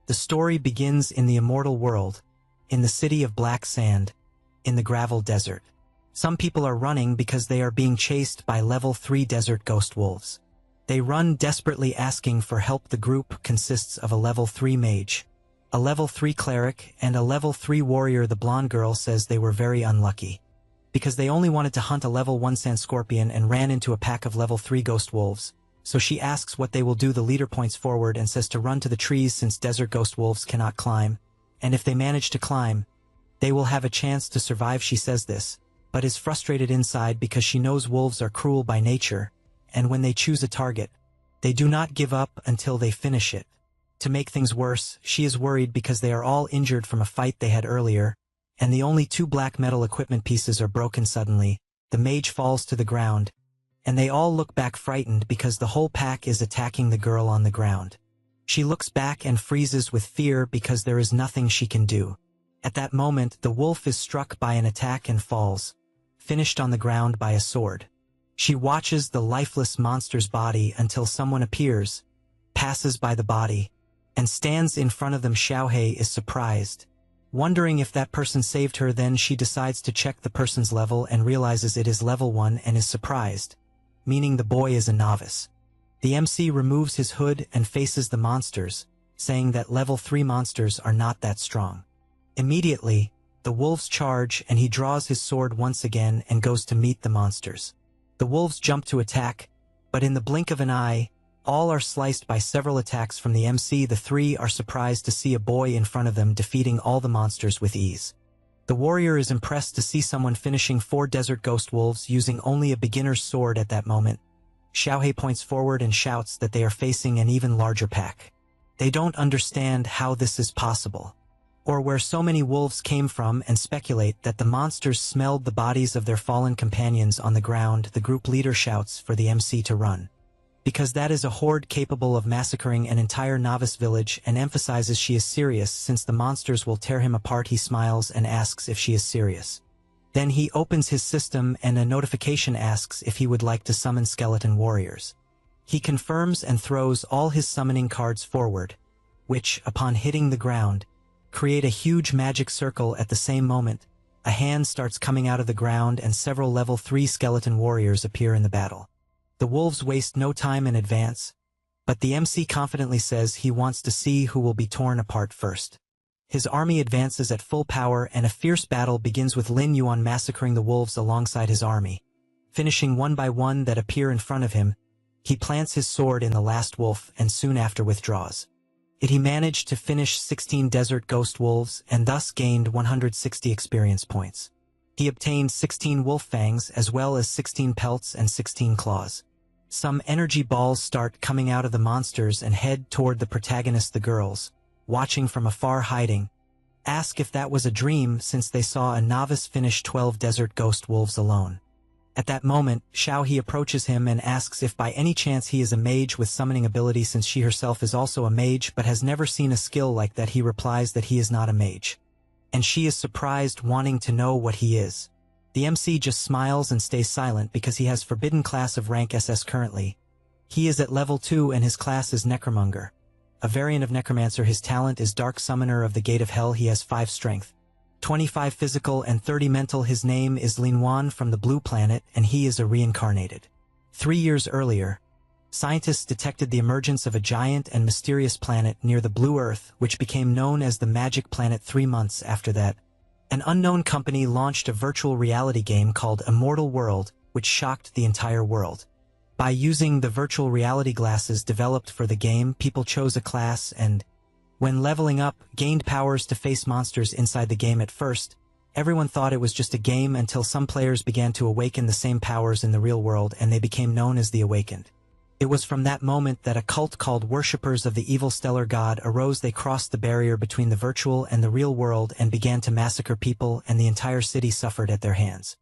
The story begins in the immortal world, in the city of black sand, in the gravel desert. Some people are running because they are being chased by level 3 desert ghost wolves. They run desperately asking for help. The group consists of a level 3 mage, a level 3 cleric, and a level 3 warrior. The blonde girl says they were very unlucky, because they only wanted to hunt a level 1 sand scorpion and ran into a pack of level 3 ghost wolves. So she asks what they will do. The leader points forward and says to run to the trees since desert ghost wolves cannot climb, and if they manage to climb, they will have a chance to survive. She says this, but is frustrated inside because she knows wolves are cruel by nature, and when they choose a target, they do not give up until they finish it. To make things worse, she is worried because they are all injured from a fight they had earlier, and the only 2 black metal equipment pieces are broken. Suddenly, the mage falls to the ground, and they all look back frightened because the whole pack is attacking the girl on the ground. She looks back and freezes with fear because there is nothing she can do. At that moment, the wolf is struck by an attack and falls, finished on the ground by a sword. She watches the lifeless monster's body until someone appears, passes by the body, and stands in front of them. Xiaohei is surprised, wondering if that person saved her. Then she decides to check the person's level and realizes it is level 1 and is surprised, meaning the boy is a novice. The MC removes his hood and faces the monsters, saying that level 3 monsters are not that strong. Immediately, the wolves charge and he draws his sword once again and goes to meet the monsters. The wolves jump to attack, but in the blink of an eye, all are sliced by several attacks from the MC. The 3 are surprised to see a boy in front of them defeating all the monsters with ease. The warrior is impressed to see someone finishing 4 desert ghost wolves using only a beginner's sword. At that moment, Xiaohei points forward and shouts that they are facing an even larger pack. They don't understand how this is possible, or where so many wolves came from, and speculate that the monsters smelled the bodies of their fallen companions on the ground. The group leader shouts for the MC to run, because that is a horde capable of massacring an entire novice village, and emphasizes she is serious since the monsters will tear him apart. He smiles and asks if she is serious. Then he opens his system and a notification asks if he would like to summon skeleton warriors. He confirms and throws all his summoning cards forward, which, upon hitting the ground, create a huge magic circle. At the same moment, a hand starts coming out of the ground and several level 3 skeleton warriors appear in the battle. The wolves waste no time and advance, but the MC confidently says he wants to see who will be torn apart first. His army advances at full power and a fierce battle begins with Lin Yuan massacring the wolves alongside his army. Finishing one by one that appear in front of him, he plants his sword in the last wolf and soon after withdraws. He managed to finish 16 desert ghost wolves and thus gained 160 experience points. He obtained 16 wolf fangs as well as 16 pelts and 16 claws. Some energy balls start coming out of the monsters and head toward the protagonist. The girls, watching from afar hiding, ask if that was a dream since they saw a novice finish 12 desert ghost wolves alone. At that moment, Xiaohei approaches him and asks if by any chance he is a mage with summoning ability since she herself is also a mage but has never seen a skill like that. He replies that he is not a mage, and she is surprised, wanting to know what he is. The MC just smiles and stays silent because he has forbidden class of rank SS currently. He is at level 2 and his class is Necromonger, a variant of Necromancer. His talent is Dark Summoner of the Gate of Hell. He has 5 strength, 25 physical and 30 mental. His name is Lin Yuan from the Blue Planet and he is a reincarnated. 3 years earlier, scientists detected the emergence of a giant and mysterious planet near the Blue Earth, which became known as the Magic Planet. 3 months after that, an unknown company launched a virtual reality game called Immortal World, which shocked the entire world. By using the virtual reality glasses developed for the game, people chose a class and, when leveling up, gained powers to face monsters inside the game. At first, everyone thought it was just a game until some players began to awaken the same powers in the real world and they became known as the Awakened. It was from that moment that a cult called Worshippers of the Evil Stellar God arose. They crossed the barrier between the virtual and the real world and began to massacre people, and the entire city suffered at their hands.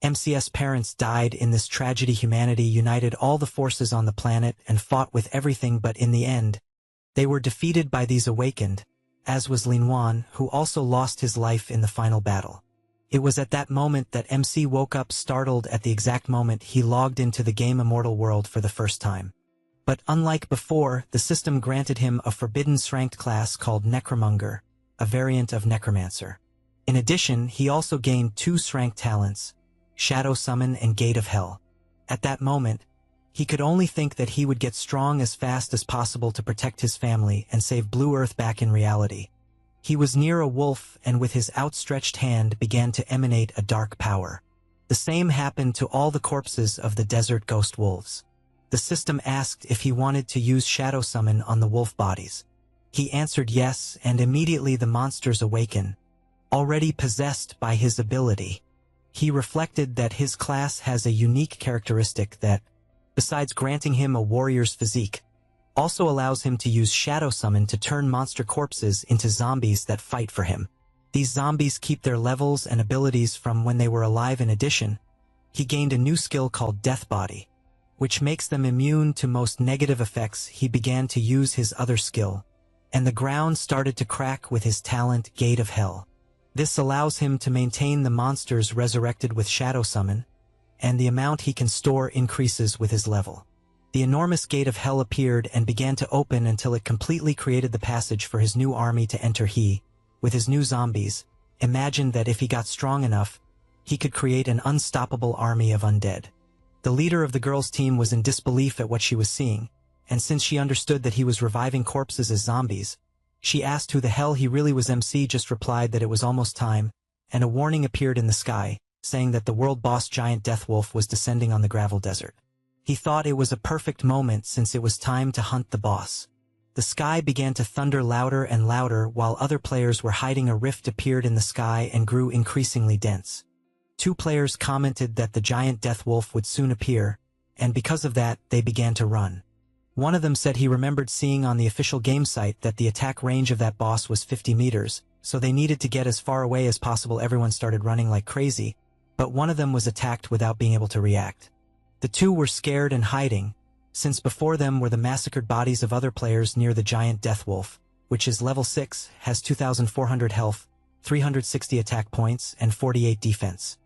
MC's parents died in this tragedy. Humanity united all the forces on the planet and fought with everything, but in the end, they were defeated by these Awakened, as was Lin Yuan, who also lost his life in the final battle. It was at that moment that MC woke up startled at the exact moment he logged into the game Immortal World for the first time. But unlike before, the system granted him a forbidden strength class called Necromonger, a variant of Necromancer. In addition, he also gained 2 strength talents, Shadow Summon and Gate of Hell. At that moment, he could only think that he would get strong as fast as possible to protect his family and save Blue Earth back in reality. He was near a wolf and with his outstretched hand began to emanate a dark power. The same happened to all the corpses of the desert ghost wolves. The system asked if he wanted to use Shadow Summon on the wolf bodies. He answered yes, and immediately the monsters awaken, already possessed by his ability. He reflected that his class has a unique characteristic that, besides granting him a warrior's physique, also allows him to use Shadow Summon to turn monster corpses into zombies that fight for him. These zombies keep their levels and abilities from when they were alive. In addition, he gained a new skill called Death Body, which makes them immune to most negative effects. He began to use his other skill, and the ground started to crack with his talent Gate of Hell. This allows him to maintain the monsters resurrected with Shadow Summon, and the amount he can store increases with his level. The enormous Gate of Hell appeared and began to open until it completely created the passage for his new army to enter. He, with his new zombies, imagined that if he got strong enough, he could create an unstoppable army of undead. The leader of the girls' team was in disbelief at what she was seeing, and since she understood that he was reviving corpses as zombies, she asked who the hell he really was. MC just replied that it was almost time, and a warning appeared in the sky, saying that the world boss giant Death Wolf was descending on the gravel desert. He thought it was a perfect moment since it was time to hunt the boss. The sky began to thunder louder and louder while other players were hiding. A rift appeared in the sky and grew increasingly dense. 2 players commented that the giant Death Wolf would soon appear, and because of that, they began to run. One of them said he remembered seeing on the official game site that the attack range of that boss was 50 meters, so they needed to get as far away as possible. Everyone started running like crazy, but one of them was attacked without being able to react. The 2 were scared and hiding, since before them were the massacred bodies of other players near the giant Death Wolf, which is level 6, has 2,400 health, 360 attack points, and 48 defense.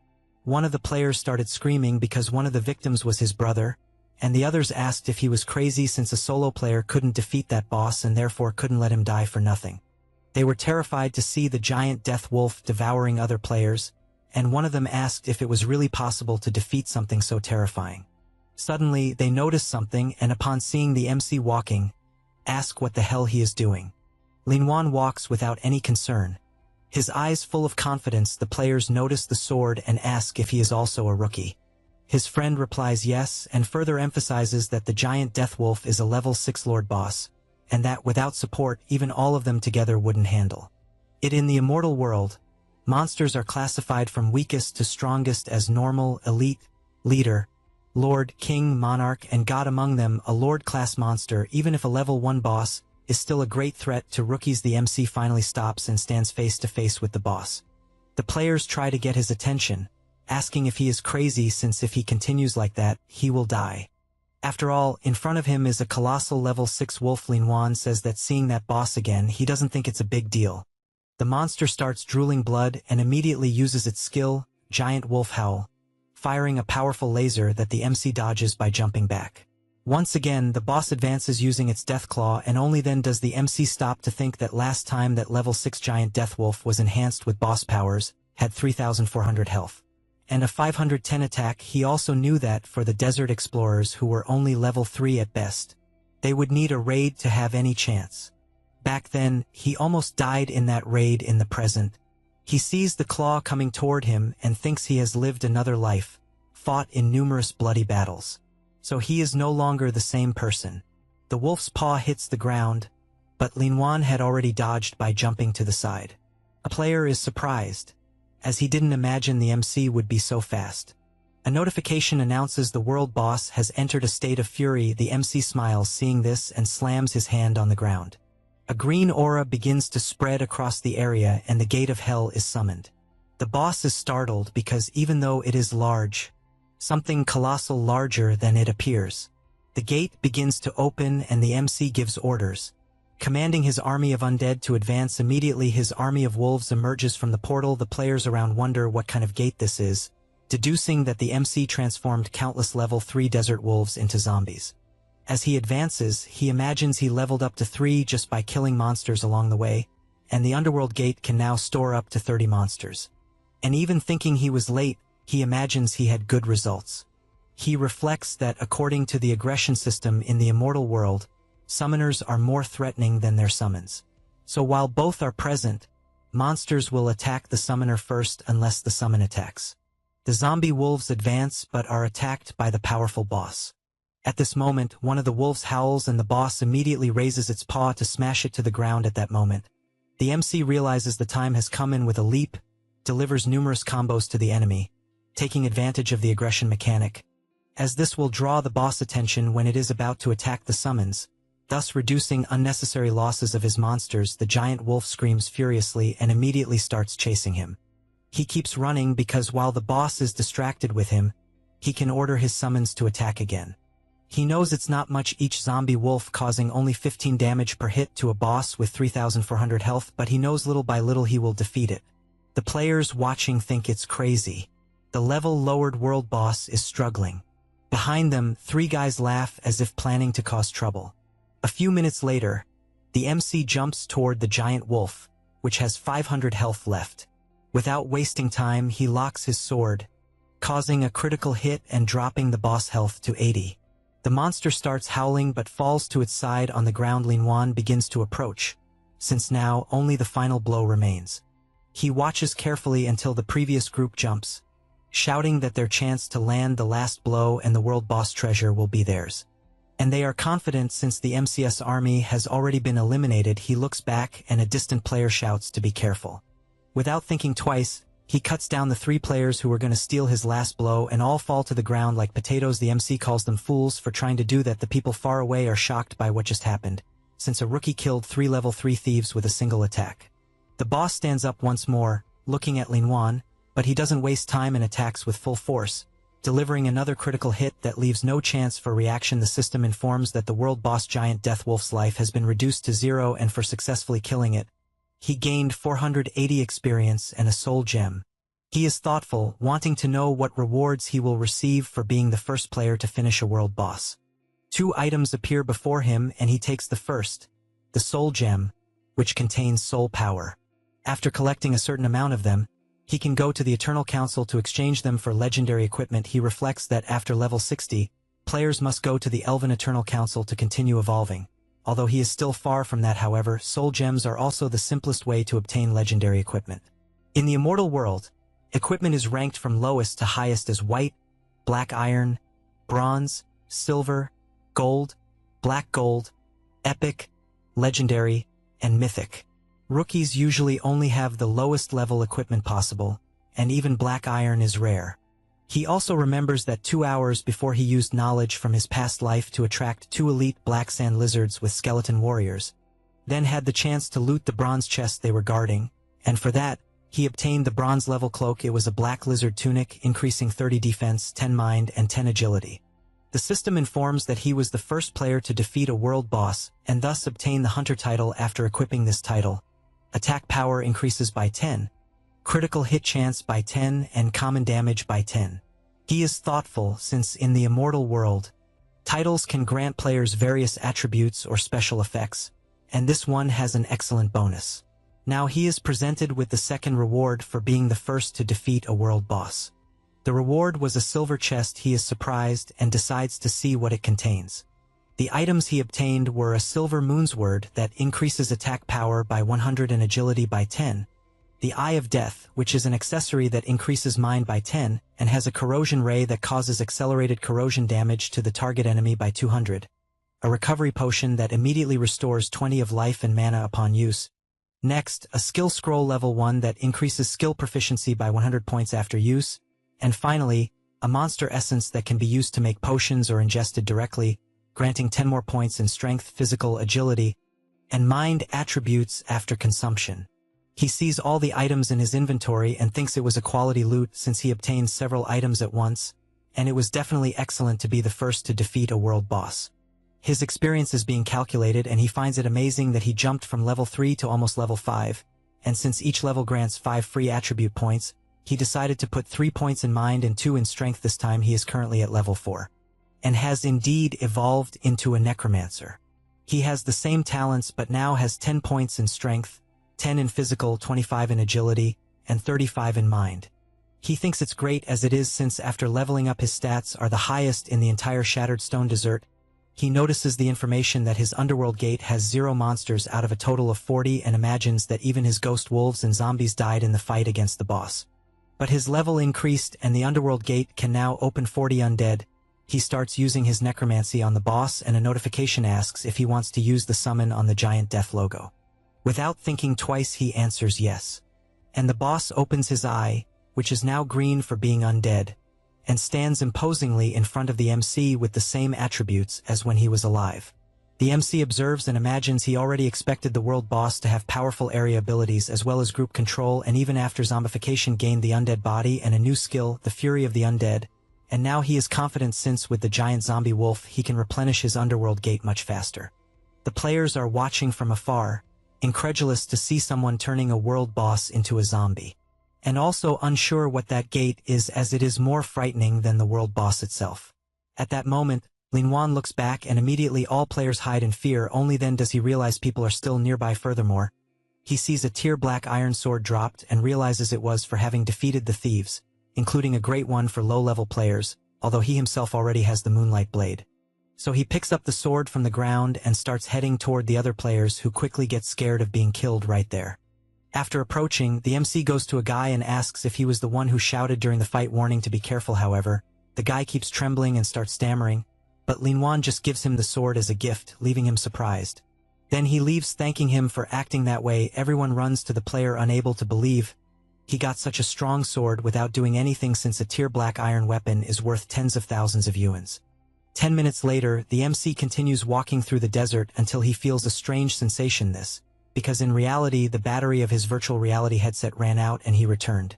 One of the players started screaming because one of the victims was his brother, and the others asked if he was crazy since a solo player couldn't defeat that boss and therefore couldn't let him die for nothing. They were terrified to see the giant Death Wolf devouring other players, and one of them asked if it was really possible to defeat something so terrifying. Suddenly, they noticed something, and upon seeing the MC walking, ask what the hell he is doing. Linwan walks without any concern. His eyes full of confidence. The players notice the sword and ask if he is also a rookie. His friend replies yes, and further emphasizes that the giant Death Wolf is a level 6 Lord boss, and that without support, even all of them together wouldn't handle it. In the immortal world, monsters are classified from weakest to strongest as normal, elite, leader, lord, king, monarch, and god. Among them, a lord-class monster, even if a level 1 boss, is still a great threat to rookies. The MC finally stops and stands face to face with the boss. The players try to get his attention, asking if he is crazy since if he continues like that, he will die. After all, in front of him is a colossal level 6 wolf. Linwan says that seeing that boss again, he doesn't think it's a big deal. The monster starts drooling blood and immediately uses its skill, Giant Wolf Howl, firing a powerful laser that the MC dodges by jumping back. Once again, the boss advances using its Death Claw, and only then does the MC stop to think that last time that level 6 Giant Death Wolf was enhanced with boss powers, had 3,400 health, and a 510 attack. He also knew that for the desert explorers who were only level 3 at best, they would need a raid to have any chance. Back then, he almost died in that raid. In the present, he sees the claw coming toward him and thinks he has lived another life, fought in numerous bloody battles. So he is no longer the same person. The wolf's paw hits the ground, but Linwan had already dodged by jumping to the side. A player is surprised, as he didn't imagine the MC would be so fast. A notification announces the world boss has entered a state of fury. The MC smiles seeing this and slams his hand on the ground. A green aura begins to spread across the area and the Gate of Hell is summoned. The boss is startled because even though it is large, something colossal larger than it appears. The gate begins to open and the MC gives orders, commanding his army of undead to advance. Immediately his army of wolves emerges from the portal. The players around wonder what kind of gate this is, deducing that the MC transformed countless level 3 desert wolves into zombies. As he advances, he imagines he leveled up to 3 just by killing monsters along the way, and the underworld gate can now store up to 30 monsters. And even thinking he was late, he imagines he had good results. He reflects that according to the aggression system in the immortal world, summoners are more threatening than their summons. So while both are present, monsters will attack the summoner first unless the summon attacks. The zombie wolves advance but are attacked by the powerful boss. At this moment, one of the wolves howls and the boss immediately raises its paw to smash it to the ground at that moment. The MC realizes the time has come and with a leap, delivers numerous combos to the enemy, taking advantage of the aggression mechanic, as this will draw the boss attention when it is about to attack the summons, thus reducing unnecessary losses of his monsters. The giant wolf screams furiously and immediately starts chasing him. He keeps running because while the boss is distracted with him, he can order his summons to attack again. He knows it's not much each zombie wolf causing only 15 damage per hit to a boss with 3,400 health, but he knows little by little he will defeat it. The players watching think it's crazy. The level-lowered world boss is struggling. Behind them, 3 guys laugh as if planning to cause trouble. A few minutes later, the MC jumps toward the giant wolf, which has 500 health left. Without wasting time, he locks his sword, causing a critical hit and dropping the boss health to 80. The monster starts howling but falls to its side on the ground. Linwan begins to approach, since now only the final blow remains. He watches carefully until the previous group jumps, shouting that their chance to land the last blow and the world boss treasure will be theirs. And they are confident since the MCS army has already been eliminated. He looks back and a distant player shouts to be careful. Without thinking twice, he cuts down the 3 players who were going to steal his last blow and all fall to the ground like potatoes. The MC calls them fools for trying to do that. The people far away are shocked by what just happened, since a rookie killed 3 level 3 thieves with a single attack. The boss stands up once more, looking at Linwan, but he doesn't waste time and attacks with full force, delivering another critical hit that leaves no chance for reaction. The system informs that the world boss giant Deathwolf's life has been reduced to 0, and for successfully killing it, he gained 480 experience and a soul gem. He is thoughtful, wanting to know what rewards he will receive for being the first player to finish a world boss. 2 items appear before him and he takes the first, the soul gem, which contains soul power. After collecting a certain amount of them, he can go to the Eternal Council to exchange them for legendary equipment. He reflects that after level 60, players must go to the Elven Eternal Council to continue evolving. Although he is still far from that, however, soul gems are also the simplest way to obtain legendary equipment. In the immortal world, equipment is ranked from lowest to highest as white, black iron, bronze, silver, gold, black gold, epic, legendary, and mythic. Rookies usually only have the lowest level equipment possible, and even black iron is rare. He also remembers that 2 hours before he used knowledge from his past life to attract 2 elite black sand lizards with skeleton warriors, then had the chance to loot the bronze chest they were guarding, and for that, he obtained the bronze level cloak. It was a black lizard tunic, increasing 30 defense, 10 mind, and 10 agility. The system informs that he was the first player to defeat a world boss, and thus obtain the hunter title. After equipping this title, attack power increases by 10, critical hit chance by 10, and common damage by 10. He is thoughtful since in the immortal world, titles can grant players various attributes or special effects, and this one has an excellent bonus. Now he is presented with the second reward for being the first to defeat a world boss. The reward was a silver chest. He is surprised and decides to see what it contains. The items he obtained were a silver moonsword that increases attack power by 100 and agility by 10, the Eye of Death, which is an accessory that increases mind by 10 and has a corrosion ray that causes accelerated corrosion damage to the target enemy by 200, a recovery potion that immediately restores 20 of life and mana upon use. Next, a skill scroll level 1 that increases skill proficiency by 100 points after use, and finally, a monster essence that can be used to make potions or ingested directly, granting 10 more points in strength, physical, agility, and mind attributes after consumption. He sees all the items in his inventory and thinks it was a quality loot since he obtained several items at once, and it was definitely excellent to be the first to defeat a world boss. His experience is being calculated and he finds it amazing that he jumped from level 3 to almost level 5, and since each level grants 5 free attribute points, he decided to put 3 points in mind and 2 in strength. This time he is currently at level 4. and has indeed evolved into a necromancer. He has the same talents but now has 10 points in strength, 10 in physical, 25 in agility, and 35 in mind. He thinks it's great as it is since after leveling up his stats are the highest in the entire Shattered Stone Desert. He notices the information that his Underworld Gate has 0 monsters out of a total of 40 and imagines that even his ghost wolves and zombies died in the fight against the boss. But his level increased and the Underworld Gate can now open 40 undead. He starts using his necromancy on the boss and a notification asks if he wants to use the summon on the giant death logo. Without thinking twice he answers yes. And the boss opens his eye, which is now green for being undead, and stands imposingly in front of the MC with the same attributes as when he was alive. The MC observes and imagines he already expected the world boss to have powerful area abilities as well as group control, and even after zombification gained the undead body and a new skill, the Fury of the Undead, and now he is confident since with the giant zombie wolf he can replenish his Underworld Gate much faster. The players are watching from afar, incredulous to see someone turning a world boss into a zombie, and also unsure what that gate is as it is more frightening than the world boss itself. At that moment, Linwan looks back and immediately all players hide in fear, only then does he realize people are still nearby. Furthermore, he sees a tear-black iron sword dropped and realizes it was for having defeated the thieves, including a great one for low-level players, although he himself already has the Moonlight Blade. So he picks up the sword from the ground and starts heading toward the other players who quickly get scared of being killed right there. After approaching, the MC goes to a guy and asks if he was the one who shouted during the fight warning to be careful. However, the guy keeps trembling and starts stammering, but Linwan just gives him the sword as a gift, leaving him surprised. Then he leaves thanking him for acting that way. Everyone runs to the player unable to believe he got such a strong sword without doing anything since a tear-black iron weapon is worth tens of thousands of yuans. 10 minutes later, the MC continues walking through the desert until he feels a strange sensation because in reality the battery of his virtual reality headset ran out and he returned.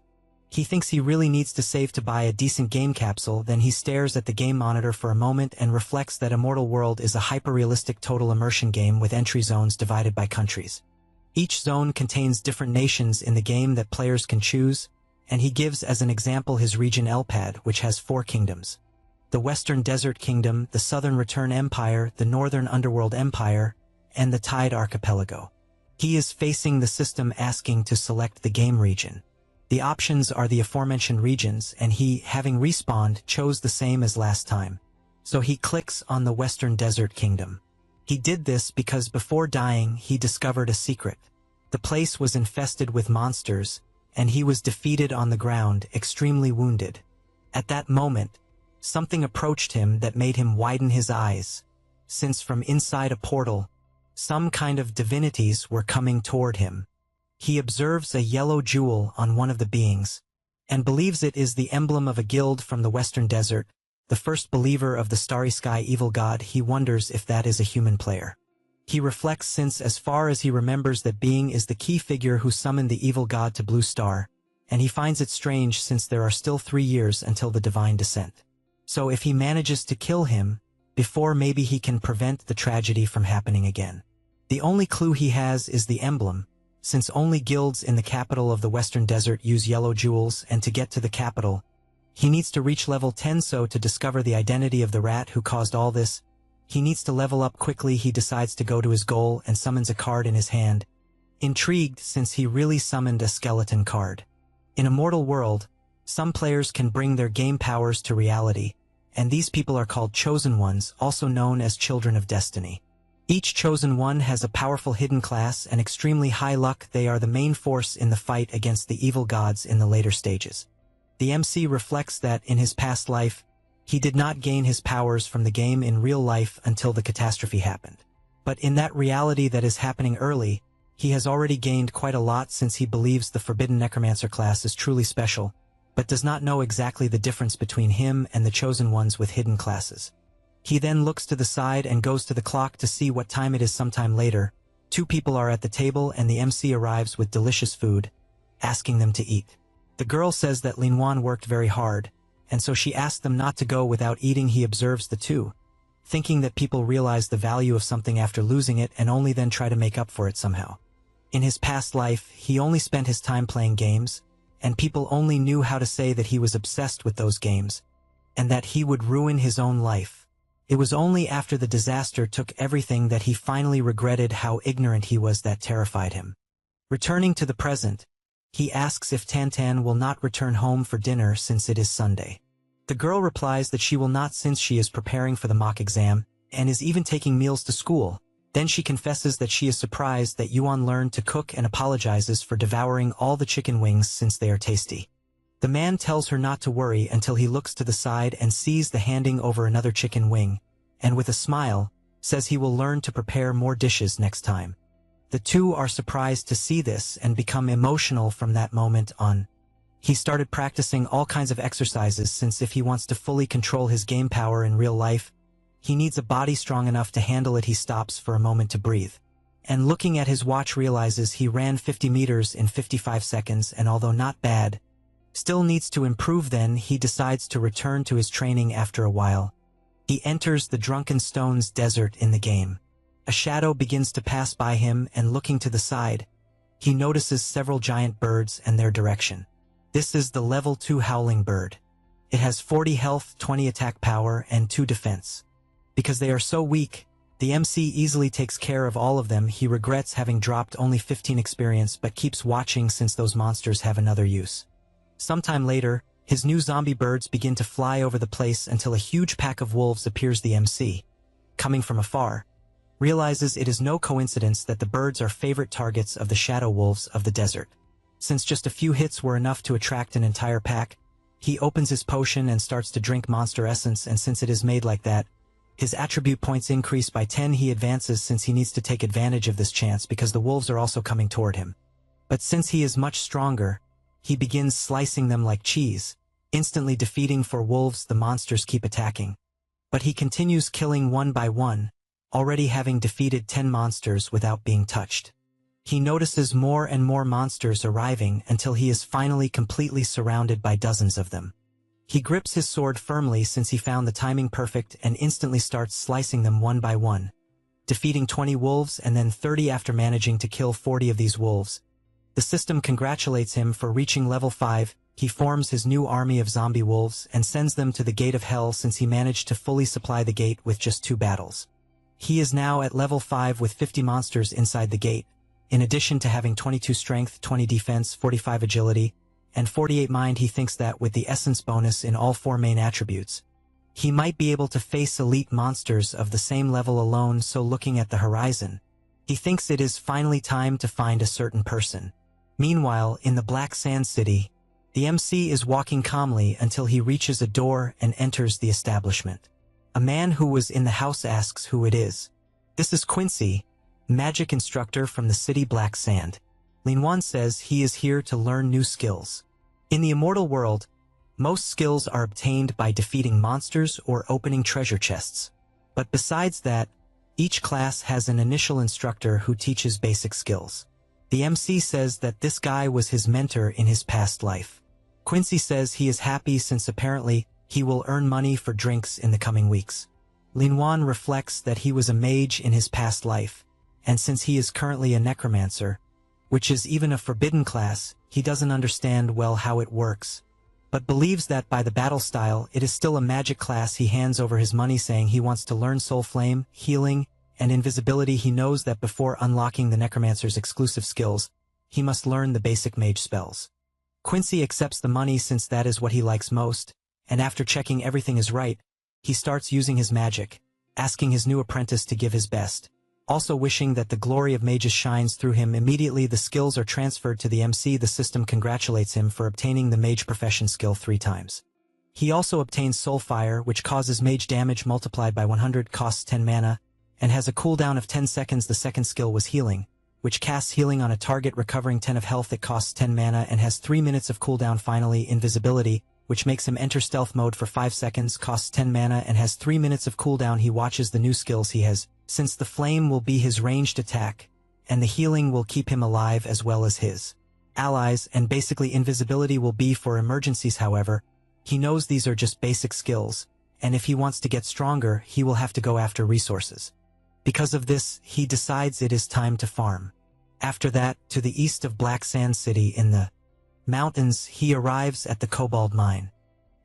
He thinks he really needs to save to buy a decent game capsule, then he stares at the game monitor for a moment and reflects that Immortal World is a hyper-realistic total immersion game with entry zones divided by countries. Each zone contains different nations in the game that players can choose, and he gives as an example his region Elpad, which has 4 kingdoms. The Western Desert Kingdom, the Southern Return Empire, the Northern Underworld Empire, and the Tide Archipelago. He is facing the system asking to select the game region. The options are the aforementioned regions, and he, having respawned, chose the same as last time. So he clicks on the Western Desert Kingdom. He did this because before dying he discovered a secret. The place was infested with monsters, and he was defeated on the ground, extremely wounded. At that moment, something approached him that made him widen his eyes, since from inside a portal, some kind of divinities were coming toward him. He observes a yellow jewel on one of the beings, and believes it is the emblem of a guild from the Western Desert, the first believer of the Starry Sky Evil God. He wonders if that is a human player. He reflects since as far as he remembers that being is the key figure who summoned the evil god to Blue Star, and he finds it strange since there are still 3 years until the divine descent. So if he manages to kill him before, maybe he can prevent the tragedy from happening again. The only clue he has is the emblem, since only guilds in the capital of the Western Desert use yellow jewels, and to get to the capital, he needs to reach level 10. So to discover the identity of the rat who caused all this, he needs to level up quickly. He decides to go to his goal and summons a card in his hand, intrigued since he really summoned a skeleton card. In Immortal World, some players can bring their game powers to reality, and these people are called Chosen Ones, also known as Children of Destiny. Each Chosen One has a powerful hidden class and extremely high luck. They are the main force in the fight against the evil gods in the later stages. The MC reflects that in his past life, he did not gain his powers from the game in real life until the catastrophe happened. But in that reality that is happening early, he has already gained quite a lot since he believes the Forbidden Necromancer class is truly special, but does not know exactly the difference between him and the Chosen Ones with hidden classes. He then looks to the side and goes to the clock to see what time it is. Sometime later, 2 people are at the table and the MC arrives with delicious food, asking them to eat. The girl says that Linwan worked very hard, and so she asks them not to go without eating. He observes the 2, thinking that people realize the value of something after losing it and only then try to make up for it somehow. In his past life, he only spent his time playing games, and people only knew how to say that he was obsessed with those games, and that he would ruin his own life, It was only after the disaster took everything that he finally regretted how ignorant he was that terrified him. Returning to the present, he asks if Tantan will not return home for dinner since it is Sunday. The girl replies that she will not since she is preparing for the mock exam, and is even taking meals to school. Then she confesses that she is surprised that Yuan learned to cook and apologizes for devouring all the chicken wings since they are tasty. The man tells her not to worry until he looks to the side and sees the handing over another chicken wing, and with a smile, says he will learn to prepare more dishes next time. The two are surprised to see this and become emotional from that moment on. He started practicing all kinds of exercises since if he wants to fully control his game power in real life, he needs a body strong enough to handle it. He stops for a moment to breathe. And looking at his watch realizes he ran 50 meters in 55 seconds and although not bad, still needs to improve. Then he decides to return to his training after a while. He enters the Drunken Stones desert in the game. A shadow begins to pass by him and looking to the side, he notices several giant birds and their direction. This is the level 2 howling bird. It has 40 health, 20 attack power, and 2 defense. Because they are so weak, the MC easily takes care of all of them. He regrets having dropped only 15 experience but keeps watching since those monsters have another use. Sometime later, his new zombie birds begin to fly over the place until a huge pack of wolves appears. The MC, coming from afar, realizes it is no coincidence that the birds are favorite targets of the shadow wolves of the desert. Since just a few hits were enough to attract an entire pack, he opens his potion and starts to drink monster essence, and since it is made like that, his attribute points increase by 10. He advances since he needs to take advantage of this chance because the wolves are also coming toward him. But since he is much stronger, he begins slicing them like cheese, instantly defeating. For wolves, the monsters keep attacking. But he continues killing one by one, already having defeated 10 monsters without being touched. He notices more and more monsters arriving until he is finally completely surrounded by dozens of them. He grips his sword firmly since he found the timing perfect and instantly starts slicing them one by one, defeating 20 wolves and then 30 after managing to kill 40 of these wolves. The system congratulates him for reaching level 5. He forms his new army of zombie wolves and sends them to the Gate of Hell since he managed to fully supply the gate with just 2 battles. He is now at level 5 with 50 monsters inside the gate, in addition to having 22 strength, 20 defense, 45 agility, and 48 mind. He thinks that with the essence bonus in all 4 main attributes, he might be able to face elite monsters of the same level alone. So looking at the horizon, he thinks it is finally time to find a certain person. Meanwhile, in the Black Sand City, the MC is walking calmly until he reaches a door and enters the establishment. A man who was in the house asks who it is. This is Quincy, magic instructor from the city Black Sand. Linwan says he is here to learn new skills. In the immortal world, most skills are obtained by defeating monsters or opening treasure chests. But besides that, each class has an initial instructor who teaches basic skills. The MC says that this guy was his mentor in his past life. Quincy says he is happy since apparently he will earn money for drinks in the coming weeks. Linwan reflects that he was a mage in his past life, and since he is currently a necromancer, which is even a forbidden class, he doesn't understand well how it works, but believes that by the battle style it is still a magic class. He hands over his money saying he wants to learn soul flame, healing, and invisibility. He knows that before unlocking the necromancer's exclusive skills, he must learn the basic mage spells. Quincy accepts the money since that is what he likes most, and after checking everything is right, he starts using his magic, asking his new apprentice to give his best, also wishing that the glory of mages shines through him. Immediately the skills are transferred to the MC. The system congratulates him for obtaining the mage profession skill 3 times. He also obtains soul fire, which causes mage damage multiplied by 100, costs 10 mana, and has a cooldown of 10 seconds. The second skill was healing, which casts healing on a target recovering 10 of health. It costs 10 mana and has 3 minutes of cooldown. Finally, invisibility, which makes him enter stealth mode for 5 seconds, costs 10 mana and has 3 minutes of cooldown. He watches the new skills he has, since the flame will be his ranged attack, and the healing will keep him alive as well as his allies, and basically invisibility will be for emergencies. However, he knows these are just basic skills, and if he wants to get stronger, he will have to go after resources. Because of this, he decides it is time to farm. After that, to the east of Black Sand City in the mountains, he arrives at the Cobalt Mine.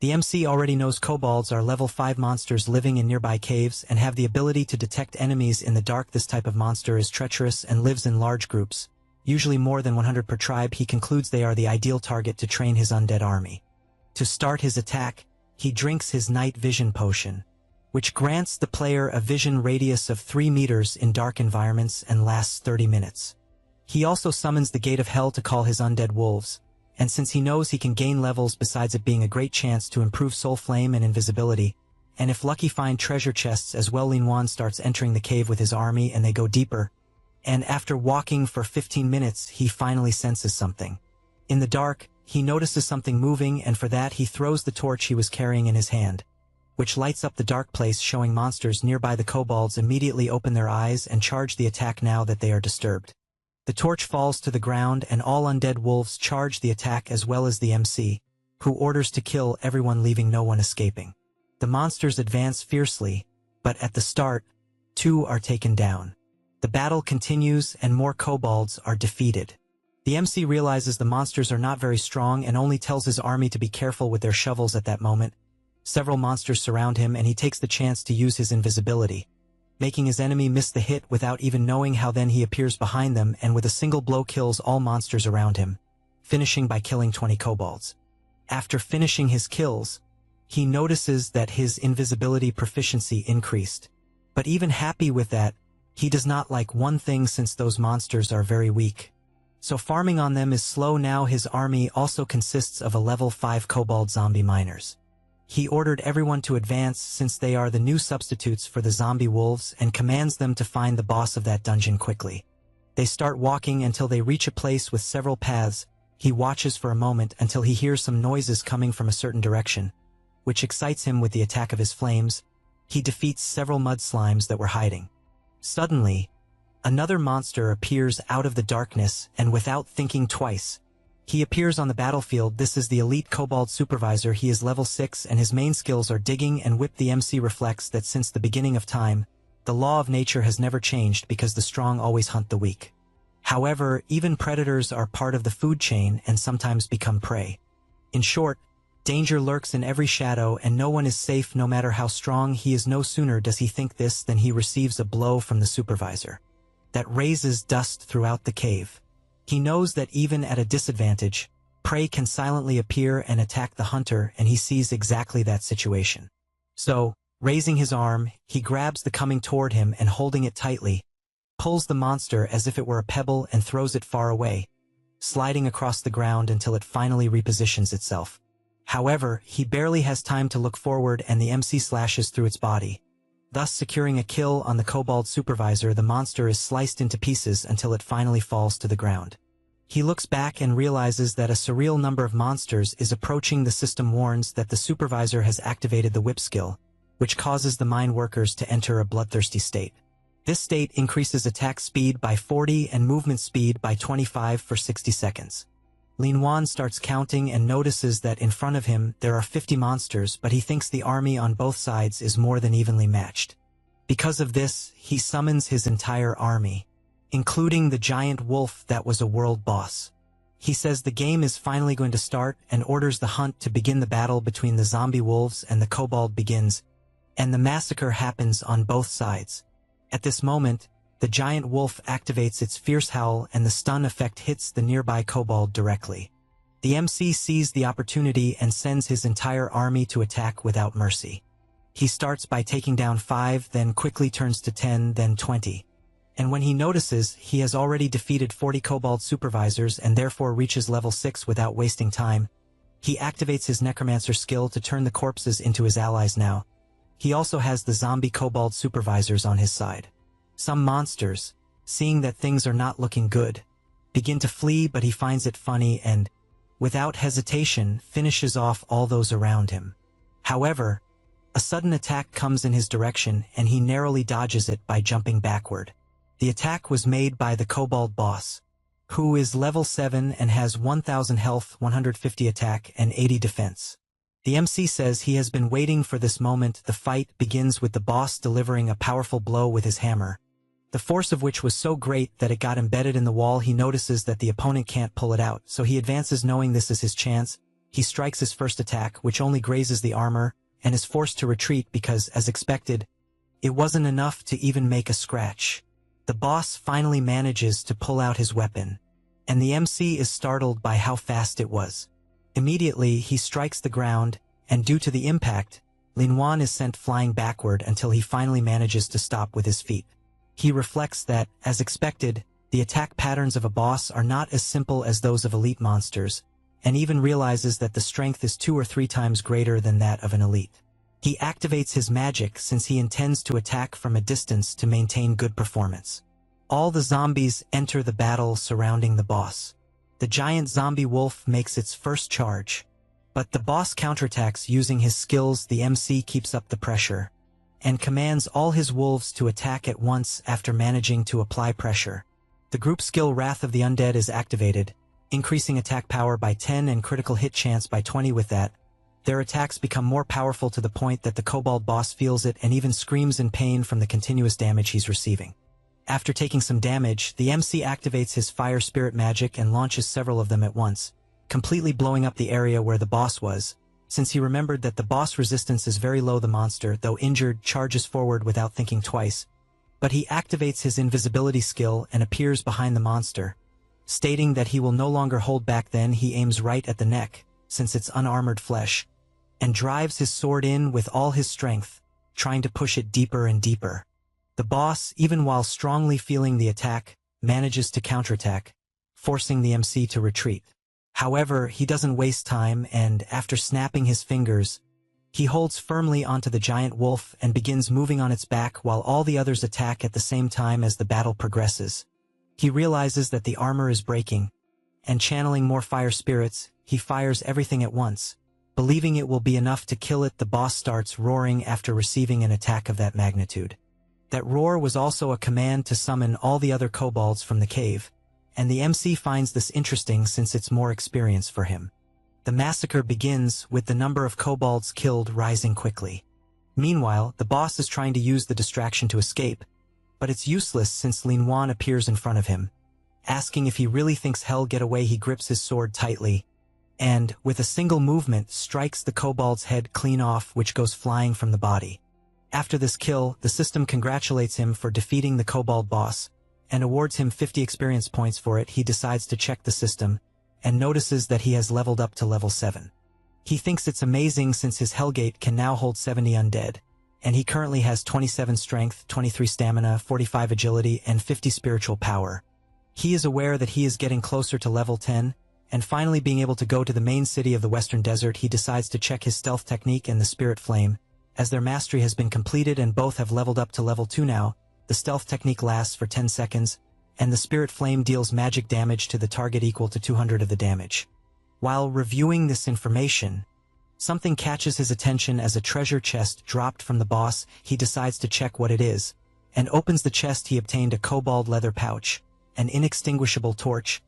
The MC already knows kobolds are level 5 monsters living in nearby caves and have the ability to detect enemies in the dark. This type of monster is treacherous and lives in large groups, usually more than 100 per tribe. He concludes they are the ideal target to train his undead army. To start his attack, he drinks his night vision potion, which grants the player a vision radius of 3 meters in dark environments and lasts 30 minutes. He also summons the Gate of Hell to call his undead wolves, and since he knows he can gain levels besides it being a great chance to improve soul flame and invisibility, and if lucky find treasure chests as well. Lin Wan starts entering the cave with his army and they go deeper, and after walking for 15 minutes he finally senses something. In the dark, he notices something moving, and for that he throws the torch he was carrying in his hand, which lights up the dark place, showing monsters nearby. The kobolds immediately open their eyes and charge the attack now that they are disturbed. The torch falls to the ground and all undead wolves charge the attack as well as the MC, who orders to kill everyone, leaving no one escaping. The monsters advance fiercely, but at the start, 2 are taken down. The battle continues and more kobolds are defeated. The MC realizes the monsters are not very strong and only tells his army to be careful with their shovels. At that moment, several monsters surround him and he takes the chance to use his invisibility, making his enemy miss the hit without even knowing how. Then he appears behind them and with a single blow kills all monsters around him, finishing by killing 20 kobolds. After finishing his kills, he notices that his invisibility proficiency increased. But even happy with that, he does not like one thing, since those monsters are very weak. So farming on them is slow. Now his army also consists of a level 5 kobold zombie miners. He ordered everyone to advance since they are the new substitutes for the zombie wolves and commands them to find the boss of that dungeon quickly. They start walking until they reach a place with several paths. He watches for a moment until he hears some noises coming from a certain direction, which excites him with the attack of his flames. He defeats several mud slimes that were hiding. Suddenly, another monster appears out of the darkness, and without thinking twice, he appears on the battlefield. This is the elite kobold supervisor. He is level 6 and his main skills are digging and whip. The MC reflects that since the beginning of time, the law of nature has never changed because the strong always hunt the weak. However, even predators are part of the food chain and sometimes become prey. In short, danger lurks in every shadow and no one is safe no matter how strong he is. No sooner does he think this than he receives a blow from the supervisor that raises dust throughout the cave. He knows that even at a disadvantage, prey can silently appear and attack the hunter, and he sees exactly that situation. So, raising his arm, he grabs the coming toward him and holding it tightly, pulls the monster as if it were a pebble and throws it far away, sliding across the ground until it finally repositions itself. However, he barely has time to look forward and the MC slashes through its body, thus securing a kill on the kobold supervisor. The monster is sliced into pieces until it finally falls to the ground. He looks back and realizes that a surreal number of monsters is approaching. The system warns that the supervisor has activated the whip skill, which causes the mine workers to enter a bloodthirsty state. This state increases attack speed by 40 and movement speed by 25 for 60 seconds. Lin Wan starts counting and notices that in front of him there are 50 monsters, but he thinks the army on both sides is more than evenly matched. Because of this, he summons his entire army, including the giant wolf that was a world boss. He says the game is finally going to start and orders the hunt to begin. The battle between the zombie wolves and the kobold begins, and the massacre happens on both sides. At this moment, the giant wolf activates its fierce howl and the stun effect hits the nearby kobold directly. The MC sees the opportunity and sends his entire army to attack without mercy. He starts by taking down 5, then quickly turns to 10, then 20. And when he notices he has already defeated 40 kobold supervisors and therefore reaches level 6 without wasting time, he activates his necromancer skill to turn the corpses into his allies. Now, he also has the zombie kobold supervisors on his side. Some monsters, seeing that things are not looking good, begin to flee, but he finds it funny and, without hesitation, finishes off all those around him. However, a sudden attack comes in his direction and he narrowly dodges it by jumping backward. The attack was made by the kobold boss, who is level 7 and has 1000 health, 150 attack, and 80 defense. The MC says he has been waiting for this moment. The fight begins with the boss delivering a powerful blow with his hammer, the force of which was so great that it got embedded in the wall. He notices that the opponent can't pull it out, so he advances knowing this is his chance. He strikes his first attack, which only grazes the armor, and is forced to retreat because, as expected, it wasn't enough to even make a scratch. The boss finally manages to pull out his weapon, and the MC is startled by how fast it was. Immediately, he strikes the ground, and due to the impact, Lin Wan is sent flying backward until he finally manages to stop with his feet. He reflects that, as expected, the attack patterns of a boss are not as simple as those of elite monsters, and even realizes that the strength is 2 or 3 times greater than that of an elite. He activates his magic since he intends to attack from a distance to maintain good performance. All the zombies enter the battle surrounding the boss. The giant zombie wolf makes its first charge, but the boss counterattacks using his skills. The MC keeps up the pressure, and commands all his wolves to attack at once after managing to apply pressure. The group skill Wrath of the Undead is activated, increasing attack power by 10 and critical hit chance by 20. With that, their attacks become more powerful to the point that the kobold boss feels it and even screams in pain from the continuous damage he's receiving. After taking some damage, the MC activates his fire spirit magic and launches several of them at once, completely blowing up the area where the boss was. Since he remembered that the boss resistance is very low, the monster, though injured, charges forward without thinking twice. But he activates his invisibility skill and appears behind the monster, stating that he will no longer hold back. Then he aims right at the neck, since it's unarmored flesh, and drives his sword in with all his strength, trying to push it deeper and deeper. The boss, even while strongly feeling the attack, manages to counterattack, forcing the MC to retreat. However, he doesn't waste time, and after snapping his fingers, he holds firmly onto the giant wolf and begins moving on its back while all the others attack at the same time. As the battle progresses, he realizes that the armor is breaking, and channeling more fire spirits, he fires everything at once, believing it will be enough to kill it. The boss starts roaring after receiving an attack of that magnitude. That roar was also a command to summon all the other kobolds from the cave, and the MC finds this interesting since it's more experience for him. The massacre begins with the number of kobolds killed rising quickly. Meanwhile, the boss is trying to use the distraction to escape, but it's useless since Lin Wan appears in front of him. Asking if he really thinks he'll get away, he grips his sword tightly, and, with a single movement, strikes the kobold's head clean off, which goes flying from the body. After this kill, the system congratulates him for defeating the kobold boss, and awards him 50 experience points for it. He decides to check the system, and notices that he has leveled up to level 7. He thinks it's amazing since his Hellgate can now hold 70 undead, and he currently has 27 strength, 23 stamina, 45 agility, and 50 spiritual power. He is aware that he is getting closer to level 10, and finally being able to go to the main city of the Western Desert. He decides to check his stealth technique and the Spirit Flame, as their mastery has been completed and both have leveled up to level 2 now. The stealth technique lasts for 10 seconds, and the Spirit Flame deals magic damage to the target equal to 200 of the damage. While reviewing this information, something catches his attention as a treasure chest dropped from the boss. He decides to check what it is, and opens the chest. He obtained a kobold leather pouch, an inextinguishable torch,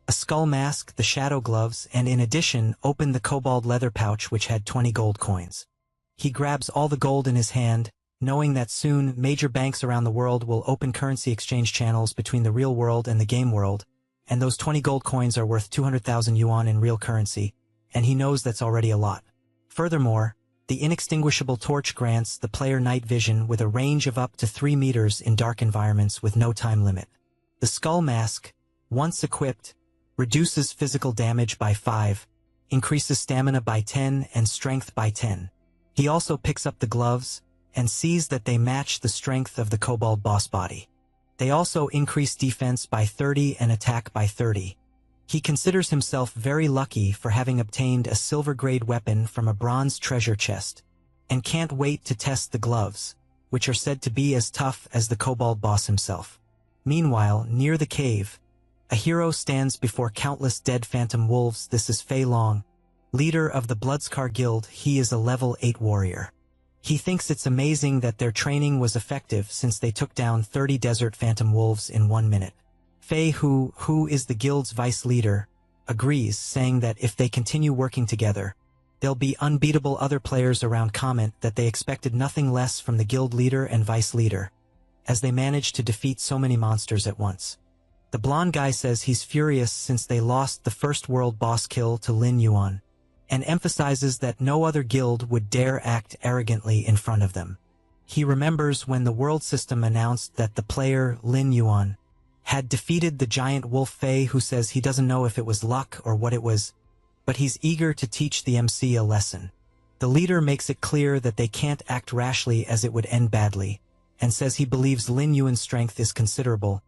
a skull mask, the shadow gloves, and in addition, opened the kobold leather pouch, which had 20 gold coins. He grabs all the gold in his hand, knowing that soon major banks around the world will open currency exchange channels between the real world and the game world, and those 20 gold coins are worth 200,000 yuan in real currency, and he knows that's already a lot. Furthermore, the inextinguishable torch grants the player night vision with a range of up to 3 meters in dark environments with no time limit. The skull mask, once equipped, reduces physical damage by 5, increases stamina by 10 and strength by 10. He also picks up the gloves, and sees that they match the strength of the kobold boss body. They also increase defense by 30 and attack by 30. He considers himself very lucky for having obtained a silver-grade weapon from a bronze treasure chest, and can't wait to test the gloves, which are said to be as tough as the kobold boss himself. Meanwhile, near the cave, a hero stands before countless dead phantom wolves. This is Fei Long, leader of the Bloodscar Guild. He is a level 8 warrior. He thinks it's amazing that their training was effective since they took down 30 desert phantom wolves in 1 minute. Fei, who is the guild's vice leader, agrees, saying that if they continue working together, they'll be unbeatable. Other players around comment that they expected nothing less from the guild leader and vice leader, as they managed to defeat so many monsters at once. The blonde guy says he's furious since they lost the first world boss kill to Lin Yuan, and emphasizes that no other guild would dare act arrogantly in front of them. He remembers when the world system announced that the player, Lin Yuan, had defeated the giant wolf Fei, who says he doesn't know if it was luck or what it was, but he's eager to teach the MC a lesson. The leader makes it clear that they can't act rashly as it would end badly, and says he believes Lin Yuan's strength is considerable,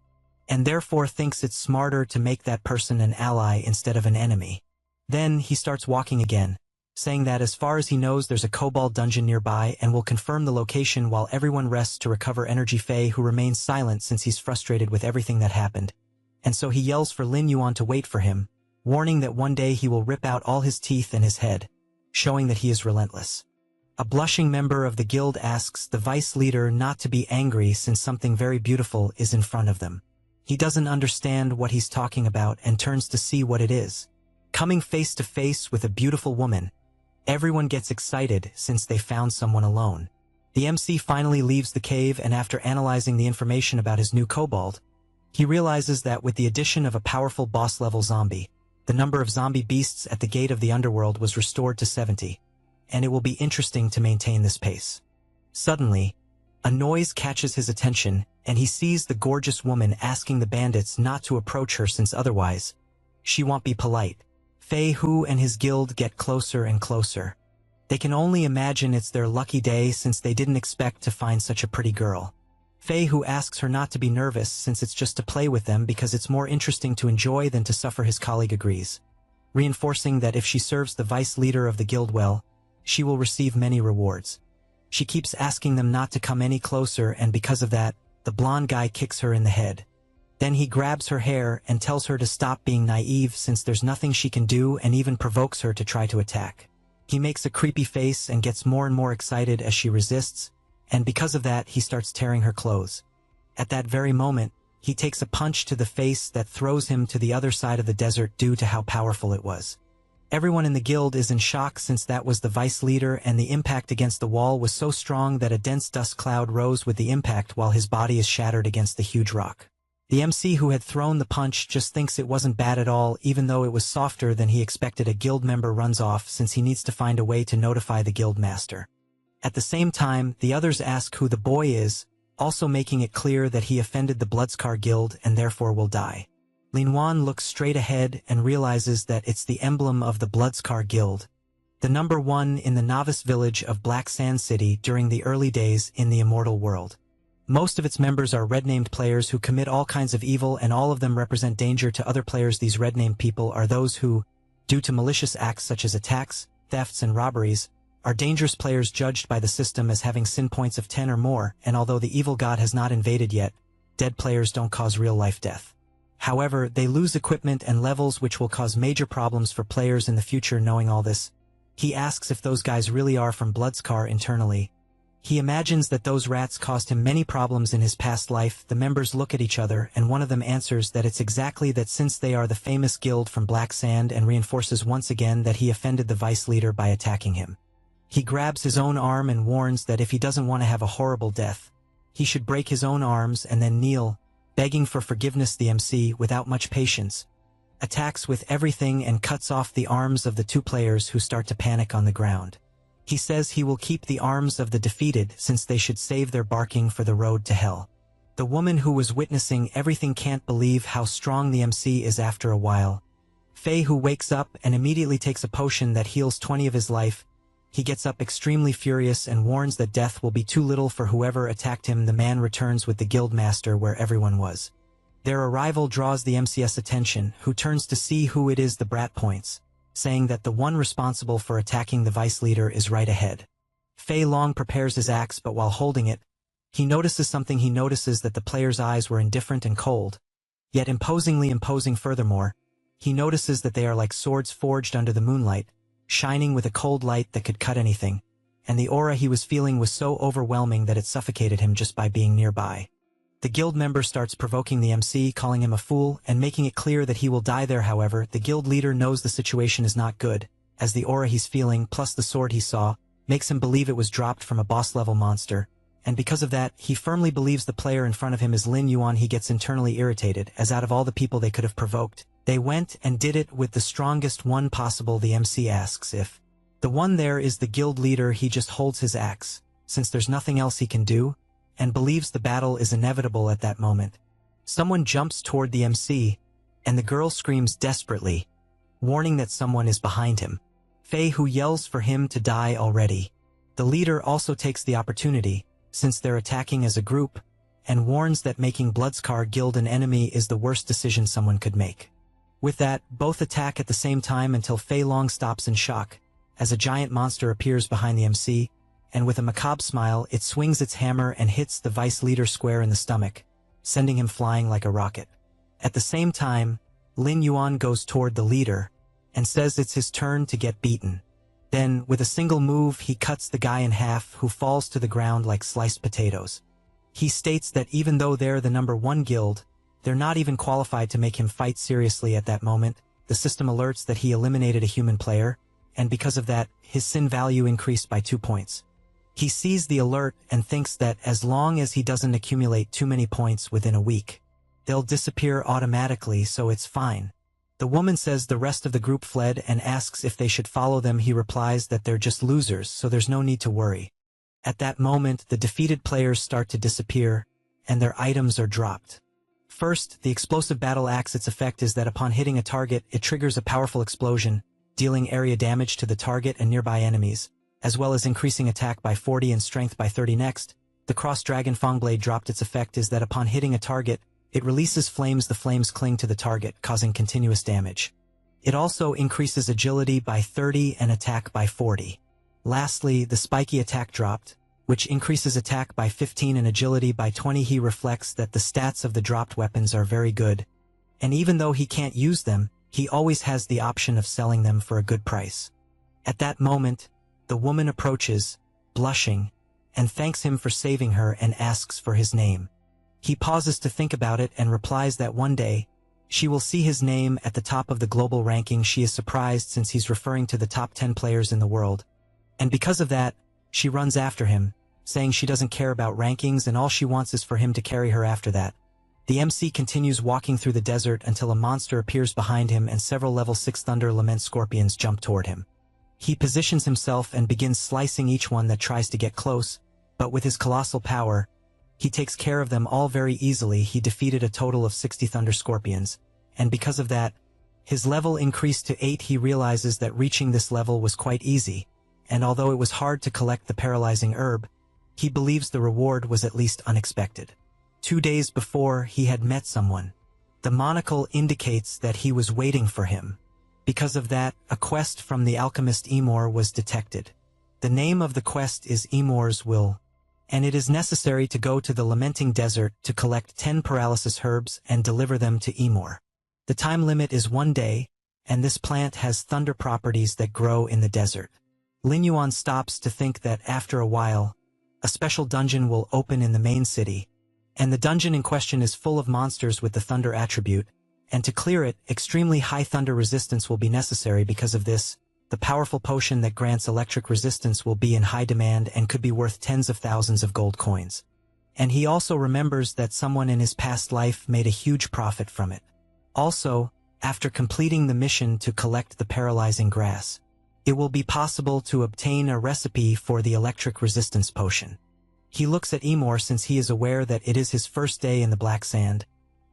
and therefore thinks it's smarter to make that person an ally instead of an enemy. Then he starts walking again, saying that as far as he knows there's a kobold dungeon nearby and will confirm the location while everyone rests to recover energy. Fei, who remains silent since he's frustrated with everything that happened, and so he yells for Lin Yuan to wait for him, warning that one day he will rip out all his teeth and his head, showing that he is relentless. A blushing member of the guild asks the vice leader not to be angry since something very beautiful is in front of them. He doesn't understand what he's talking about and turns to see what it is. Coming face to face with a beautiful woman, everyone gets excited since they found someone alone. The MC finally leaves the cave, and after analyzing the information about his new kobold, he realizes that with the addition of a powerful boss-level zombie, the number of zombie beasts at the gate of the underworld was restored to 70, and it will be interesting to maintain this pace. Suddenly, a noise catches his attention, and he sees the gorgeous woman asking the bandits not to approach her since otherwise she won't be polite. Fei Hu and his guild get closer and closer. They can only imagine it's their lucky day since they didn't expect to find such a pretty girl. Fei Hu asks her not to be nervous since it's just to play with them because it's more interesting to enjoy than to suffer. His colleague agrees, reinforcing that if she serves the vice leader of the guild well, she will receive many rewards. She keeps asking them not to come any closer, and because of that, the blonde guy kicks her in the head. Then he grabs her hair and tells her to stop being naive since there's nothing she can do, and even provokes her to try to attack. He makes a creepy face and gets more and more excited as she resists, and because of that he starts tearing her clothes. At that very moment, he takes a punch to the face that throws him to the other side of the desert due to how powerful it was. Everyone in the guild is in shock since that was the vice leader, and the impact against the wall was so strong that a dense dust cloud rose with the impact while his body is shattered against the huge rock. The MC who had thrown the punch just thinks it wasn't bad at all, even though it was softer than he expected. A guild member runs off since he needs to find a way to notify the guild master. At the same time, the others ask who the boy is, also making it clear that he offended the Bloodscar guild and therefore will die. Lin Yuan looks straight ahead and realizes that it's the emblem of the Bloodscar guild, the number one in the novice village of Black Sand City during the early days in the immortal world. Most of its members are red-named players who commit all kinds of evil, and all of them represent danger to other players. These red-named people are those who, due to malicious acts such as attacks, thefts, and robberies, are dangerous players judged by the system as having sin points of 10 or more, and although the evil god has not invaded yet, dead players don't cause real-life death. However, they lose equipment and levels, which will cause major problems for players in the future. Knowing all this, he asks if those guys really are from Bloodscar internally. He imagines that those rats caused him many problems in his past life. The members look at each other, and one of them answers that it's exactly that since they are the famous guild from Black Sand, and reinforces once again that he offended the vice leader by attacking him. He grabs his own arm and warns that if he doesn't want to have a horrible death, he should break his own arms and then kneel, begging for forgiveness. The MC, without much patience, attacks with everything and cuts off the arms of the two players, who start to panic on the ground. He says he will keep the arms of the defeated since they should save their barking for the road to hell. The woman who was witnessing everything can't believe how strong the MC is. After a while, Fei Hu wakes up and immediately takes a potion that heals 20 of his life. He gets up extremely furious and warns that death will be too little for whoever attacked him. The man returns with the guild master where everyone was. Their arrival draws the MC's attention, who turns to see who it is. The brat points, saying that the one responsible for attacking the vice leader is right ahead. Fei Long prepares his axe, but while holding it, he notices something. He notices that the player's eyes were indifferent and cold, yet imposingly imposing. Furthermore, he notices that they are like swords forged under the moonlight, shining with a cold light that could cut anything, and the aura he was feeling was so overwhelming that it suffocated him just by being nearby. The guild member starts provoking the MC, calling him a fool and making it clear that he will die there. However, the guild leader knows the situation is not good, as the aura he's feeling plus the sword he saw makes him believe it was dropped from a boss-level monster, and because of that, he firmly believes the player in front of him is Lin Yuan. He gets internally irritated, as out of all the people they could have provoked, They went and did it with the strongest one possible. The MC asks if the one there is the guild leader. He just holds his axe, since there's nothing else he can do, and believes the battle is inevitable at that moment. Someone jumps toward the MC, and the girl screams desperately, warning that someone is behind him. Faye, who yells for him to die already. The leader also takes the opportunity, since they're attacking as a group, and warns that making Bloodscar Guild an enemy is the worst decision someone could make. With that, both attack at the same time until Fei Long stops in shock, as a giant monster appears behind the MC, and with a macabre smile it swings its hammer and hits the vice leader square in the stomach, sending him flying like a rocket. At the same time, Lin Yuan goes toward the leader, and says it's his turn to get beaten. Then, with a single move, he cuts the guy in half, who falls to the ground like sliced potatoes. He states that even though they're the #1 guild, they're not even qualified to make him fight seriously at that moment. The system alerts that he eliminated a human player, and because of that, his sin value increased by 2 points. He sees the alert and thinks that as long as he doesn't accumulate too many points within a week, they'll disappear automatically, so it's fine. The woman says the rest of the group fled and asks if they should follow them. He replies that they're just losers, so there's no need to worry. At that moment, the defeated players start to disappear, and their items are dropped. First, the explosive battle axe. Its effect is that upon hitting a target, it triggers a powerful explosion, dealing area damage to the target and nearby enemies, as well as increasing attack by 40 and strength by 30. Next, the cross-dragon Fangblade dropped. Its effect is that upon hitting a target, it releases flames. The flames cling to the target, causing continuous damage. It also increases agility by 30 and attack by 40. Lastly, the spiky attack dropped, which increases attack by 15 and agility by 20. He reflects that the stats of the dropped weapons are very good, and even though he can't use them, he always has the option of selling them for a good price. At that moment, the woman approaches, blushing, and thanks him for saving her and asks for his name. He pauses to think about it and replies that one day, she will see his name at the top of the global ranking. She is surprised since he's referring to the top 10 players in the world, and because of that, she runs after him, saying she doesn't care about rankings and all she wants is for him to carry her after that. The MC continues walking through the desert until a monster appears behind him and several level 6 Thunder Lament scorpions jump toward him. He positions himself and begins slicing each one that tries to get close, but with his colossal power, he takes care of them all very easily. He defeated a total of 60 Thunder Scorpions, and because of that, his level increased to 8. He realizes that reaching this level was quite easy, and although it was hard to collect the paralyzing herb, he believes the reward was at least unexpected. 2 days before, he had met someone. The monocle indicates that he was waiting for him. Because of that, a quest from the alchemist Emor was detected. The name of the quest is Emor's Will, and it is necessary to go to the Lamenting Desert to collect 10 paralysis herbs and deliver them to Emor. The time limit is 1 day, and this plant has thunder properties that grow in the desert. Lin Yuan stops to think that after a while, a special dungeon will open in the main city, and the dungeon in question is full of monsters with the thunder attribute, and to clear it, extremely high thunder resistance will be necessary. Because of this, the powerful potion that grants electric resistance will be in high demand and could be worth tens of thousands of gold coins. And he also remembers that someone in his past life made a huge profit from it. Also, after completing the mission to collect the paralyzing grass, it will be possible to obtain a recipe for the electric resistance potion. He looks at Emor since he is aware that it is his first day in the Black Sand,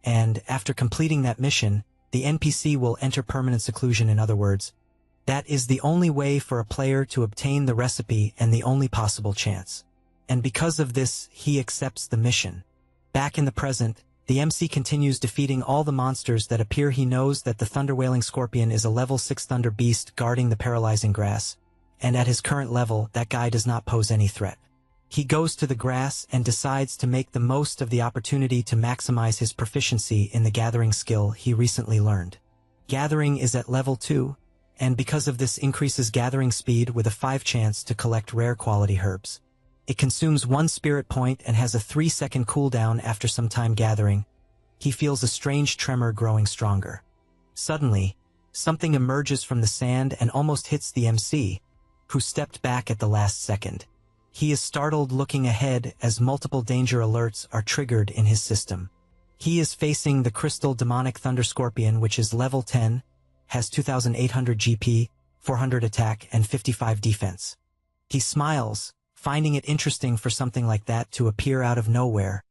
and after completing that mission, the NPC will enter permanent seclusion. In other words, that is the only way for a player to obtain the recipe and the only possible chance. And because of this, he accepts the mission. Back in the present, the MC continues defeating all the monsters that appear. He knows that the Thunderwailing Scorpion is a level 6 Thunder Beast guarding the paralyzing grass, and at his current level, that guy does not pose any threat. He goes to the grass and decides to make the most of the opportunity to maximize his proficiency in the gathering skill he recently learned. Gathering is at level 2, and because of this increases gathering speed with a 5 chance to collect rare quality herbs. It consumes 1 spirit point and has a 3-second cooldown. After some time gathering, he feels a strange tremor growing stronger. Suddenly, something emerges from the sand and almost hits the MC, who stepped back at the last second. He is startled, looking ahead as multiple danger alerts are triggered in his system. He is facing the Crystal Demonic Thunder Scorpion, which is level 10, has 2,800 GP, 400 attack, and 55 defense. He smiles, finding it interesting for something like that to appear out of nowhere,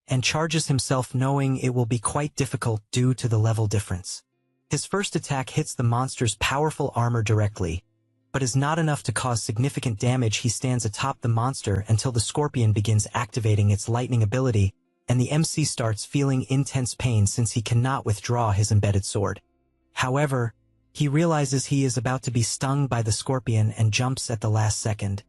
and charges himself knowing it will be quite difficult due to the level difference. His first attack hits the monster's powerful armor directly, but is not enough to cause significant damage. He stands atop the monster until the scorpion begins activating its lightning ability, and the MC starts feeling intense pain since he cannot withdraw his embedded sword. However, he realizes he is about to be stung by the scorpion and jumps at the last second,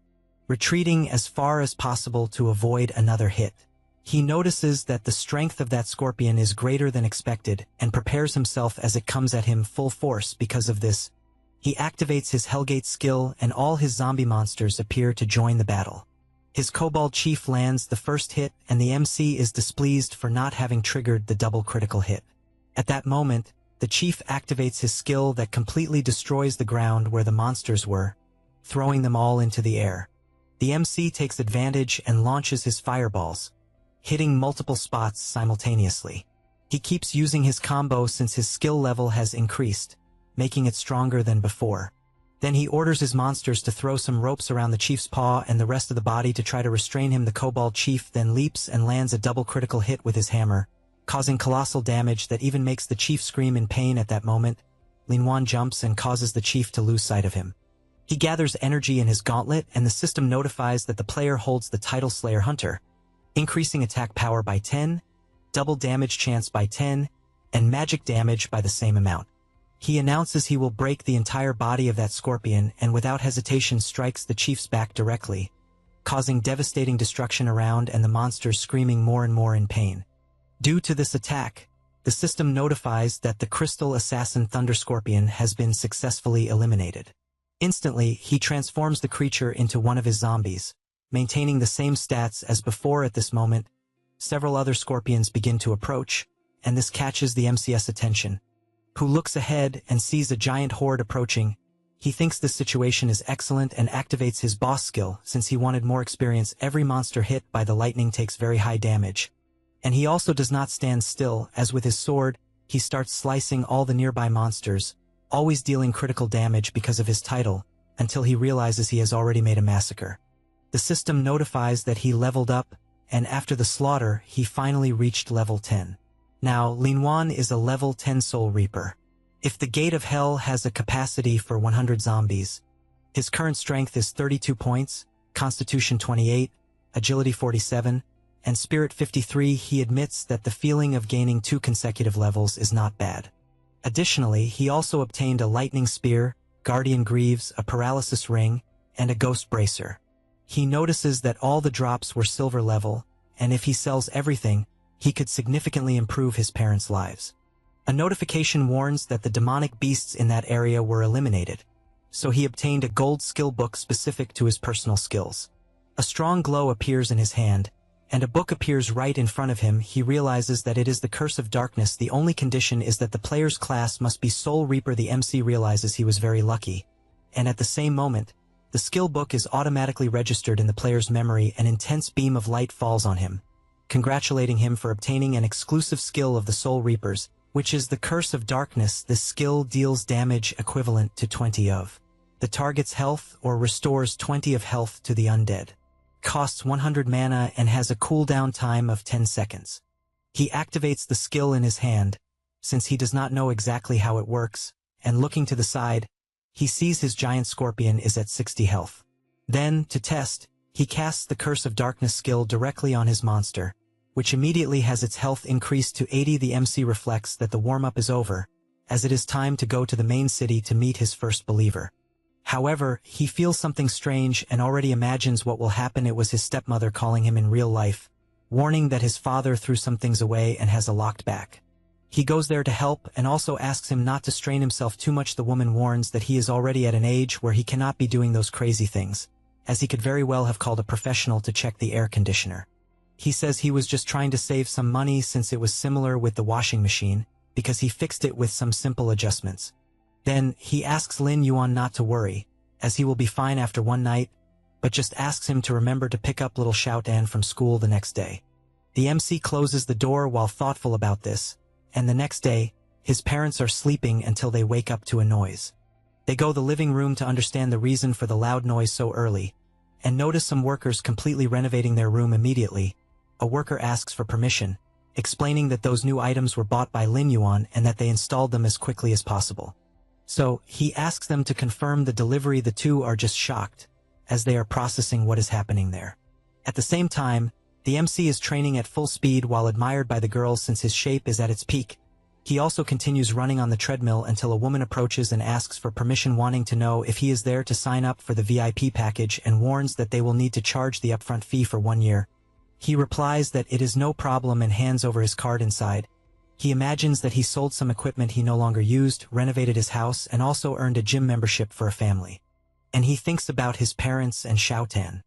retreating as far as possible to avoid another hit. He notices that the strength of that scorpion is greater than expected and prepares himself as it comes at him full force. Because of this, he activates his Hellgate skill and all his zombie monsters appear to join the battle. His Kobold Chief lands the first hit and the MC is displeased for not having triggered the double critical hit. At that moment, the Chief activates his skill that completely destroys the ground where the monsters were, throwing them all into the air. The MC takes advantage and launches his fireballs, hitting multiple spots simultaneously. He keeps using his combo since his skill level has increased, making it stronger than before. Then he orders his monsters to throw some ropes around the Chief's paw and the rest of the body to try to restrain him. The Kobold Chief then leaps and lands a double critical hit with his hammer, causing colossal damage that even makes the Chief scream in pain. At that moment, Linwan jumps and causes the Chief to lose sight of him. He gathers energy in his gauntlet and the system notifies that the player holds the title Slayer Hunter, increasing attack power by 10, double damage chance by 10, and magic damage by the same amount. He announces he will break the entire body of that scorpion and without hesitation strikes the Chief's back directly, causing devastating destruction around and the monsters screaming more and more in pain. Due to this attack, the system notifies that the Crystal Assassin Thunder Scorpion has been successfully eliminated. Instantly, he transforms the creature into one of his zombies, maintaining the same stats as before. At this moment, several other scorpions begin to approach, and this catches the MC's attention, who looks ahead and sees a giant horde approaching. He thinks this situation is excellent and activates his boss skill since he wanted more experience. Every monster hit by the lightning takes very high damage. And he also does not stand still, as with his sword, he starts slicing all the nearby monsters, always dealing critical damage because of his title, until he realizes he has already made a massacre. The system notifies that he leveled up, and after the slaughter, he finally reached level 10. Now, Linwan is a level 10 Soul Reaper. If the Gate of Hell has a capacity for 100 zombies, his current strength is 32 points, Constitution 28, Agility 47, and Spirit 53. He admits that the feeling of gaining 2 consecutive levels is not bad. Additionally, he also obtained a Lightning Spear, Guardian Greaves, a Paralysis Ring, and a Ghost Bracer. He notices that all the drops were silver level, and if he sells everything, he could significantly improve his parents' lives. A notification warns that the demonic beasts in that area were eliminated, so he obtained a gold skill book specific to his personal skills. A strong glow appears in his hand, and a book appears right in front of him. He realizes that it is the Curse of Darkness. The only condition is that the player's class must be Soul Reaper. The MC realizes he was very lucky, and at the same moment, the skill book is automatically registered in the player's memory. An intense beam of light falls on him, congratulating him for obtaining an exclusive skill of the Soul Reapers, which is the Curse of Darkness. This skill deals damage equivalent to 20 of the target's health or restores 20 of health to the undead. Costs 100 mana and has a cooldown time of 10 seconds. He activates the skill in his hand, since he does not know exactly how it works, and looking to the side, he sees his giant scorpion is at 60 health. Then, to test, he casts the Curse of Darkness skill directly on his monster, which immediately has its health increased to 80. The MC reflects that the warm-up is over, as it is time to go to the main city to meet his first believer. However, he feels something strange and already imagines what will happen. It was his stepmother calling him in real life, warning that his father threw some things away and has a locked back. He goes there to help and also asks him not to strain himself too much. The woman warns that he is already at an age where he cannot be doing those crazy things, as he could very well have called a professional to check the air conditioner. He says he was just trying to save some money since it was similar with the washing machine, because he fixed it with some simple adjustments. Then, he asks Lin Yuan not to worry, as he will be fine after one night, but just asks him to remember to pick up little Xiao Dan from school the next day. The MC closes the door while thoughtful about this, and the next day, his parents are sleeping until they wake up to a noise. They go to the living room to understand the reason for the loud noise so early, and notice some workers completely renovating their room immediately. A worker asks for permission, explaining that those new items were bought by Lin Yuan and that they installed them as quickly as possible. So, he asks them to confirm the delivery. The two are just shocked, as they are processing what is happening there. At the same time, the MC is training at full speed while admired by the girls since his shape is at its peak. He also continues running on the treadmill until a woman approaches and asks for permission, wanting to know if he is there to sign up for the VIP package, and warns that they will need to charge the upfront fee for 1 year. He replies that it is no problem and hands over his card inside. He imagines that he sold some equipment he no longer used, renovated his house, and also earned a gym membership for a family. And he thinks about his parents and Xiaotan,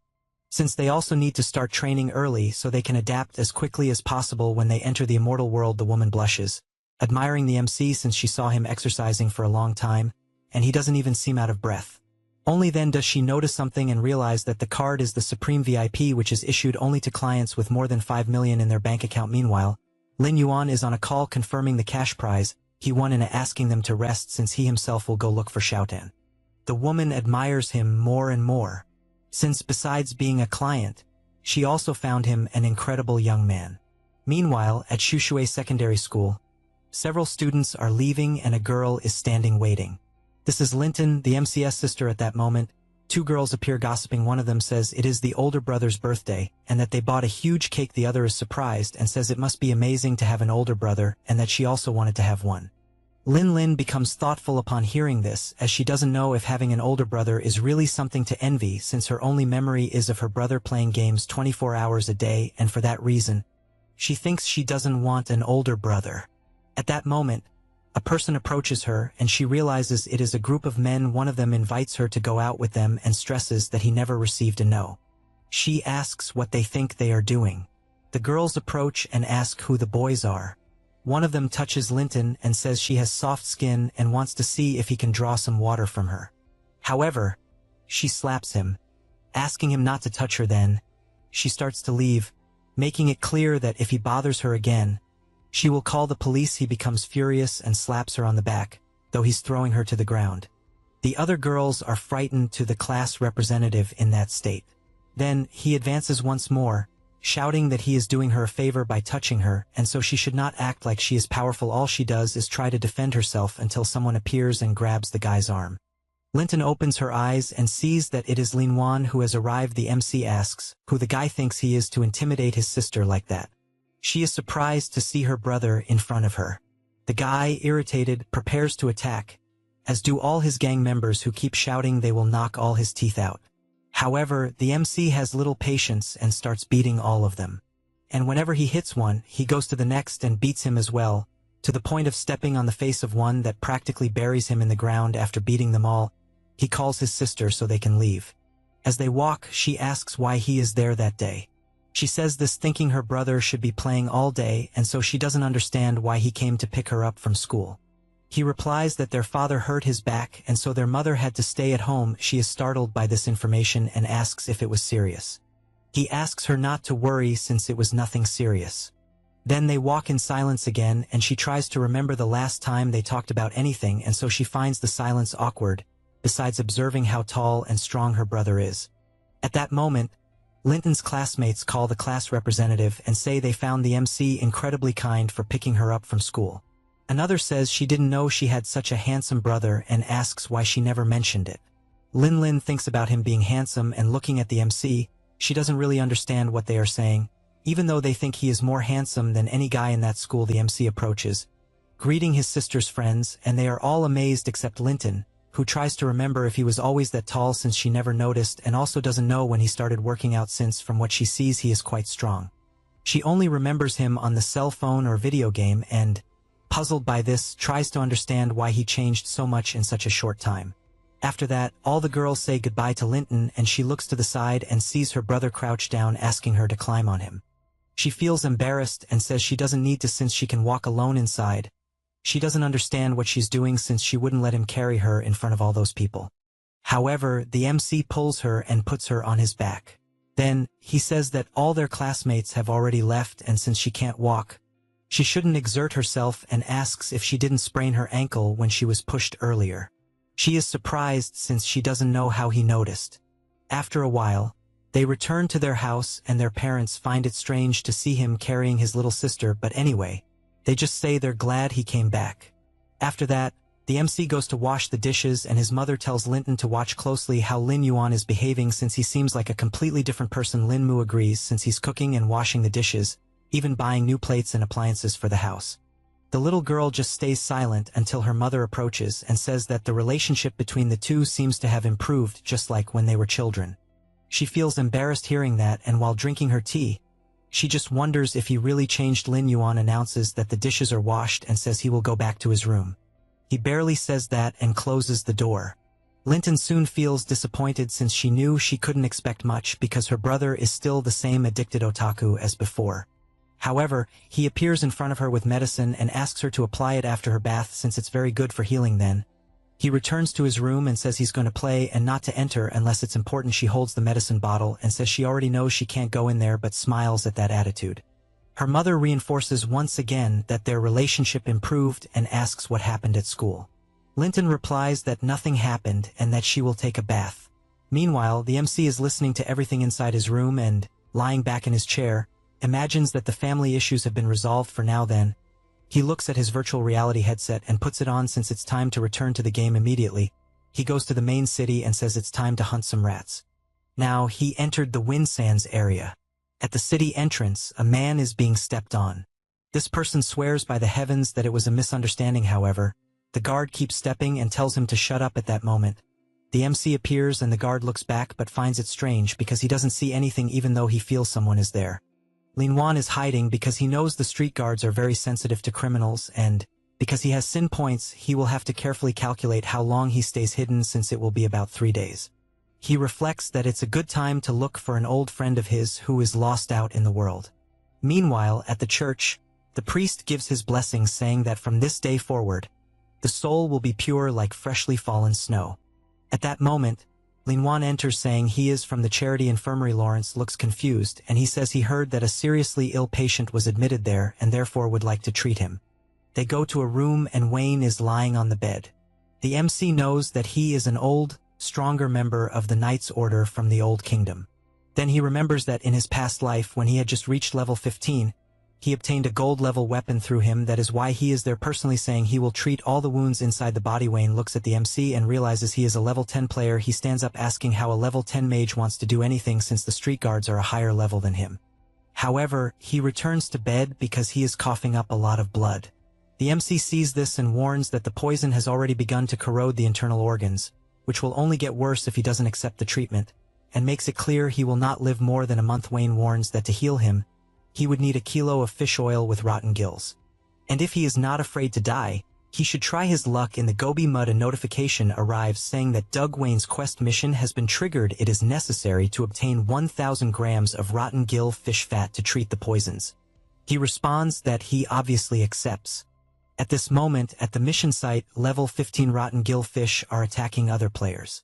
since they also need to start training early so they can adapt as quickly as possible when they enter the immortal world. The woman blushes, admiring the MC since she saw him exercising for a long time, and he doesn't even seem out of breath. Only then does she notice something and realize that the card is the Supreme VIP, which is issued only to clients with more than 5 million in their bank account. Meanwhile, Lin Yuan is on a call confirming the cash prize he won and asking them to rest since he himself will go look for Xiaotan. The woman admires him more and more, since besides being a client, she also found him an incredible young man. Meanwhile, at Shushui Secondary School, several students are leaving and a girl is standing waiting. This is Linton, the MC's sister. At that moment, two girls appear gossiping. One of them says it is the older brother's birthday and that they bought a huge cake. The other is surprised and says it must be amazing to have an older brother and that she also wanted to have one. Lin becomes thoughtful upon hearing this, as she doesn't know if having an older brother is really something to envy, since her only memory is of her brother playing games 24 hours a day, and for that reason, she thinks she doesn't want an older brother. At that moment, a person approaches her and she realizes it is a group of men. One of them invites her to go out with them and stresses that he never received a no. She asks what they think they are doing. The girls approach and ask who the boys are. One of them touches Linton and says she has soft skin and wants to see if he can draw some water from her. However, she slaps him, asking him not to touch her. Then, she starts to leave, making it clear that if he bothers her again, she will call the police. He becomes furious and slaps her on the back, though he's throwing her to the ground. The other girls are frightened to the class representative in that state. Then, he advances once more, shouting that he is doing her a favor by touching her, and so she should not act like she is powerful. All she does is try to defend herself until someone appears and grabs the guy's arm. Linton opens her eyes and sees that it is Lin Yuan who has arrived. The MC asks who the guy thinks he is to intimidate his sister like that. She is surprised to see her brother in front of her. The guy, irritated, prepares to attack, as do all his gang members who keep shouting they will knock all his teeth out. However, the MC has little patience and starts beating all of them. And whenever he hits one, he goes to the next and beats him as well, to the point of stepping on the face of one that practically buries him in the ground. After beating them all, he calls his sister so they can leave. As they walk, she asks why he is there that day. She says this thinking her brother should be playing all day, and so she doesn't understand why he came to pick her up from school. He replies that their father hurt his back and so their mother had to stay at home. She is startled by this information and asks if it was serious. He asks her not to worry since it was nothing serious. Then they walk in silence again and she tries to remember the last time they talked about anything, and so she finds the silence awkward, besides observing how tall and strong her brother is. At that moment, Linton's classmates call the class representative and say they found the MC incredibly kind for picking her up from school. Another says she didn't know she had such a handsome brother and asks why she never mentioned it. Lin thinks about him being handsome and looking at the MC. She doesn't really understand what they are saying, even though they think he is more handsome than any guy in that school. The MC approaches, greeting his sister's friends, and they are all amazed except Linton, who tries to remember if he was always that tall since she never noticed, and also doesn't know when he started working out since from what she sees he is quite strong. She only remembers him on the cell phone or video game and, puzzled by this, tries to understand why he changed so much in such a short time. After that, all the girls say goodbye to Linton and she looks to the side and sees her brother crouched down asking her to climb on him. She feels embarrassed and says she doesn't need to since she can walk alone inside. She doesn't understand what she's doing since she wouldn't let him carry her in front of all those people. However, the MC pulls her and puts her on his back. Then, he says that all their classmates have already left and since she can't walk, she shouldn't exert herself and asks if she didn't sprain her ankle when she was pushed earlier. She is surprised since she doesn't know how he noticed. After a while, they return to their house and their parents find it strange to see him carrying his little sister, but anyway, they just say they're glad he came back. After that, the MC goes to wash the dishes and his mother tells Linton to watch closely how Lin Yuan is behaving since he seems like a completely different person. Lin Mu agrees since he's cooking and washing the dishes, even buying new plates and appliances for the house. The little girl just stays silent until her mother approaches and says that the relationship between the two seems to have improved just like when they were children. She feels embarrassed hearing that, and while drinking her tea, she just wonders if he really changed. Lin Yuan announces that the dishes are washed and says he will go back to his room. He barely says that and closes the door. Linton soon feels disappointed since she knew she couldn't expect much because her brother is still the same addicted otaku as before. However, he appears in front of her with medicine and asks her to apply it after her bath since it's very good for healing. Then, he returns to his room and says he's going to play and not to enter unless it's important. She holds the medicine bottle and says she already knows she can't go in there but smiles at that attitude. Her mother reinforces once again that their relationship improved and asks what happened at school. Linton replies that nothing happened and that she will take a bath. Meanwhile, the MC is listening to everything inside his room and, lying back in his chair, imagines that the family issues have been resolved for now. Then, he looks at his virtual reality headset and puts it on since it's time to return to the game immediately. He goes to the main city and says it's time to hunt some rats. Now, he entered the Wind Sands area. At the city entrance, a man is being stepped on. This person swears by the heavens that it was a misunderstanding. However, the guard keeps stepping and tells him to shut up. At that moment, the MC appears and the guard looks back but finds it strange because he doesn't see anything even though he feels someone is there. Lin Yuan is hiding because he knows the street guards are very sensitive to criminals, and because he has sin points, he will have to carefully calculate how long he stays hidden since it will be about 3 days. He reflects that it's a good time to look for an old friend of his who is lost out in the world. Meanwhile, at the church, the priest gives his blessing saying that from this day forward, the soul will be pure like freshly fallen snow. At that moment, Lin Yuan enters saying he is from the charity infirmary. Lawrence looks confused and he says he heard that a seriously ill patient was admitted there and therefore would like to treat him. They go to a room and Wayne is lying on the bed. The MC knows that he is an old, stronger member of the Knights Order from the Old Kingdom. Then he remembers that in his past life when he had just reached level 15, he obtained a gold level weapon through him. That is why he is there personally saying he will treat all the wounds inside the body. Wayne looks at the MC and realizes he is a level 10 player. He stands up asking how a level 10 mage wants to do anything since the street guards are a higher level than him. However, he returns to bed because he is coughing up a lot of blood. The MC sees this and warns that the poison has already begun to corrode the internal organs, which will only get worse if he doesn't accept the treatment, and makes it clear he will not live more than a month. Wayne warns that to heal him, he would need a kilo of fish oil with rotten gills. And if he is not afraid to die, he should try his luck in the Gobi mud. A notification arrives saying that Doug Wayne's quest mission has been triggered. It is necessary to obtain 1,000 grams of rotten gill fish fat to treat the poisons. He responds that he obviously accepts. At this moment, at the mission site, level 15 rotten gill fish are attacking other players.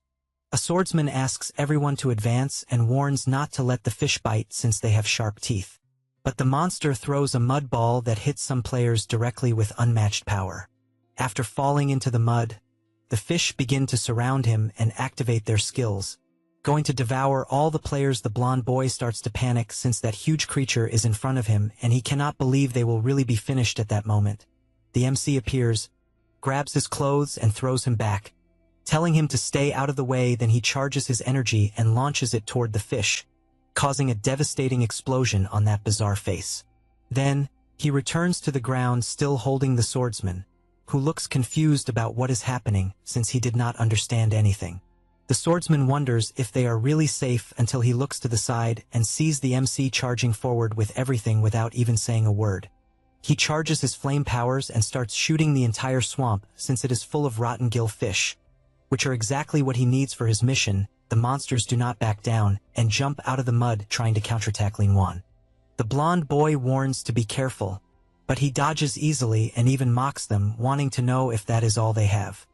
A swordsman asks everyone to advance and warns not to let the fish bite since they have sharp teeth. But the monster throws a mud ball that hits some players directly with unmatched power. After falling into the mud, the fish begin to surround him and activate their skills, going to devour all the players. The blonde boy starts to panic since that huge creature is in front of him and he cannot believe they will really be finished. At that moment, the MC appears, grabs his clothes and throws him back, telling him to stay out of the way. Then he charges his energy and launches it toward the fish, causing a devastating explosion on that bizarre face. Then, he returns to the ground still holding the swordsman, who looks confused about what is happening since he did not understand anything. The swordsman wonders if they are really safe until he looks to the side and sees the MC charging forward with everything without even saying a word. He charges his flame powers and starts shooting the entire swamp since it is full of rotten gill fish, which are exactly what he needs for his mission. The monsters do not back down and jump out of the mud trying to counterattack Lin Yuan. The blonde boy warns to be careful, but he dodges easily and even mocks them, wanting to know if that is all they have.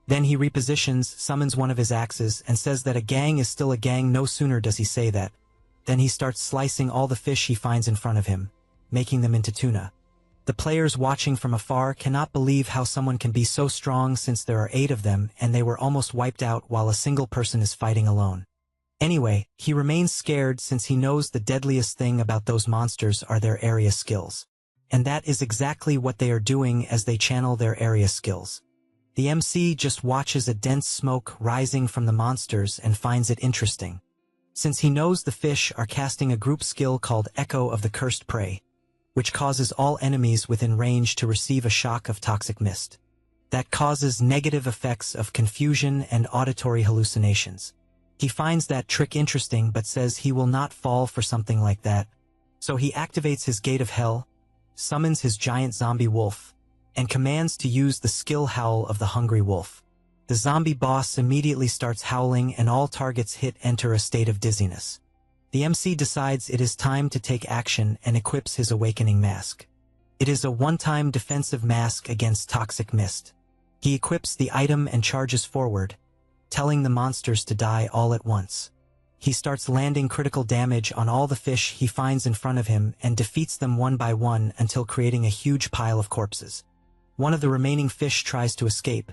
Then he repositions, summons one of his axes, and says that a gang is still a gang. No sooner does he say that Then he starts slicing all the fish he finds in front of him, making them into tuna. The players watching from afar cannot believe how someone can be so strong since there are 8 of them and they were almost wiped out while a single person is fighting alone. Anyway, he remains scared since he knows the deadliest thing about those monsters are their area skills. And that is exactly what they are doing as they channel their area skills. The MC just watches a dense smoke rising from the monsters and finds it interesting. Since he knows the fish are casting a group skill called Echo of the Cursed Prey, which causes all enemies within range to receive a shock of toxic mist. That causes negative effects of confusion and auditory hallucinations. He finds that trick interesting but says he will not fall for something like that, so he activates his Gate of Hell, summons his giant zombie wolf, and commands to use the skill Howl of the Hungry Wolf. The zombie boss immediately starts howling and all targets hit enter a state of dizziness. The MC decides it is time to take action and equips his Awakening Mask. It is a one-time defensive mask against toxic mist. He equips the item and charges forward, telling the monsters to die all at once. He starts landing critical damage on all the fish he finds in front of him and defeats them one by one until creating a huge pile of corpses. One of the remaining fish tries to escape,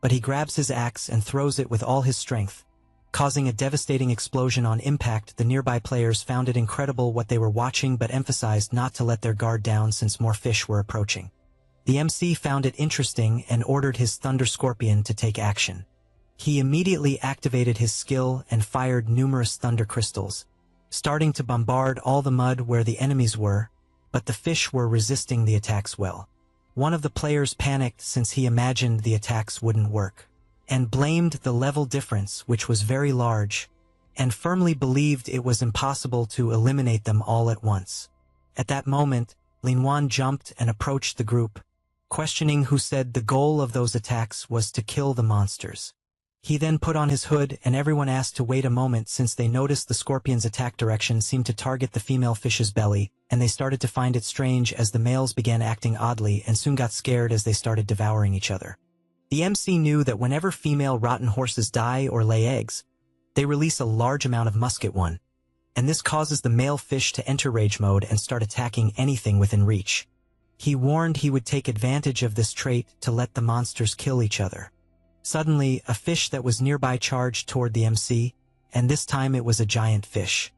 but he grabs his axe and throws it with all his strength, causing a devastating explosion on impact. The nearby players found it incredible what they were watching but emphasized not to let their guard down since more fish were approaching. The MC found it interesting and ordered his Thunder Scorpion to take action. He immediately activated his skill and fired numerous thunder crystals, starting to bombard all the mud where the enemies were, but the fish were resisting the attacks well. One of the players panicked since he imagined the attacks wouldn't work, and blamed the level difference, which was very large, and firmly believed it was impossible to eliminate them all at once. At that moment, Linwan jumped and approached the group, questioning who said the goal of those attacks was to kill the monsters. He then put on his hood and everyone asked to wait a moment since they noticed the scorpion's attack direction seemed to target the female fish's belly, and they started to find it strange as the males began acting oddly and soon got scared as they started devouring each other. The MC knew that whenever female rotten horses die or lay eggs, they release a large amount of musket one, and this causes the male fish to enter rage mode and start attacking anything within reach. He warned he would take advantage of this trait to let the monsters kill each other. Suddenly, a fish that was nearby charged toward the MC, and this time it was a giant fish.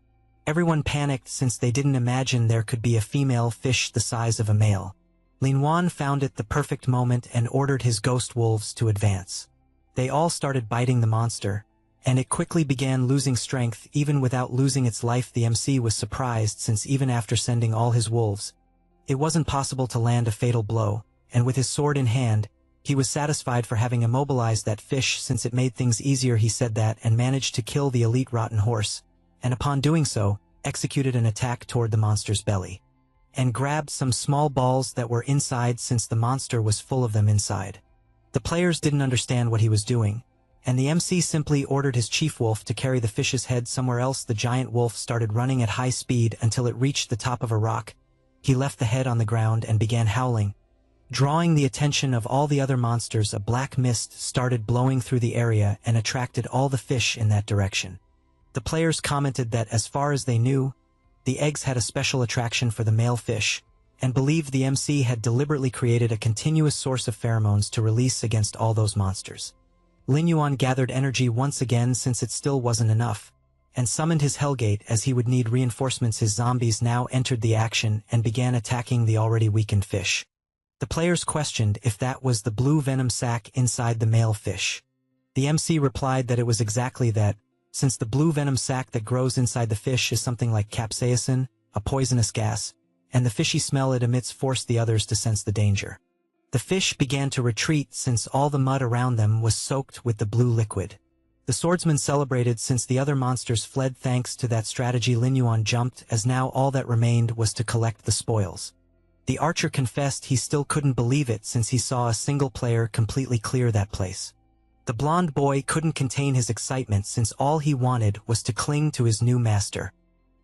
Everyone panicked since they didn't imagine there could be a female fish the size of a male. Linwan found it the perfect moment and ordered his ghost wolves to advance. They all started biting the monster, and it quickly began losing strength even without losing its life. The MC was surprised since even after sending all his wolves, it wasn't possible to land a fatal blow, and with his sword in hand, he was satisfied for having immobilized that fish since it made things easier. He said that and managed to kill the elite rotten horse, and upon doing so, executed an attack toward the monster's belly, and grabbed some small balls that were inside since the monster was full of them inside. The players didn't understand what he was doing, and the MC simply ordered his chief wolf to carry the fish's head somewhere else. The giant wolf started running at high speed until it reached the top of a rock. He left the head on the ground and began howling. Drawing the attention of all the other monsters, a black mist started blowing through the area and attracted all the fish in that direction. The players commented that as far as they knew, the eggs had a special attraction for the male fish, and believed the MC had deliberately created a continuous source of pheromones to release against all those monsters. Lin Yuan gathered energy once again since it still wasn't enough, and summoned his Hellgate as he would need reinforcements. His zombies now entered the action and began attacking the already weakened fish. The players questioned if that was the blue venom sac inside the male fish. The MC replied that it was exactly that, since the blue venom sac that grows inside the fish is something like capsaicin, a poisonous gas, and the fishy smell it emits forced the others to sense the danger. The fish began to retreat since all the mud around them was soaked with the blue liquid. The swordsman celebrated since the other monsters fled. Thanks to that strategy, Lin Yuan jumped, as now all that remained was to collect the spoils. The archer confessed he still couldn't believe it since he saw a single player completely clear that place. The blonde boy couldn't contain his excitement since all he wanted was to cling to his new master.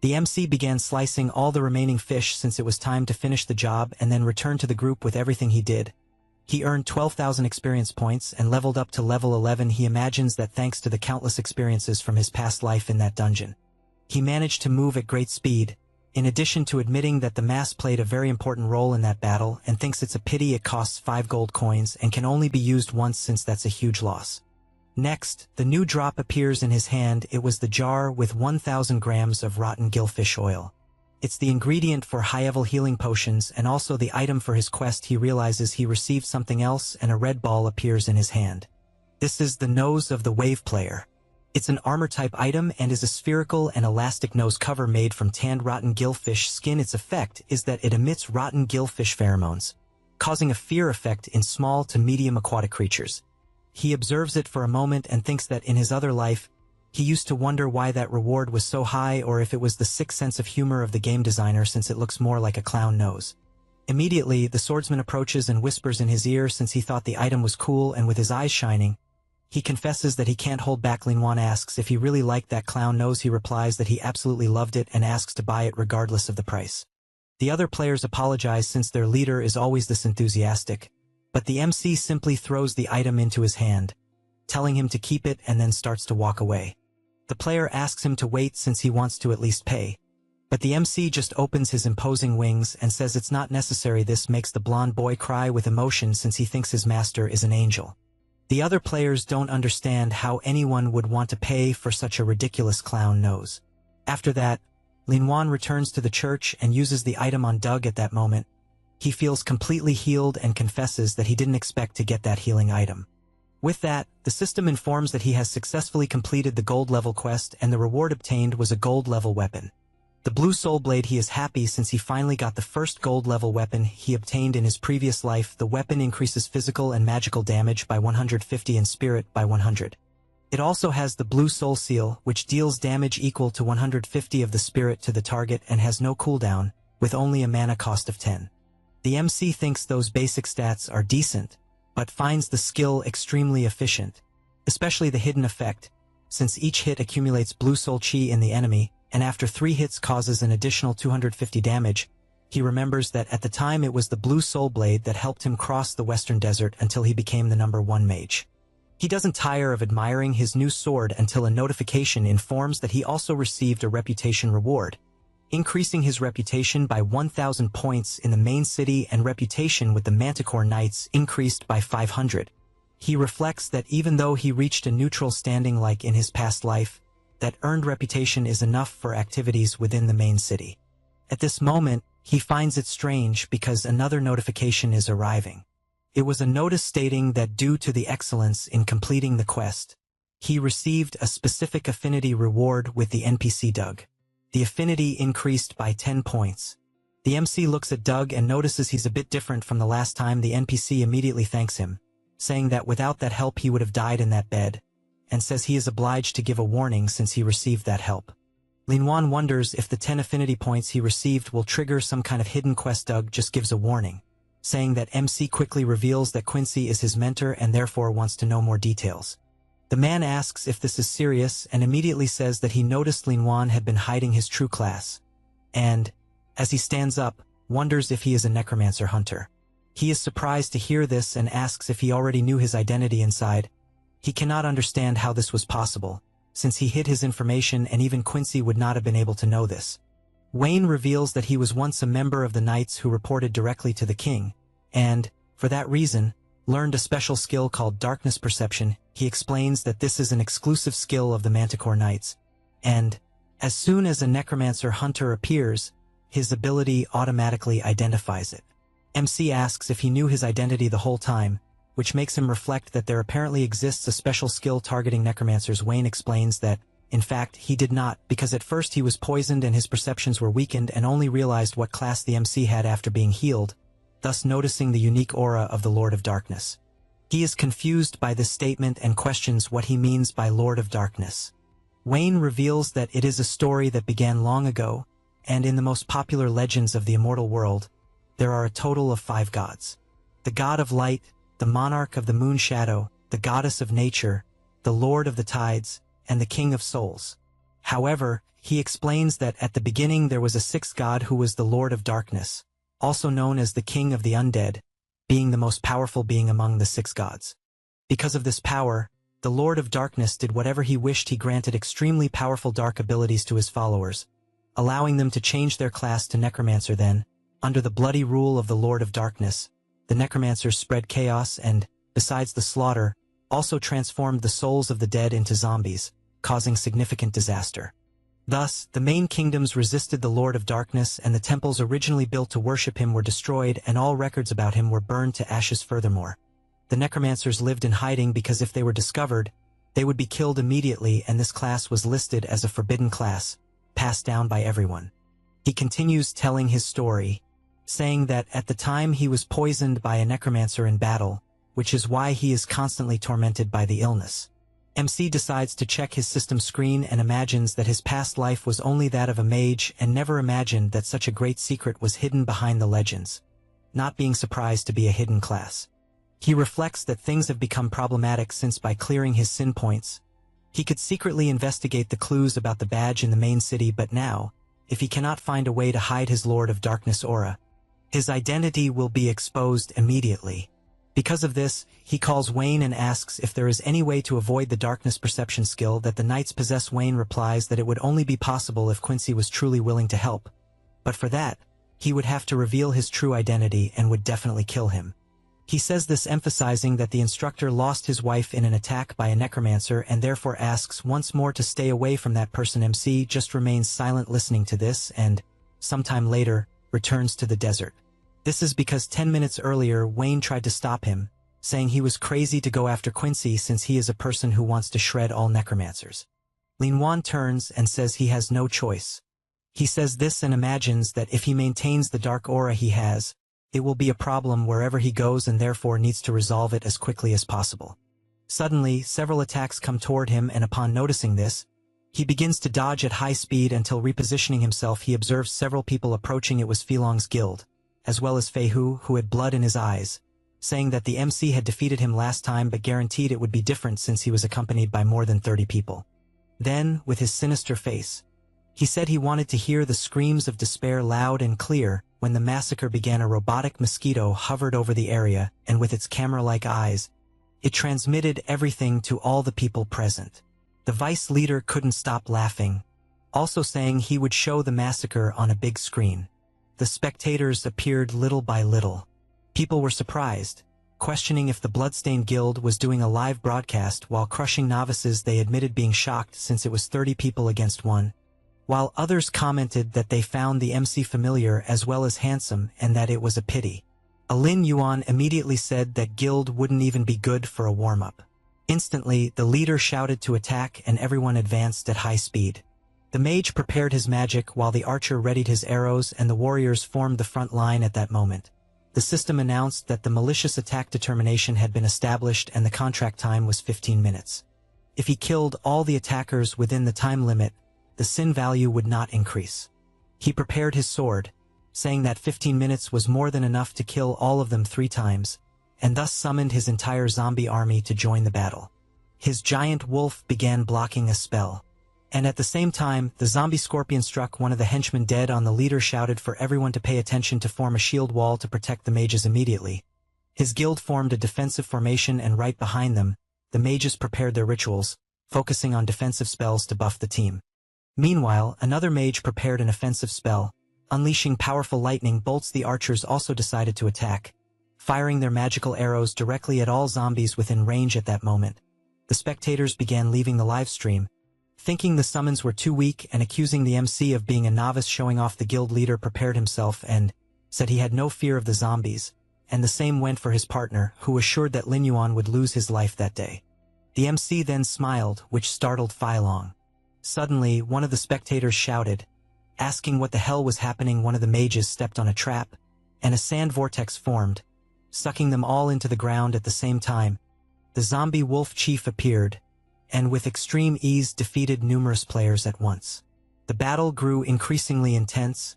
The MC began slicing all the remaining fish since it was time to finish the job and then returned to the group with everything he did. He earned 12,000 experience points and leveled up to level 11. He imagines that thanks to the countless experiences from his past life in that dungeon, He managed to move at great speed, in addition to admitting that the mass played a very important role in that battle and thinks it's a pity it costs 5 gold coins and can only be used once since that's a huge loss. Next, the new drop appears in his hand. It was the jar with 1,000 grams of rotten gillfish oil. It's the ingredient for high-level healing potions and also the item for his quest. He realizes he received something else and a red ball appears in his hand. This is the nose of the wave player. It's an armor-type item and is a spherical and elastic nose cover made from tanned rotten gillfish skin. Its effect is that it emits rotten gillfish pheromones, causing a fear effect in small to medium aquatic creatures. He observes it for a moment and thinks that in his other life, he used to wonder why that reward was so high or if it was the sick sense of humor of the game designer since it looks more like a clown nose. Immediately, the swordsman approaches and whispers in his ear since he thought the item was cool, and with his eyes shining, he confesses that he can't hold back. Lin Wan asks if he really liked that clown nose. He replies that he absolutely loved it and asks to buy it regardless of the price. The other players apologize since their leader is always this enthusiastic, but the MC simply throws the item into his hand, telling him to keep it and then starts to walk away. The player asks him to wait since he wants to at least pay, but the MC just opens his imposing wings and says it's not necessary. This makes the blonde boy cry with emotion since he thinks his master is an angel. The other players don't understand how anyone would want to pay for such a ridiculous clown nose. After that, Lin Wan returns to the church and uses the item on Doug. At that moment, he feels completely healed and confesses that he didn't expect to get that healing item. With that, the system informs that he has successfully completed the gold level quest and the reward obtained was a gold level weapon. The blue soul blade. He is happy since he finally got the first gold level weapon he obtained in his previous life. The weapon increases physical and magical damage by 150 and spirit by 100. It also has the blue soul seal, which deals damage equal to 150 of the spirit to the target and has no cooldown, with only a mana cost of 10. The MC thinks those basic stats are decent, but finds the skill extremely efficient, especially the hidden effect, since each hit accumulates blue soul chi in the enemy, and after 3 hits causes an additional 250 damage. He remembers that at the time it was the blue soul blade that helped him cross the western desert until he became the number 1 mage. He doesn't tire of admiring his new sword until a notification informs that he also received a reputation reward, increasing his reputation by 1,000 points in the main city and reputation with the Manticore Knights increased by 500. He reflects that even though he reached a neutral standing like in his past life, that earned reputation is enough for activities within the main city. At this moment, he finds it strange because another notification is arriving. It was a notice stating that due to the excellence in completing the quest, he received a specific affinity reward with the NPC Doug. The affinity increased by 10 points. The MC looks at Doug and notices he's a bit different from the last time. The NPC immediately thanks him, saying that without that help he would have died in that bed, and says he is obliged to give a warning since he received that help. Lin Wan wonders if the 10 affinity points he received will trigger some kind of hidden quest. Doug just gives a warning, saying that MC quickly reveals that Quincy is his mentor and therefore wants to know more details. The man asks if this is serious and immediately says that he noticed Lin Wan had been hiding his true class, and, as he stands up, wonders if he is a necromancer hunter. He is surprised to hear this and asks if he already knew his identity inside. He cannot understand how this was possible, since he hid his information and even Quincy would not have been able to know this. Wayne reveals that he was once a member of the Knights who reported directly to the king, and, for that reason, learned a special skill called darkness perception. He explains that this is an exclusive skill of the Manticore Knights, and, as soon as a necromancer hunter appears, his ability automatically identifies it. MC asks if he knew his identity the whole time, which makes him reflect that there apparently exists a special skill targeting necromancers. Wayne explains that, in fact, he did not, because at first he was poisoned and his perceptions were weakened and only realized what class the MC had after being healed, thus noticing the unique aura of the Lord of Darkness. He is confused by this statement and questions what he means by Lord of Darkness. Wayne reveals that it is a story that began long ago, and in the most popular legends of the immortal world, there are a total of 5 gods. The god of light, the monarch of the moon shadow, the goddess of nature, the lord of the tides, and the king of souls. However, he explains that at the beginning there was a 6th god who was the Lord of Darkness, also known as the king of the undead, being the most powerful being among the 6 gods. Because of this power, the Lord of Darkness did whatever he wished. He granted extremely powerful dark abilities to his followers, allowing them to change their class to Necromancer. Then, under the bloody rule of the Lord of Darkness, the Necromancers spread chaos and, besides the slaughter, also transformed the souls of the dead into zombies, causing significant disaster. Thus, the main kingdoms resisted the Lord of Darkness, and the temples originally built to worship him were destroyed, and all records about him were burned to ashes. Furthermore, the Necromancers lived in hiding because if they were discovered, they would be killed immediately, and this class was listed as a forbidden class, passed down by everyone. He continues telling his story, saying that at the time he was poisoned by a necromancer in battle, which is why he is constantly tormented by the illness. MC decides to check his system screen and imagines that his past life was only that of a mage and never imagined that such a great secret was hidden behind the legends, not being surprised to be a hidden class. He reflects that things have become problematic since by clearing his sin points, he could secretly investigate the clues about the badge in the main city, but now, if he cannot find a way to hide his Lord of Darkness aura, his identity will be exposed immediately. Because of this, he calls Wayne and asks if there is any way to avoid the darkness perception skill that the knights possess. Wayne replies that it would only be possible if Quincy was truly willing to help. But for that, he would have to reveal his true identity and would definitely kill him. He says this emphasizing that the instructor lost his wife in an attack by a necromancer and therefore asks once more to stay away from that person. MC just remains silent listening to this and, sometime later, returns to the desert. This is because 10 minutes earlier Wayne tried to stop him, saying he was crazy to go after Quincy since he is a person who wants to shred all necromancers. Lin Yuan turns and says he has no choice. He says this and imagines that if he maintains the dark aura he has, it will be a problem wherever he goes and therefore needs to resolve it as quickly as possible. Suddenly, several attacks come toward him, and upon noticing this, he begins to dodge at high speed until repositioning himself he observes several people approaching. It was Filong's guild, as well as Fei Hu, who had blood in his eyes, saying that the MC had defeated him last time but guaranteed it would be different since he was accompanied by more than 30 people. Then, with his sinister face, he said he wanted to hear the screams of despair loud and clear. When the massacre began, a robotic mosquito hovered over the area, and with its camera-like eyes, it transmitted everything to all the people present. The vice leader couldn't stop laughing, also saying he would show the massacre on a big screen. The spectators appeared little by little. People were surprised, questioning if the Bloodstained Guild was doing a live broadcast while crushing novices. They admitted being shocked since it was 30 people against one, while others commented that they found the MC familiar as well as handsome and that it was a pity. Lin Yuan immediately said that guild wouldn't even be good for a warm-up. Instantly, the leader shouted to attack and everyone advanced at high speed. The mage prepared his magic while the archer readied his arrows and the warriors formed the front line. At that moment, the system announced that the malicious attack determination had been established and the contract time was 15 minutes. If he killed all the attackers within the time limit, the sin value would not increase. He prepared his sword, saying that 15 minutes was more than enough to kill all of them 3 times, and thus summoned his entire zombie army to join the battle. His giant wolf began blocking a spell, and at the same time, the zombie scorpion struck one of the henchmen dead on. The leader shouted for everyone to pay attention to form a shield wall to protect the mages immediately. His guild formed a defensive formation and right behind them, the mages prepared their rituals, focusing on defensive spells to buff the team. Meanwhile, another mage prepared an offensive spell, unleashing powerful lightning bolts. The archers also decided to attack, firing their magical arrows directly at all zombies within range. At that moment, the spectators began leaving the live stream, thinking the summons were too weak and accusing the MC of being a novice. Showing off, the guild leader prepared himself and said he had no fear of the zombies, and the same went for his partner, who assured that Lin Yuan would lose his life that day. The MC then smiled, which startled Fei Long. Suddenly, one of the spectators shouted, asking what the hell was happening. One of the mages stepped on a trap, and a sand vortex formed, sucking them all into the ground. At the same time, the zombie wolf chief appeared, and with extreme ease defeated numerous players at once. The battle grew increasingly intense,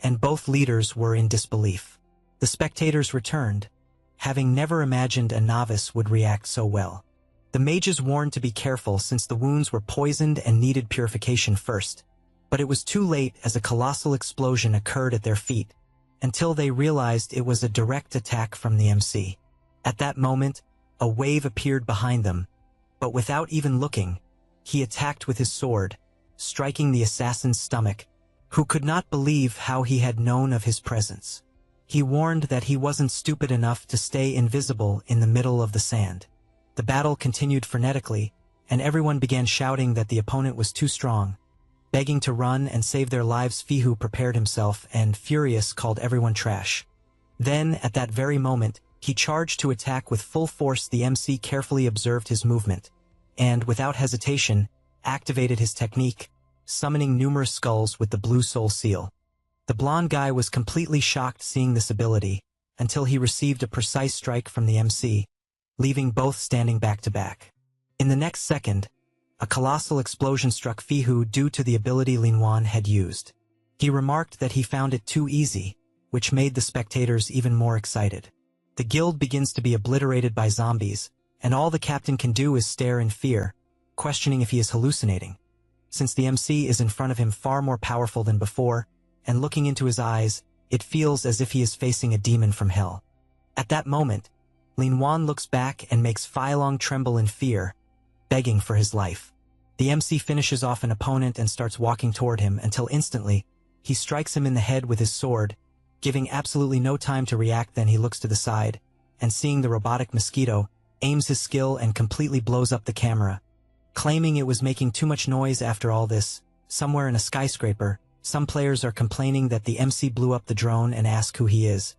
and both leaders were in disbelief. The spectators returned, having never imagined a novice would react so well. The mages warned to be careful since the wounds were poisoned and needed purification first, but it was too late as a colossal explosion occurred at their feet, until they realized it was a direct attack from the MC. At that moment, a wave appeared behind them, but without even looking, he attacked with his sword, striking the assassin's stomach, who could not believe how he had known of his presence. He warned that he wasn't stupid enough to stay invisible in the middle of the sand. The battle continued frenetically, and everyone began shouting that the opponent was too strong. Begging to run and save their lives, Fihu prepared himself and, furious, called everyone trash. Then, at that very moment, he charged to attack with full force. The MC carefully observed his movement, and, without hesitation, activated his technique, summoning numerous skulls with the blue soul seal. The blonde guy was completely shocked seeing this ability, until he received a precise strike from the MC, leaving both standing back to back. In the next second, a colossal explosion struck Fihu due to the ability Lin Wan had used. He remarked that he found it too easy, which made the spectators even more excited. The guild begins to be obliterated by zombies, and all the captain can do is stare in fear, questioning if he is hallucinating. Since the MC is in front of him far more powerful than before, and looking into his eyes, it feels as if he is facing a demon from hell. At that moment, Lin Wan looks back and makes Fei Long tremble in fear, begging for his life. The MC finishes off an opponent and starts walking toward him until instantly, he strikes him in the head with his sword, giving absolutely no time to react. Then he looks to the side, and seeing the robotic mosquito, aims his skill and completely blows up the camera. Claiming it was making too much noise. After all this, somewhere in a skyscraper, some players are complaining that the MC blew up the drone and ask who he is.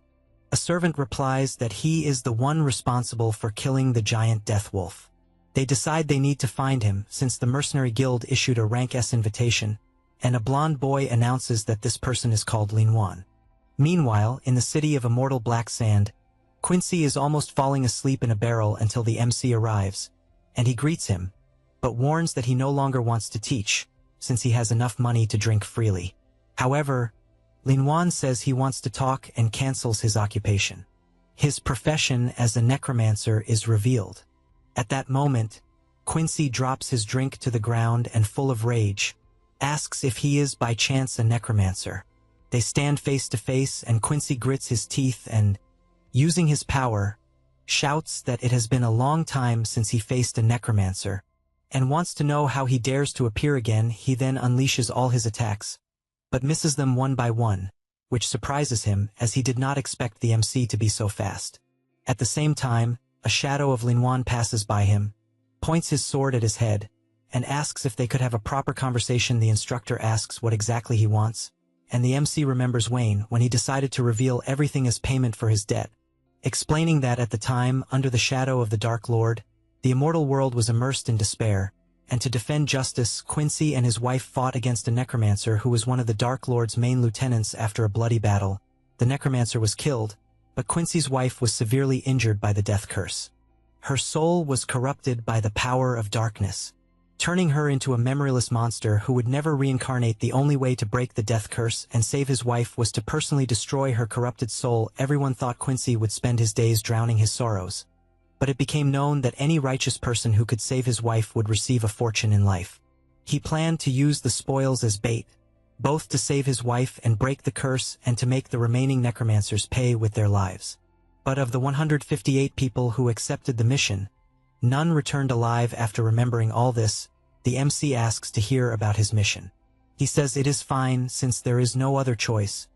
A servant replies that he is the one responsible for killing the giant death wolf. They decide they need to find him since the mercenary guild issued a rank S invitation, and a blonde boy announces that this person is called Lin Wan. Meanwhile, in the city of immortal black sand, Quincy is almost falling asleep in a barrel until the MC arrives, and he greets him, but warns that he no longer wants to teach, since he has enough money to drink freely. However, Lin Wan says he wants to talk and cancels his occupation. His profession as a necromancer is revealed. At that moment, Quincy drops his drink to the ground and, full of rage, asks if he is by chance a necromancer. They stand face to face, and Quincy grits his teeth and, using his power, shouts that it has been a long time since he faced a necromancer, and wants to know how he dares to appear again. He then unleashes all his attacks, but misses them one by one, which surprises him as he did not expect the MC to be so fast. At the same time, a shadow of Lin Wan passes by him, points his sword at his head, and asks if they could have a proper conversation. The instructor asks what exactly he wants, and the MC remembers Wayne when he decided to reveal everything as payment for his debt, explaining that at the time, under the shadow of the Dark Lord, the immortal world was immersed in despair, and to defend justice, Quincy and his wife fought against a necromancer who was one of the Dark Lord's main lieutenants. After a bloody battle, the necromancer was killed, but Quincy's wife was severely injured by the death curse. Her soul was corrupted by the power of darkness, turning her into a memoryless monster who would never reincarnate. The only way to break the death curse and save his wife was to personally destroy her corrupted soul. Everyone thought Quincy would spend his days drowning his sorrows, but it became known that any righteous person who could save his wife would receive a fortune in life. He planned to use the spoils as bait, both to save his wife and break the curse, and to make the remaining necromancers pay with their lives. But of the 158 people who accepted the mission, none returned alive. After remembering all this, the MC asks to hear about his mission. He says it is fine since there is no other choice,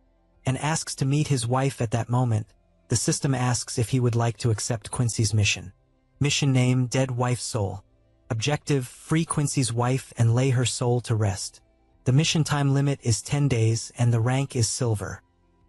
and asks to meet his wife. At that moment, the system asks if he would like to accept Quincy's mission. Mission name: Dead Wife's Soul. Objective: free Quincy's wife and lay her soul to rest. The mission time limit is 10 days and the rank is silver.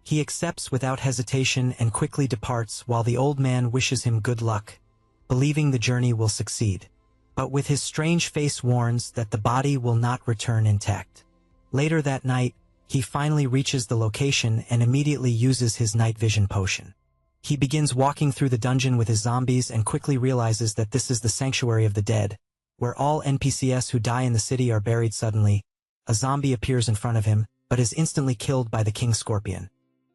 He accepts without hesitation and quickly departs while the old man wishes him good luck, believing the journey will succeed. But with his strange face warns that the body will not return intact. Later that night, he finally reaches the location and immediately uses his night vision potion. He begins walking through the dungeon with his zombies and quickly realizes that this is the sanctuary of the dead, where all NPCs who die in the city are buried. Suddenly, a zombie appears in front of him, but is instantly killed by the King Scorpion.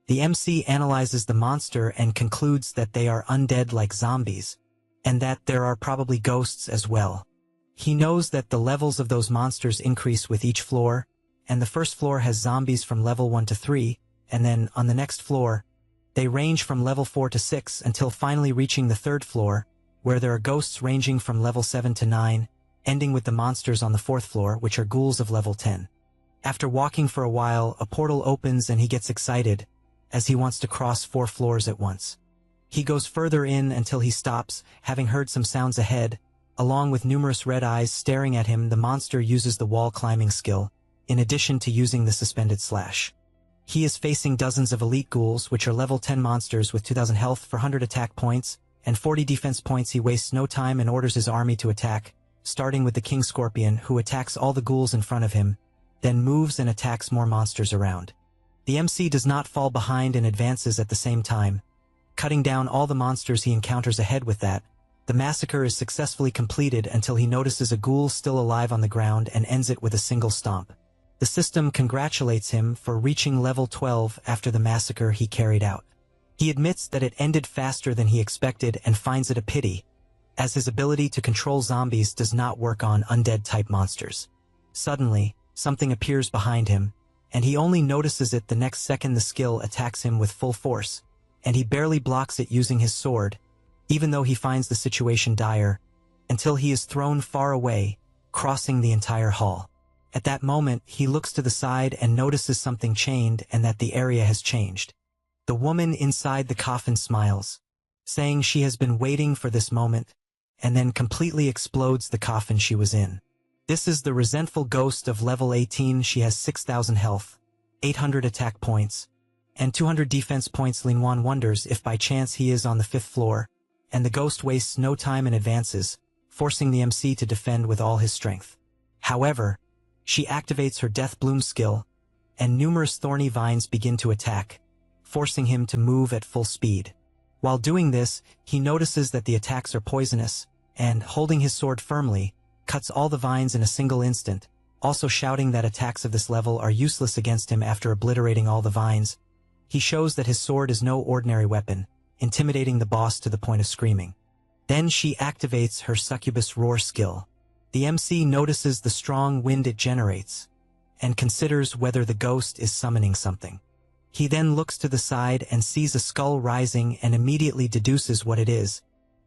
The MC analyzes the monster and concludes that they are undead like zombies, and that there are probably ghosts as well. He knows that the levels of those monsters increase with each floor, and the first floor has zombies from level 1 to 3, and then, on the next floor, they range from level 4 to 6 until finally reaching the third floor, where there are ghosts ranging from level 7 to 9, ending with the monsters on the 4th floor, which are ghouls of level 10. After walking for a while, a portal opens and he gets excited, as he wants to cross 4 floors at once. He goes further in until he stops, having heard some sounds ahead. Along with numerous red eyes staring at him, the monster uses the wall climbing skill, in addition to using the suspended slash. He is facing dozens of elite ghouls, which are level 10 monsters with 2000 health for 100 attack points and 40 defense points. He wastes no time and orders his army to attack, starting with the King Scorpion, who attacks all the ghouls in front of him, then moves and attacks more monsters around. The MC does not fall behind and advances at the same time, cutting down all the monsters he encounters ahead. With that, the massacre is successfully completed until he notices a ghoul still alive on the ground and ends it with a single stomp. The system congratulates him for reaching level 12 after the massacre he carried out. He admits that it ended faster than he expected and finds it a pity, as his ability to control zombies does not work on undead-type monsters. Suddenly, something appears behind him, and he only notices it the next second the skill attacks him with full force, and he barely blocks it using his sword, even though he finds the situation dire, until he is thrown far away, crossing the entire hall. At that moment, he looks to the side and notices something chained and that the area has changed. The woman inside the coffin smiles, saying she has been waiting for this moment, and then completely explodes the coffin she was in. This is the resentful ghost of level 18. She has 6,000 health, 800 attack points, and 200 defense points. Lin Wan wonders if by chance he is on the 5th floor, and the ghost wastes no time and advances, forcing the MC to defend with all his strength. However, she activates her Death Bloom skill, and numerous thorny vines begin to attack, forcing him to move at full speed. While doing this, he notices that the attacks are poisonous, and, holding his sword firmly, cuts all the vines in a single instant, also shouting that attacks of this level are useless against him. After obliterating all the vines, he shows that his sword is no ordinary weapon, intimidating the boss to the point of screaming. Then she activates her Succubus Roar skill. The MC notices the strong wind it generates, and considers whether the ghost is summoning something. He then looks to the side and sees a skull rising and immediately deduces what it is.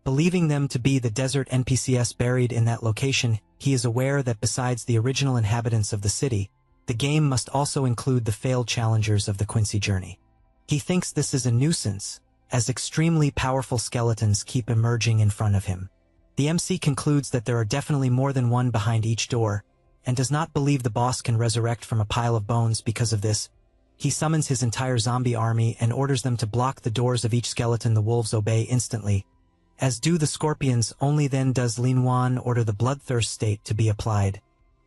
Believing them to be the desert NPCs buried in that location, he is aware that besides the original inhabitants of the city, the game must also include the failed challengers of the Quincy journey. He thinks this is a nuisance, as extremely powerful skeletons keep emerging in front of him. The MC concludes that there are definitely more than one behind each door, and does not believe the boss can resurrect from a pile of bones. Because of this, he summons his entire zombie army and orders them to block the doors of each skeleton. The wolves obey instantly, as do the scorpions. Only then does Lin Wan order the bloodthirst state to be applied,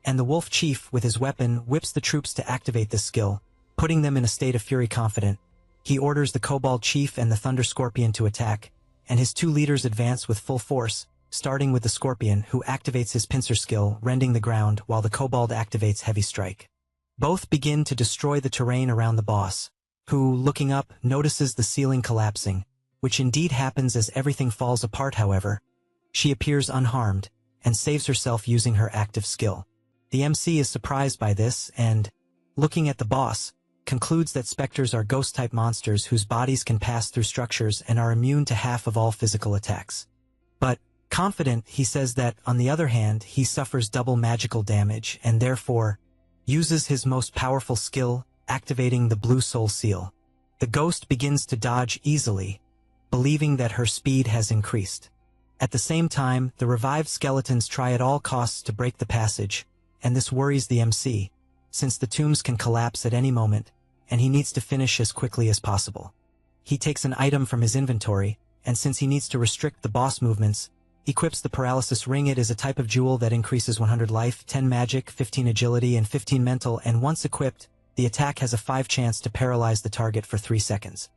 and the wolf chief with his weapon whips the troops to activate this skill, putting them in a state of fury. Confident, he orders the kobold chief and the thunder scorpion to attack, and his 2 leaders advance with full force, starting with the scorpion, who activates his pincer skill, rending the ground, while the kobold activates heavy strike. Both begin to destroy the terrain around the boss, who, looking up, notices the ceiling collapsing, which indeed happens as everything falls apart. However, she appears unharmed, and saves herself using her active skill. The MC is surprised by this and, looking at the boss, concludes that specters are ghost-type monsters whose bodies can pass through structures and are immune to half of all physical attacks. But, confident, he says that, on the other hand, he suffers double magical damage and therefore uses his most powerful skill, activating the Blue Soul Seal. The ghost begins to dodge easily, believing that her speed has increased. At the same time, the revived skeletons try at all costs to break the passage, and this worries the MC, since the tombs can collapse at any moment, and he needs to finish as quickly as possible. He takes an item from his inventory, and since he needs to restrict the boss movements, equips the paralysis ring. It is a type of jewel that increases 100 life, 10 magic, 15 agility, and 15 mental, and once equipped, the attack has a 5 chance to paralyze the target for 3 seconds.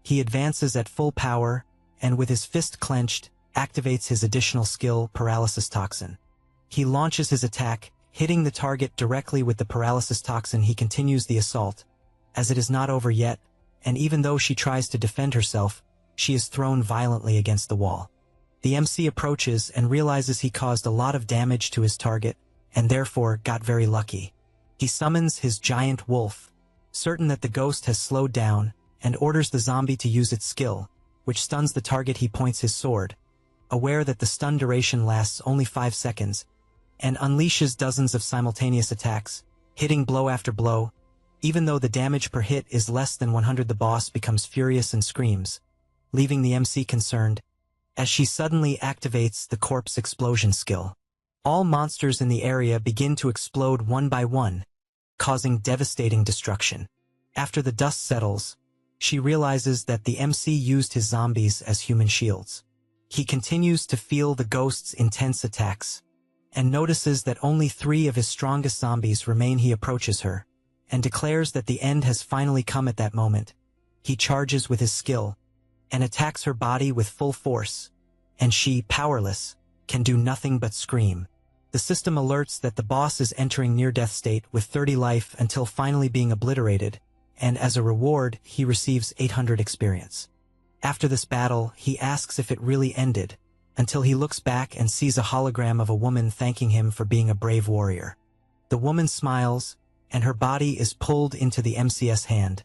He advances at full power, and with his fist clenched, activates his additional skill, Paralysis Toxin. He launches his attack, hitting the target directly with the Paralysis Toxin. He continues the assault, as it is not over yet, and even though she tries to defend herself, she is thrown violently against the wall. The MC approaches and realizes he caused a lot of damage to his target, and therefore got very lucky. He summons his giant wolf, certain that the ghost has slowed down, and orders the zombie to use its skill, which stuns the target. He points his sword, aware that the stun duration lasts only 5 seconds, and unleashes dozens of simultaneous attacks, hitting blow after blow. Even though the damage per hit is less than 100, the boss becomes furious and screams, leaving the MC concerned, as she suddenly activates the corpse explosion skill. All monsters in the area begin to explode one by one, causing devastating destruction. After the dust settles, she realizes that the MC used his zombies as human shields. He continues to feel the ghost's intense attacks, and notices that only 3 of his strongest zombies remain. He approaches her, and declares that the end has finally come. At that moment, he charges with his skill, and attacks her body with full force, and she, powerless, can do nothing but scream. The system alerts that the boss is entering near-death state with 30 life until finally being obliterated, and as a reward, he receives 800 experience. After this battle, he asks if it really ended, until he looks back and sees a hologram of a woman thanking him for being a brave warrior. The woman smiles, and her body is pulled into the MC's hand,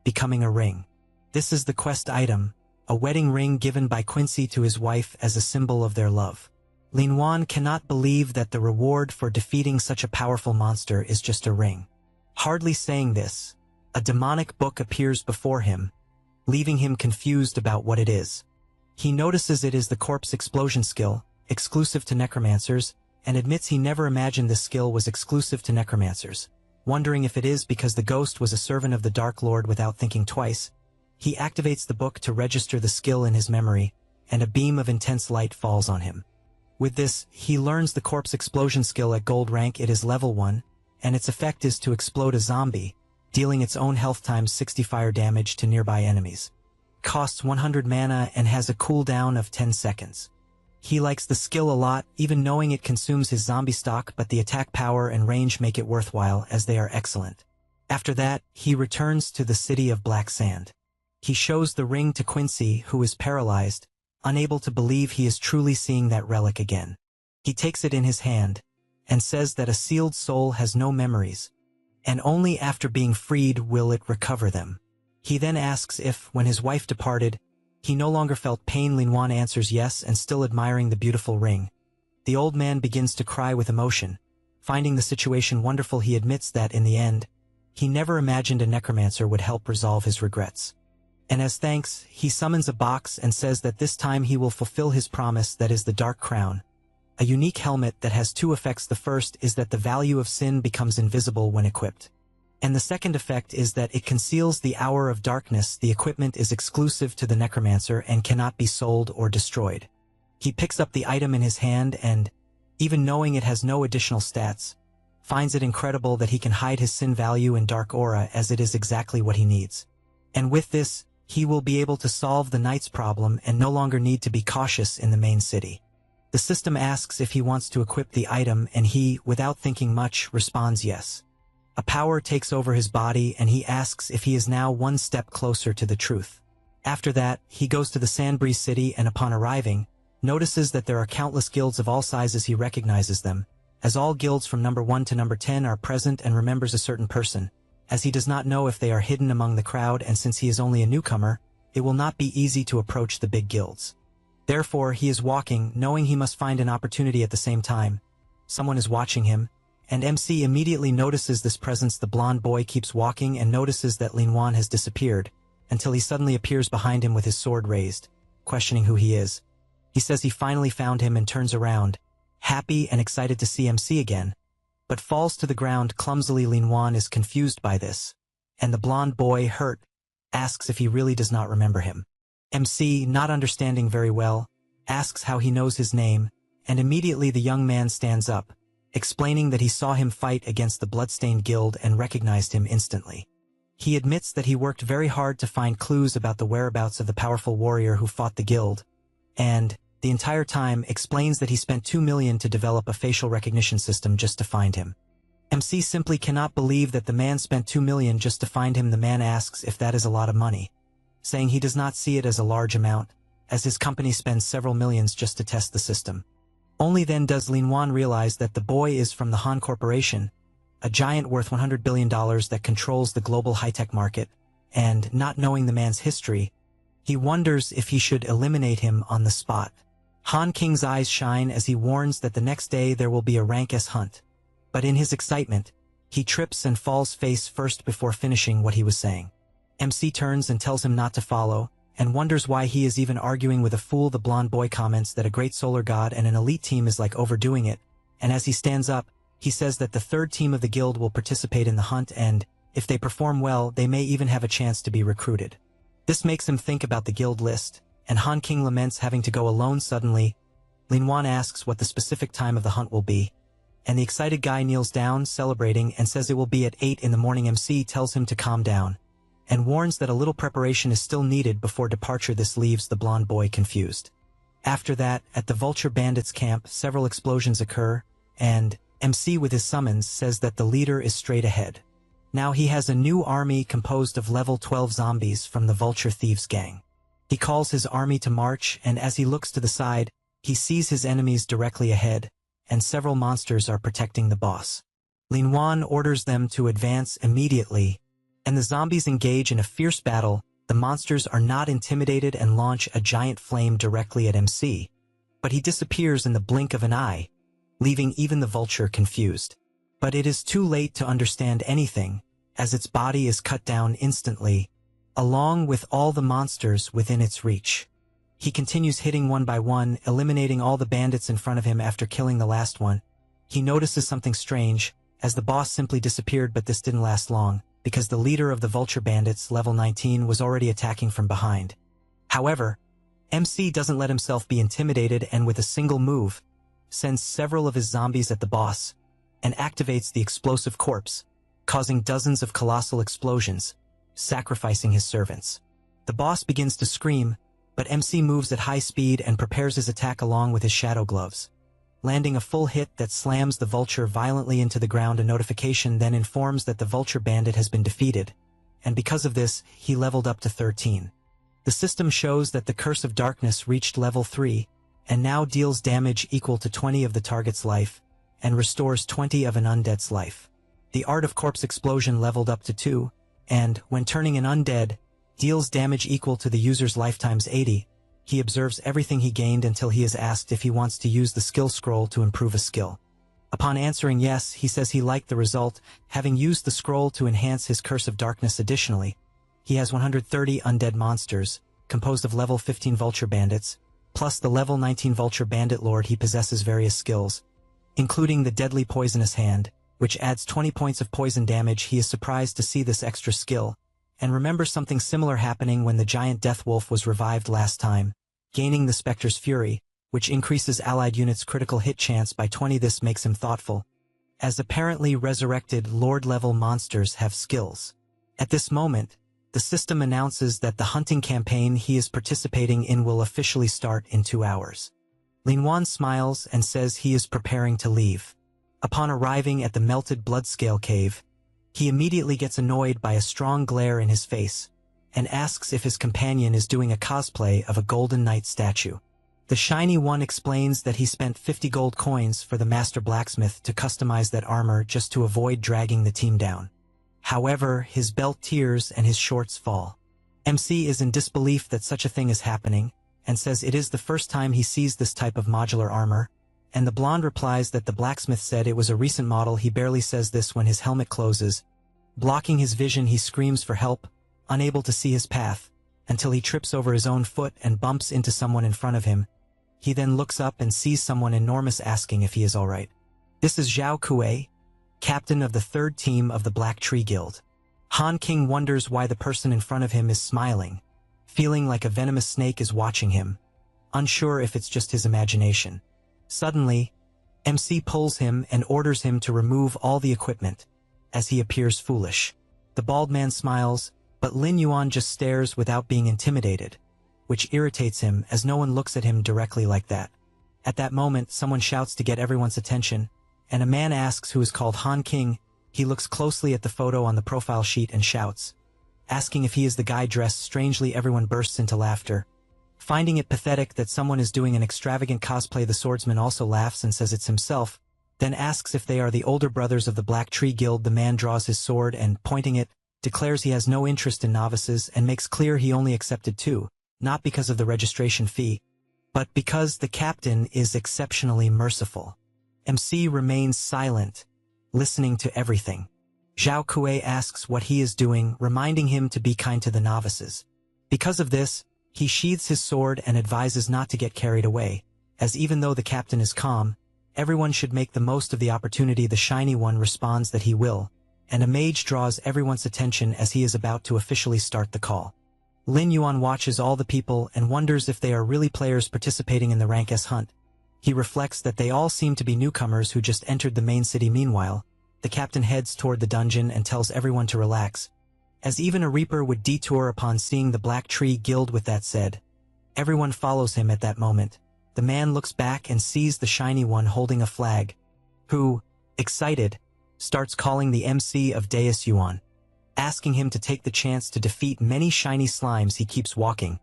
becoming a ring. This is the quest item, a wedding ring given by Quincy to his wife as a symbol of their love. Lin Wan cannot believe that the reward for defeating such a powerful monster is just a ring. Hardly saying this, a demonic book appears before him, leaving him confused about what it is. He notices it is the corpse explosion skill, exclusive to necromancers, and admits he never imagined this skill was exclusive to necromancers. Wondering if it is because the ghost was a servant of the Dark Lord. Without thinking twice, he activates the book to register the skill in his memory, and a beam of intense light falls on him. With this, he learns the corpse explosion skill at gold rank. It is level 1, and its effect is to explode a zombie, dealing its own health times 60 fire damage to nearby enemies. Costs 100 mana and has a cooldown of 10 seconds. He likes the skill a lot, even knowing it consumes his zombie stock, but the attack power and range make it worthwhile as they are excellent. After that, he returns to the city of Black Sand. He shows the ring to Quincy, who is paralyzed, unable to believe he is truly seeing that relic again. He takes it in his hand, and says that a sealed soul has no memories, and only after being freed will it recover them. He then asks if, when his wife departed, he no longer felt pain. Lin Wan answers yes, and still admiring the beautiful ring. The old man begins to cry with emotion. Finding the situation wonderful, he admits that, in the end, he never imagined a necromancer would help resolve his regrets. And as thanks, he summons a box and says that this time he will fulfill his promise, that is the Dark Crown, a unique helmet that has 2 effects. The first is that the value of sin becomes invisible when equipped. And the second effect is that it conceals the Hour of Darkness. The equipment is exclusive to the necromancer and cannot be sold or destroyed. He picks up the item in his hand and, even knowing it has no additional stats, finds it incredible that he can hide his sin value in dark aura, as it is exactly what he needs. And with this, he will be able to solve the knight's problem and no longer need to be cautious in the main city. The system asks if he wants to equip the item, and he, without thinking much, responds yes. A power takes over his body, and he asks if he is now one step closer to the truth. After that, he goes to the Sandbreeze city, and upon arriving, notices that there are countless guilds of all sizes. He recognizes them, as all guilds from number 1 to number 10 are present, and remembers a certain person, as he does not know if they are hidden among the crowd, and since he is only a newcomer, it will not be easy to approach the big guilds. Therefore, he is walking, knowing he must find an opportunity. At the same time, someone is watching him, and MC immediately notices this presence. The blonde boy keeps walking and notices that Lin Wan has disappeared, until he suddenly appears behind him with his sword raised, questioning who he is. He says he finally found him and turns around, happy and excited to see MC again, but falls to the ground clumsily. Lin Wan is confused by this, and the blonde boy, hurt, asks if he really does not remember him. MC, not understanding very well, asks how he knows his name, and immediately the young man stands up, explaining that he saw him fight against the Bloodstained Guild and recognized him instantly. He admits that he worked very hard to find clues about the whereabouts of the powerful warrior who fought the guild, and, the entire time, explains that he spent 2 million to develop a facial recognition system just to find him. MC simply cannot believe that the man spent 2 million just to find him. The man asks if that is a lot of money, saying he does not see it as a large amount, as his company spends several millions just to test the system. Only then does Lin Wan realize that the boy is from the Han Corporation, a giant worth $100 billion that controls the global high-tech market, and, not knowing the man's history, he wonders if he should eliminate him on the spot. Han King's eyes shine as he warns that the next day there will be a rank S hunt. But in his excitement, he trips and falls face first before finishing what he was saying. MC turns and tells him not to follow, and wonders why he is even arguing with a fool. The blonde boy comments that a great solar god and an elite team is like overdoing it, and as he stands up, he says that the third team of the guild will participate in the hunt and, if they perform well, they may even have a chance to be recruited. This makes him think about the guild list, and Han King laments having to go alone suddenly. Lin Wan asks what the specific time of the hunt will be, and the excited guy kneels down, celebrating, and says it will be at 8 in the morning. MC tells him to calm down, and warns that a little preparation is still needed before departure. This leaves the blonde boy confused. After that, at the Vulture Bandits camp, several explosions occur, and MC with his summons says that the leader is straight ahead. Now he has a new army composed of level 12 zombies from the Vulture Thieves gang. He calls his army to march, and as he looks to the side, he sees his enemies directly ahead, and several monsters are protecting the boss. Lin Wan orders them to advance immediately, and the zombies engage in a fierce battle. The monsters are not intimidated and launch a giant flame directly at MC, but he disappears in the blink of an eye, leaving even the vulture confused. But it is too late to understand anything, as its body is cut down instantly, along with all the monsters within its reach. He continues hitting one by one, eliminating all the bandits in front of him. After killing the last one, he notices something strange, as the boss simply disappeared. But this didn't last long, because the leader of the Vulture Bandits, level 19, was already attacking from behind. However, MC doesn't let himself be intimidated, and with a single move, sends several of his zombies at the boss, and activates the explosive corpse, causing dozens of colossal explosions, sacrificing his servants. The boss begins to scream, but MC moves at high speed and prepares his attack along with his shadow gloves, landing a full hit that slams the vulture violently into the ground. A notification then informs that the Vulture Bandit has been defeated, and because of this, he leveled up to 13. The system shows that the Curse of Darkness reached level 3, and now deals damage equal to 20 of the target's life, and restores 20 of an undead's life. The Art of Corpse Explosion leveled up to 2, and, when turning an undead, deals damage equal to the user's lifetimes 80. He observes everything he gained until he is asked if he wants to use the skill scroll to improve a skill. Upon answering yes, he says he liked the result, having used the scroll to enhance his Curse of Darkness. Additionally, he has 130 undead monsters, composed of level 15 Vulture Bandits, plus the level 19 Vulture Bandit Lord. He possesses various skills, including the Deadly Poisonous Hand, which adds 20 points of poison damage. He is surprised to see this extra skill, and remembers something similar happening when the giant Death Wolf was revived last time, gaining the Spectre's Fury, which increases allied units' critical hit chance by 20. This makes him thoughtful, as apparently resurrected Lord-level monsters have skills. At this moment, the system announces that the hunting campaign he is participating in will officially start in 2 hours. Lin Wan smiles and says he is preparing to leave. Upon arriving at the Melted Bloodscale Cave, he immediately gets annoyed by a strong glare in his face, and asks if his companion is doing a cosplay of a Golden Knight statue. The Shiny One explains that he spent 50 gold coins for the Master Blacksmith to customize that armor just to avoid dragging the team down. However, his belt tears and his shorts fall. MC is in disbelief that such a thing is happening, and says it is the first time he sees this type of modular armor, and the blonde replies that the blacksmith said it was a recent model. He barely says this when his helmet closes, blocking his vision. He screams for help, unable to see his path, until he trips over his own foot and bumps into someone in front of him. He then looks up and sees someone enormous asking if he is alright. This is Zhao Kuei, captain of the 3rd team of the Black Tree Guild. Han King wonders why the person in front of him is smiling, feeling like a venomous snake is watching him, unsure if it's just his imagination. Suddenly, MC pulls him and orders him to remove all the equipment, as he appears foolish. The bald man smiles, but Lin Yuan just stares without being intimidated, which irritates him as no one looks at him directly like that. At that moment, someone shouts to get everyone's attention, and a man asks who is called Han King. He looks closely at the photo on the profile sheet and shouts, asking if he is the guy dressed strangely. Everyone bursts into laughter. Finding it pathetic that someone is doing an extravagant cosplay, the swordsman also laughs and says it's himself, then asks if they are the older brothers of the Black Tree Guild. The man draws his sword and, pointing it, declares he has no interest in novices and makes clear he only accepted 2, not because of the registration fee, But because the captain is exceptionally merciful, MC remains silent, listening to everything. Zhao Kuei asks what he is doing, reminding him to be kind to the novices. Because of this, he sheathes his sword and advises not to get carried away, as even though the captain is calm, everyone should make the most of the opportunity. The Shiny One responds that he will, and a mage draws everyone's attention as he is about to officially start the call. Lin Yuan watches all the people and wonders if they are really players participating in the Rank S hunt. He reflects that they all seem to be newcomers who just entered the main city. Meanwhile, the captain heads toward the dungeon and tells everyone to relax, as even a reaper would detour upon seeing the Black Tree Guild. With that said, everyone follows him at that moment. The man looks back and sees the Shiny One holding a flag, who, excited, starts calling the MC of Deus Yuan, asking him to take the chance to defeat many shiny slimes. He keeps walking,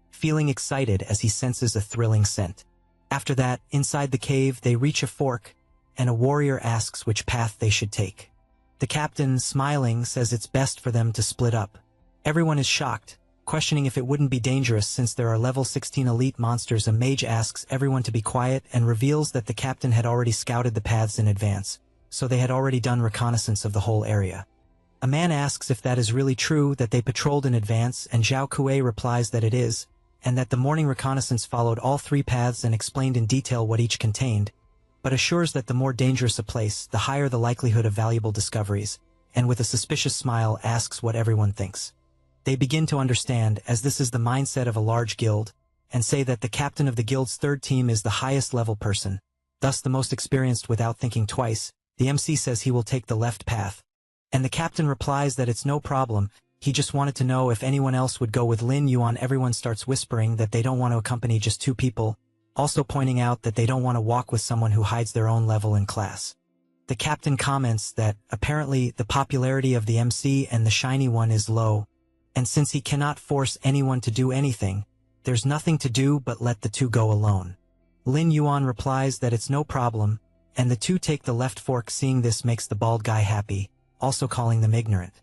feeling excited as he senses a thrilling scent. After that, inside the cave, they reach a fork, and a warrior asks which path they should take. The captain, smiling, says it's best for them to split up. Everyone is shocked, questioning if it wouldn't be dangerous since there are level 16 elite monsters. A mage asks everyone to be quiet and reveals that the captain had already scouted the paths in advance, so they had already done reconnaissance of the whole area. A man asks if that is really true, that they patrolled in advance, and Zhao Kuei replies that it is, and that the morning reconnaissance followed all three paths and explained in detail what each contained, but assures that the more dangerous a place, the higher the likelihood of valuable discoveries, and with a suspicious smile asks what everyone thinks. They begin to understand, as this is the mindset of a large guild, and say that the captain of the guild's third team is the highest level person, thus the most experienced. Without thinking twice, the MC says he will take the left path, and the captain replies that it's no problem, he just wanted to know if anyone else would go with Lin Yuan. Everyone starts whispering that they don't want to accompany just two people, also pointing out that they don't want to walk with someone who hides their own level in class. The captain comments that apparently the popularity of the MC and the Shiny One is low, and since he cannot force anyone to do anything, there's nothing to do but let the two go alone. Lin Yuan replies that it's no problem, and the two take the left fork. Seeing this makes the bald guy happy, also calling them ignorant.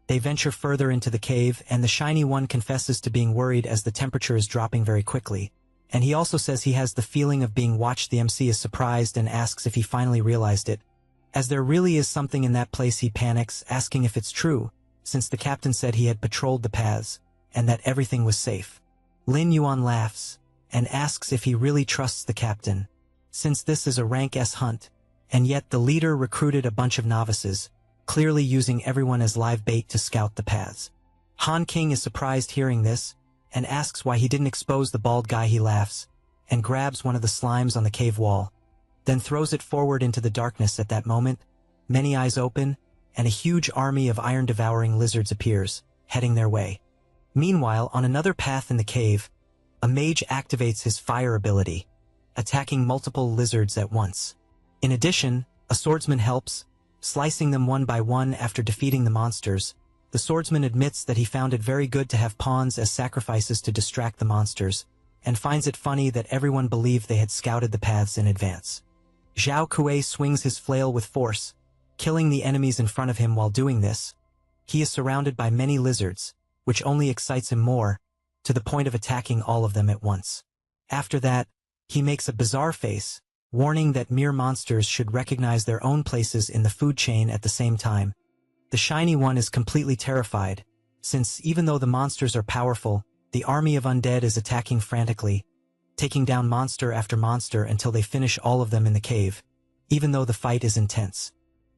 They venture further into the cave, and the Shiny One confesses to being worried as the temperature is dropping very quickly, and he also says he has the feeling of being watched. The MC is surprised and asks if he finally realized it. As there really is something in that place, he panics, asking if it's true, since the captain said he had patrolled the paths, and that everything was safe. Lin Yuan laughs, and asks if he really trusts the captain, since this is a Rank S hunt, and yet the leader recruited a bunch of novices, clearly using everyone as live bait to scout the paths. Han King is surprised hearing this, and asks why he didn't expose the bald guy. He laughs, and grabs one of the slimes on the cave wall, then throws it forward into the darkness. At that moment, many eyes open, and a huge army of iron-devouring lizards appears, heading their way. Meanwhile, on another path in the cave, a mage activates his fire ability, attacking multiple lizards at once. In addition, a swordsman helps, slicing them one by one. After defeating the monsters, the swordsman admits that he found it very good to have pawns as sacrifices to distract the monsters, and finds it funny that everyone believed they had scouted the paths in advance. Zhao Kuei swings his flail with force, killing the enemies in front of him. While doing this, he is surrounded by many lizards, which only excites him more, to the point of attacking all of them at once. After that, he makes a bizarre face, warning that mere monsters should recognize their own places in the food chain. At the same time, the Shiny One is completely terrified, since even though the monsters are powerful, the army of undead is attacking frantically, taking down monster after monster until they finish all of them in the cave, even though the fight is intense.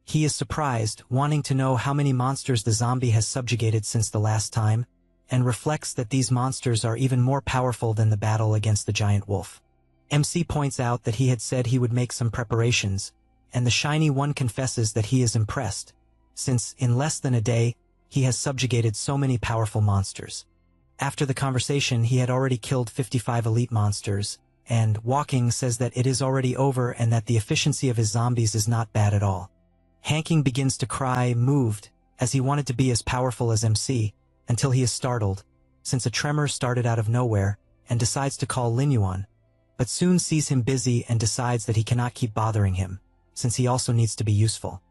He is surprised, wanting to know how many monsters the zombie has subjugated since the last time, and reflects that these monsters are even more powerful than the battle against the giant wolf. MC points out that he had said he would make some preparations, and the Shiny One confesses that he is impressed, since in less than a day, he has subjugated so many powerful monsters. After the conversation, he had already killed 55 elite monsters, and Walking says that it is already over and that the efficiency of his zombies is not bad at all. Hanking begins to cry, moved, as he wanted to be as powerful as MC, until he is startled, since a tremor started out of nowhere, and decides to call Lin Yuan, but soon sees him busy and decides that he cannot keep bothering him, since he also needs to be useful.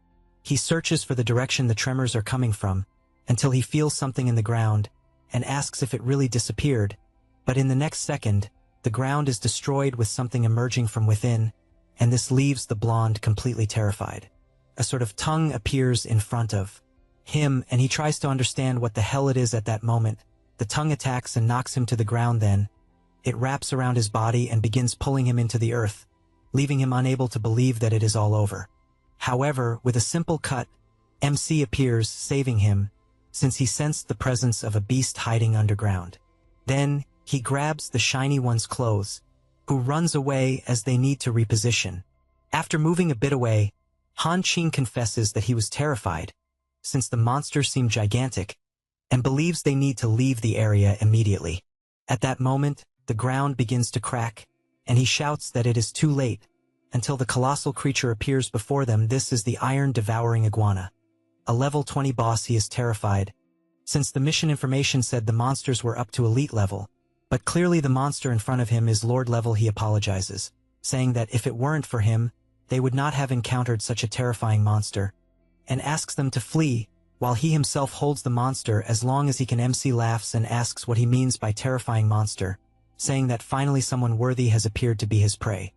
He searches for the direction the tremors are coming from, until he feels something in the ground, and asks if it really disappeared, but in the next second, the ground is destroyed with something emerging from within, and this leaves the blonde completely terrified. A sort of tongue appears in front of him, and he tries to understand what the hell it is at that moment. The tongue attacks and knocks him to the ground. Then it wraps around his body and begins pulling him into the earth, leaving him unable to believe that it is all over. However, with a simple cut, MC appears, saving him, since he sensed the presence of a beast hiding underground. Then he grabs the shiny one's clothes, who runs away as they need to reposition. After moving a bit away, Han Qing confesses that he was terrified, since the monsters seem gigantic, and believes they need to leave the area immediately. At that moment, the ground begins to crack, and he shouts that it is too late, until the colossal creature appears before them. This is the iron-devouring iguana. A level 20 boss. He is terrified, since the mission information said the monsters were up to elite level, but clearly the monster in front of him is Lord level. He apologizes, saying that if it weren't for him, they would not have encountered such a terrifying monster, and asks them to flee, while he himself holds the monster as long as he can. MC laughs and asks what he means by terrifying monster, saying that finally someone worthy has appeared to be his prey.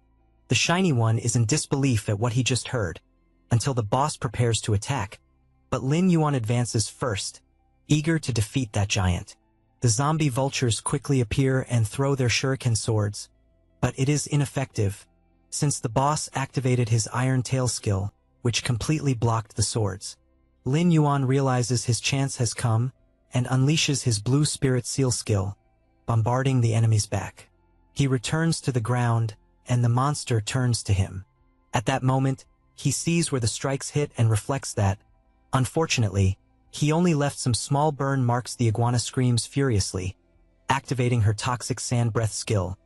The shiny one is in disbelief at what he just heard, until the boss prepares to attack, but Lin Yuan advances first, eager to defeat that giant. The zombie vultures quickly appear and throw their shuriken swords, but it is ineffective, since the boss activated his iron tail skill, which completely blocked the swords. Lin Yuan realizes his chance has come, and unleashes his blue spirit seal skill, bombarding the enemy's back. He returns to the ground, and the monster turns to him. At that moment, he sees where the strikes hit and reflects that, unfortunately, he only left some small burn marks. The iguana screams furiously, activating her toxic sand breath skill,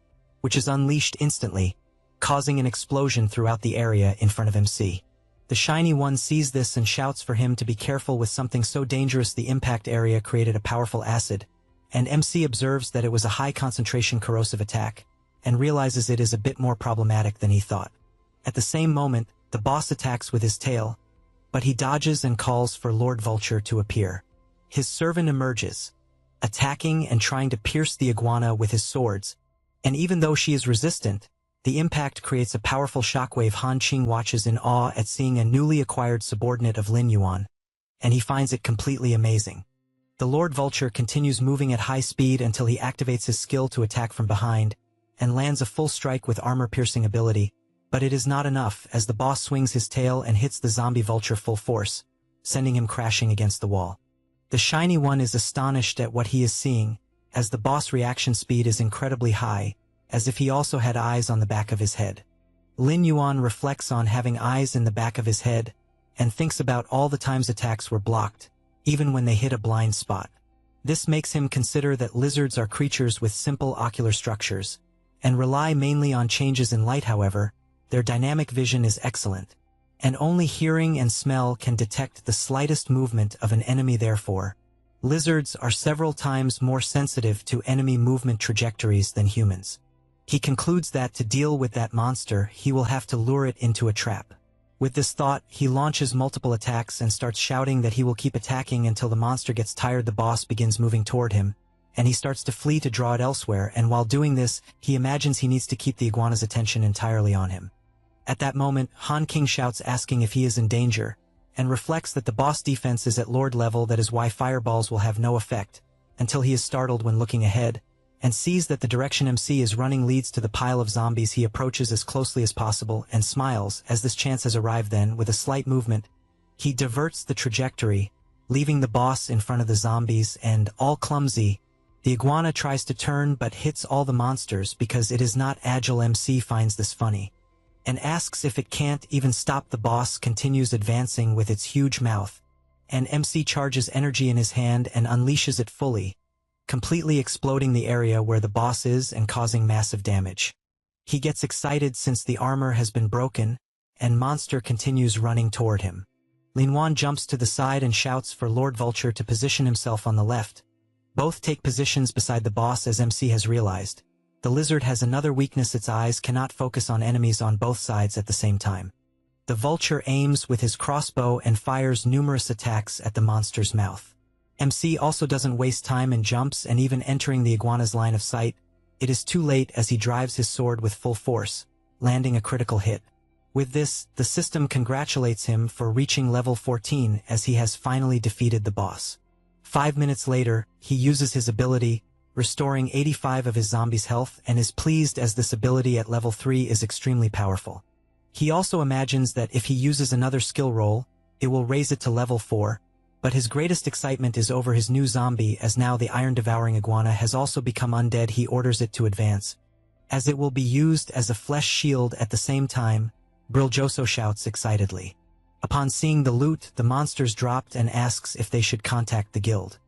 which is unleashed instantly, causing an explosion throughout the area in front of MC. The shiny one sees this and shouts for him to be careful with something so dangerous. The impact area created a powerful acid, and MC observes that it was a high concentration corrosive attack, and realizes it is a bit more problematic than he thought. At the same moment, the boss attacks with his tail, but he dodges and calls for Lord Vulture to appear. His servant emerges, attacking and trying to pierce the iguana with his swords, and even though she is resistant, the impact creates a powerful shockwave. Han Qing watches in awe at seeing a newly acquired subordinate of Lin Yuan, and he finds it completely amazing. The Lord Vulture continues moving at high speed until he activates his skill to attack from behind, and lands a full strike with armor-piercing ability, but it is not enough as the boss swings his tail and hits the zombie vulture full force, sending him crashing against the wall. The shiny one is astonished at what he is seeing, as the boss reaction speed is incredibly high, as if he also had eyes on the back of his head. Lin Yuan reflects on having eyes in the back of his head, and thinks about all the times attacks were blocked, even when they hit a blind spot. This makes him consider that lizards are creatures with simple ocular structures, and rely mainly on changes in light. However, their dynamic vision is excellent, and only hearing and smell can detect the slightest movement of an enemy. Therefore, lizards are several times more sensitive to enemy movement trajectories than humans. He concludes that to deal with that monster, he will have to lure it into a trap. With this thought, he launches multiple attacks and starts shouting that he will keep attacking until the monster gets tired. The boss begins moving toward him, and he starts to flee to draw it elsewhere, and while doing this, he imagines he needs to keep the iguana's attention entirely on him. At that moment, Han Qing shouts asking if he is in danger, and reflects that the boss defense is at Lord level. That is why fireballs will have no effect, until he is startled when looking ahead, and sees that the direction MC is running leads to the pile of zombies. He approaches as closely as possible and smiles as this chance has arrived. Then, with a slight movement, he diverts the trajectory, leaving the boss in front of the zombies, and all clumsy, the iguana tries to turn but hits all the monsters because it is not agile. MC finds this funny, and asks if it can't even stop. The boss continues advancing with its huge mouth, and MC charges energy in his hand and unleashes it fully, completely exploding the area where the boss is and causing massive damage. He gets excited since the armor has been broken, and monster continues running toward him. Lin Yuan jumps to the side and shouts for Lord Vulture to position himself on the left. Both take positions beside the boss as MC has realized. The lizard has another weakness: its eyes cannot focus on enemies on both sides at the same time. The vulture aims with his crossbow and fires numerous attacks at the monster's mouth. MC also doesn't waste time and jumps, and even entering the iguana's line of sight, It is too late as he drives his sword with full force, landing a critical hit. With this, the system congratulates him for reaching level 14 as he has finally defeated the boss. 5 minutes later, he uses his ability, restoring 85 of his zombies' health, and is pleased as this ability at level 3 is extremely powerful. He also imagines that if he uses another skill roll, it will raise it to level 4, but his greatest excitement is over his new zombie as now the iron-devouring iguana has also become undead. He orders it to advance, as it will be used as a flesh shield at the same time. Briljoso shouts excitedly. Upon seeing the loot, the monsters dropped and asks if they should contact the guild.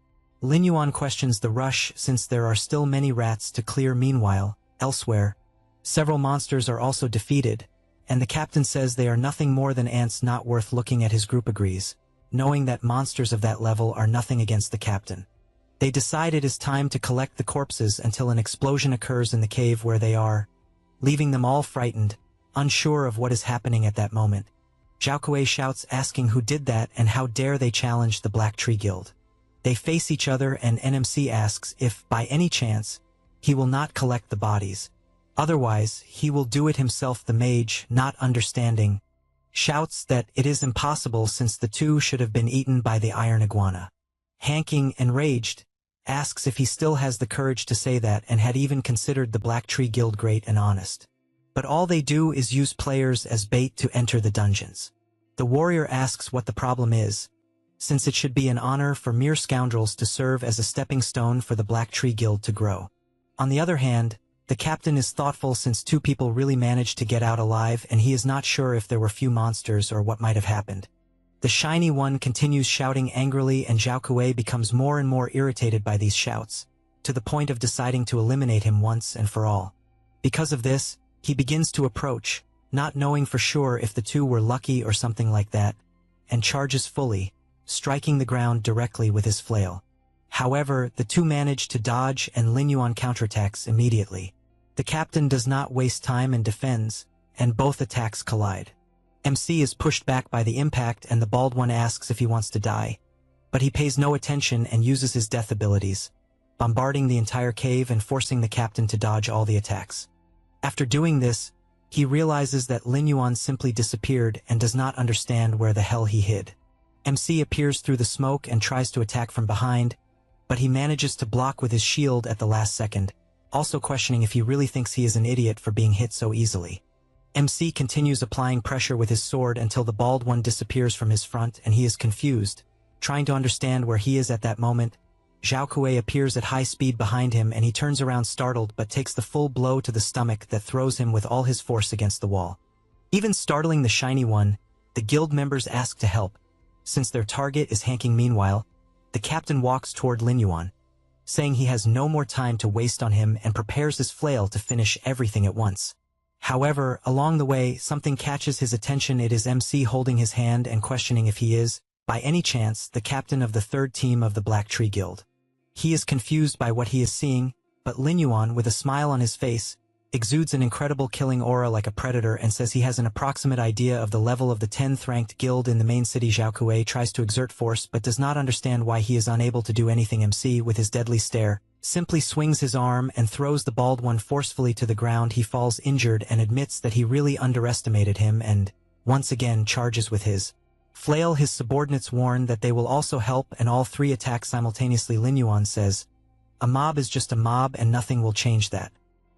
Lin Yuan questions the rush since there are still many rats to clear. Meanwhile, elsewhere, several monsters are also defeated, and the captain says they are nothing more than ants not worth looking at. His group agrees, knowing that monsters of that level are nothing against the captain. They decide it is time to collect the corpses until an explosion occurs in the cave where they are, leaving them all frightened, unsure of what is happening at that moment. Zhao Kuei shouts asking who did that and how dare they challenge the Black Tree Guild. They face each other and NMC asks if, by any chance, he will not collect the bodies. Otherwise, he will do it himself. The mage, not understanding, shouts that it is impossible since the two should have been eaten by the iron iguana. Hanking, enraged, asks if he still has the courage to say that and had even considered the Black Tree Guild great and honest. But all they do is use players as bait to enter the dungeons. The warrior asks what the problem is, since it should be an honor for mere scoundrels to serve as a stepping stone for the Black Tree Guild to grow. On the other hand, the captain is thoughtful since 2 people really managed to get out alive and he is not sure if there were few monsters or what might have happened. The shiny one continues shouting angrily and Zhao Kuei becomes more and more irritated by these shouts, to the point of deciding to eliminate him once and for all. Because of this, he begins to approach, not knowing for sure if the two were lucky or something like that, and charges fully, striking the ground directly with his flail. However, the two manage to dodge and Lin Yuan counterattacks immediately. The captain does not waste time and defends, and both attacks collide. MC is pushed back by the impact and the bald one asks if he wants to die, but he pays no attention and uses his death abilities, bombarding the entire cave and forcing the captain to dodge all the attacks. After doing this, he realizes that Lin Yuan simply disappeared and does not understand where the hell he hid. MC appears through the smoke and tries to attack from behind, but he manages to block with his shield at the last second, also questioning if he really thinks he is an idiot for being hit so easily. MC continues applying pressure with his sword until the bald one disappears from his front and he is confused, trying to understand where he is at that moment. Zhao Kuei appears at high speed behind him and he turns around startled but takes the full blow to the stomach that throws him with all his force against the wall. Even startling the shiny one, the guild members ask to help, since their target is Hanking. Meanwhile, the captain walks toward Lin Yuan, saying he has no more time to waste on him and prepares his flail to finish everything at once. However, along the way, something catches his attention. It is MC holding his hand and questioning if he is, by any chance, the captain of the 3rd team of the Black Tree Guild. He is confused by what he is seeing, but Lin Yuan, with a smile on his face, exudes an incredible killing aura like a predator and says he has an approximate idea of the level of the 10th ranked guild in the main city. Zhao Kuei tries to exert force but does not understand why he is unable to do anything. MC, with his deadly stare, simply swings his arm and throws the bald one forcefully to the ground. He falls injured and admits that he really underestimated him and, once again, charges with his flail. His subordinates warn that they will also help and all 3 attack simultaneously. Lin Yuan says, "A mob is just a mob and nothing will change that."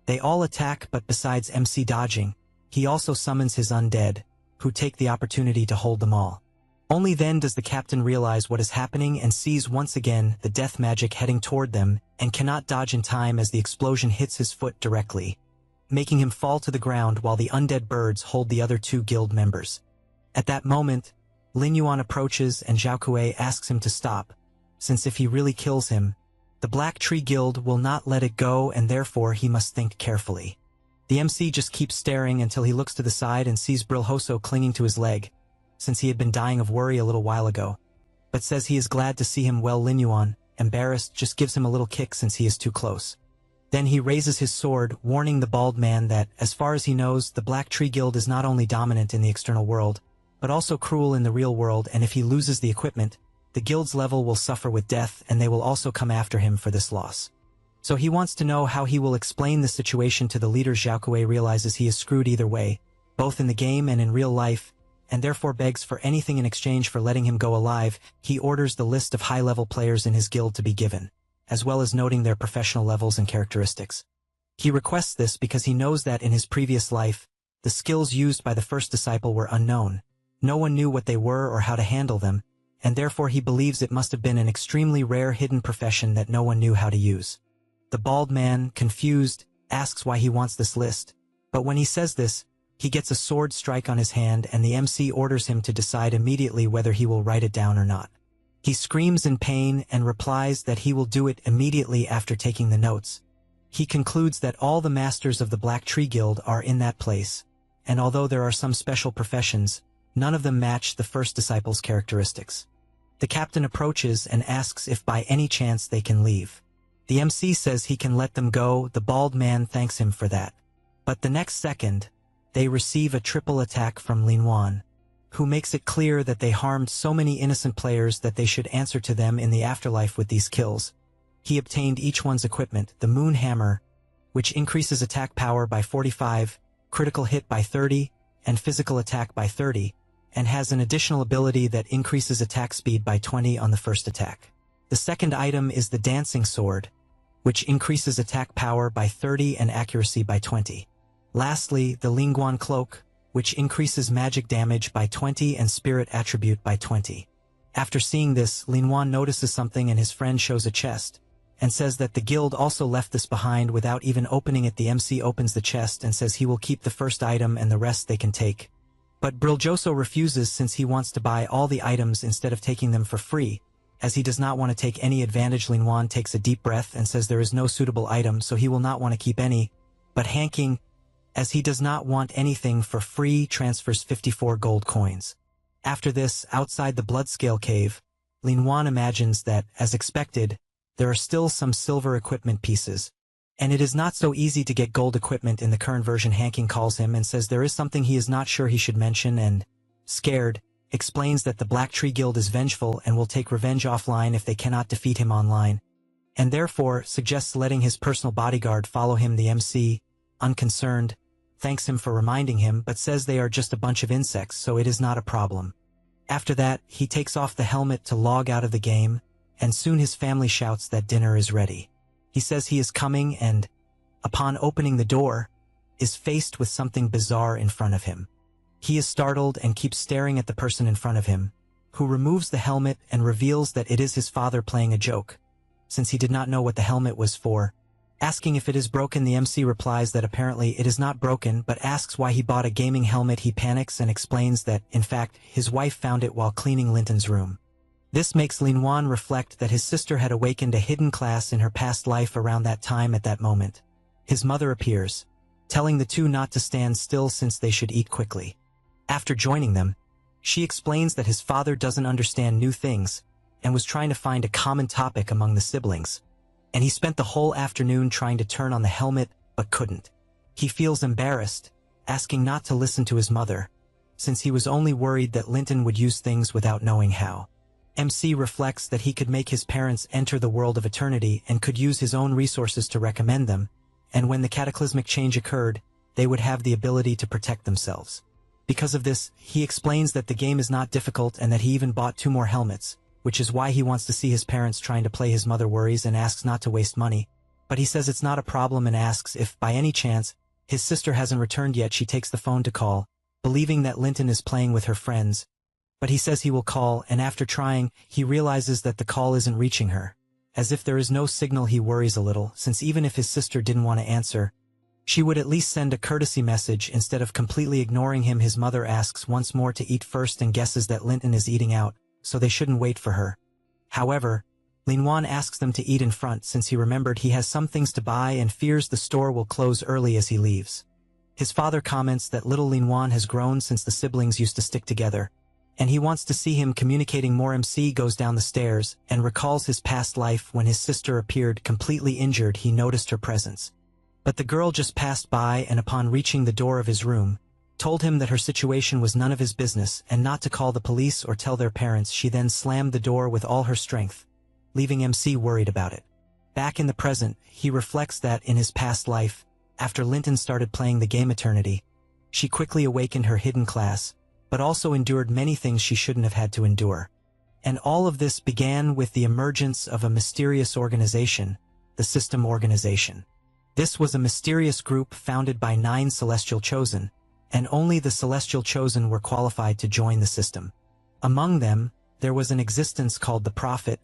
They all attack but besides MC dodging, he also summons his undead, who take the opportunity to hold them all. Only then does the captain realize what is happening and sees once again the death magic heading toward them and cannot dodge in time as the explosion hits his foot directly, making him fall to the ground while the undead birds hold the other 2 guild members. At that moment, Lin Yuan approaches and Zhao Kuei asks him to stop, since if he really kills him, the Black Tree Guild will not let it go and therefore he must think carefully. The MC just keeps staring until he looks to the side and sees Briljoso clinging to his leg, since he had been dying of worry a little while ago, but says he is glad to see him well. Lin Yuan, embarrassed, just gives him a little kick since he is too close. Then he raises his sword, warning the bald man that, as far as he knows, the Black Tree Guild is not only dominant in the external world, but also cruel in the real world, and if he loses the equipment, the guild's level will suffer with death and they will also come after him for this loss. So he wants to know how he will explain the situation to the leader. Xiaokuei realizes he is screwed either way, both in the game and in real life, and therefore begs for anything in exchange for letting him go alive. He orders the list of high-level players in his guild to be given, as well as noting their professional levels and characteristics. He requests this because he knows that in his previous life, the skills used by the first disciple were unknown. No one knew what they were or how to handle them, and therefore he believes it must have been an extremely rare hidden profession that no one knew how to use. The bald man, confused, asks why he wants this list, but when he says this, he gets a sword strike on his hand and the MC orders him to decide immediately whether he will write it down or not. He screams in pain and replies that he will do it immediately after taking the notes. He concludes that all the masters of the Black Tree Guild are in that place, and although there are some special professions, none of them match the first disciple's characteristics. The captain approaches and asks if by any chance they can leave. The MC says he can let them go. The bald man thanks him for that. But the next second, they receive a triple attack from Lin Wan, who makes it clear that they harmed so many innocent players that they should answer to them in the afterlife with these kills. He obtained each one's equipment, the Moon Hammer, which increases attack power by 45, critical hit by 30, and physical attack by 30, and has an additional ability that increases attack speed by 20 on the first attack. The second item is the Dancing Sword, which increases attack power by 30 and accuracy by 20. Lastly, the Lingguan Cloak, which increases magic damage by 20 and spirit attribute by 20. After seeing this, Lin Wan notices something and his friend shows a chest, and says that the guild also left this behind without even opening it. The MC opens the chest and says he will keep the first item and the rest they can take. But Briljoso refuses since he wants to buy all the items instead of taking them for free. As he does not want to take any advantage, Lin Wan takes a deep breath and says there is no suitable item, so he will not want to keep any. But Hanking, as he does not want anything for free, transfers 54 gold coins. After this, outside the Bloodscale Cave, Lin Wan imagines that, as expected, there are still some silver equipment pieces, and it is not so easy to get gold equipment in the current version. Hanking calls him and says there is something he is not sure he should mention and, scared, explains that the Black Tree Guild is vengeful and will take revenge offline if they cannot defeat him online, and therefore suggests letting his personal bodyguard follow him. The MC, unconcerned, thanks him for reminding him but says they are just a bunch of insects, so it is not a problem. After that, he takes off the helmet to log out of the game, and soon his family shouts that dinner is ready. He says he is coming and, upon opening the door, is faced with something bizarre in front of him. He is startled and keeps staring at the person in front of him, who removes the helmet and reveals that it is his father playing a joke, since he did not know what the helmet was for. Asking if it is broken, the MC replies that apparently it is not broken, but asks why he bought a gaming helmet. He panics and explains that, in fact, his wife found it while cleaning Linton's room. This makes Lin Wan reflect that his sister had awakened a hidden class in her past life around that time. At that moment, his mother appears, telling the two not to stand still since they should eat quickly. After joining them, she explains that his father doesn't understand new things and was trying to find a common topic among the siblings, and he spent the whole afternoon trying to turn on the helmet but couldn't. He feels embarrassed, asking not to listen to his mother, since he was only worried that Linton would use things without knowing how. MC reflects that he could make his parents enter the world of eternity and could use his own resources to recommend them, and when the cataclysmic change occurred, they would have the ability to protect themselves. Because of this, he explains that the game is not difficult and that he even bought 2 more helmets, which is why he wants to see his parents trying to play. His mother worries and asks not to waste money, but he says it's not a problem and asks if, by any chance, his sister hasn't returned yet. She takes the phone to call, believing that Linton is playing with her friends, but he says he will call, and after trying, he realizes that the call isn't reaching her. As if there is no signal, he worries a little, since even if his sister didn't want to answer, she would at least send a courtesy message instead of completely ignoring him. His mother asks once more to eat first and guesses that Linton is eating out, so they shouldn't wait for her. However, Lin Wan asks them to eat in front since he remembered he has some things to buy and fears the store will close early as he leaves. His father comments that little Lin Wan has grown since the siblings used to stick together, and he wants to see him communicating more. MC goes down the stairs and recalls his past life when his sister appeared completely injured. He noticed her presence, but the girl just passed by and upon reaching the door of his room, told him that her situation was none of his business and not to call the police or tell their parents. She then slammed the door with all her strength, leaving MC worried about it. Back in the present, he reflects that in his past life, after Linton started playing the game Eternity, she quickly awakened her hidden class, but also endured many things she shouldn't have had to endure. And all of this began with the emergence of a mysterious organization, the System Organization. This was a mysterious group founded by 9 Celestial Chosen, and only the Celestial Chosen were qualified to join the system. Among them, there was an existence called the Prophet,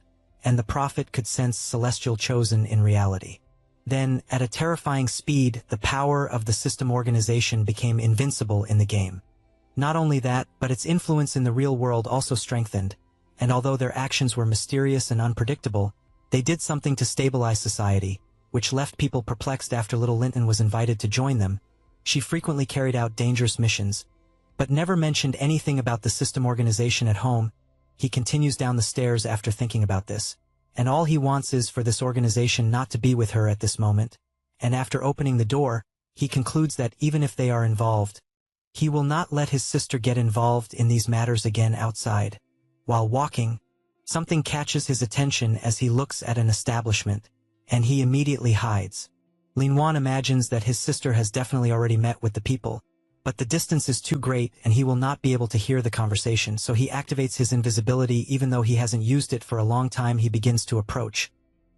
and the Prophet could sense Celestial Chosen in reality. Then, at a terrifying speed, the power of the System Organization became invincible in the game. Not only that, but its influence in the real world also strengthened, and although their actions were mysterious and unpredictable, they did something to stabilize society, which left people perplexed after little Linton was invited to join them. She frequently carried out dangerous missions, but never mentioned anything about the System Organization at home. He continues down the stairs after thinking about this, and all he wants is for this organization not to be with her at this moment, and after opening the door, he concludes that even if they are involved, he will not let his sister get involved in these matters again outside. While walking, something catches his attention as he looks at an establishment, and he immediately hides. Linwan imagines that his sister has definitely already met with the people, but the distance is too great and he will not be able to hear the conversation, so he activates his invisibility. Even though he hasn't used it for a long time, he begins to approach.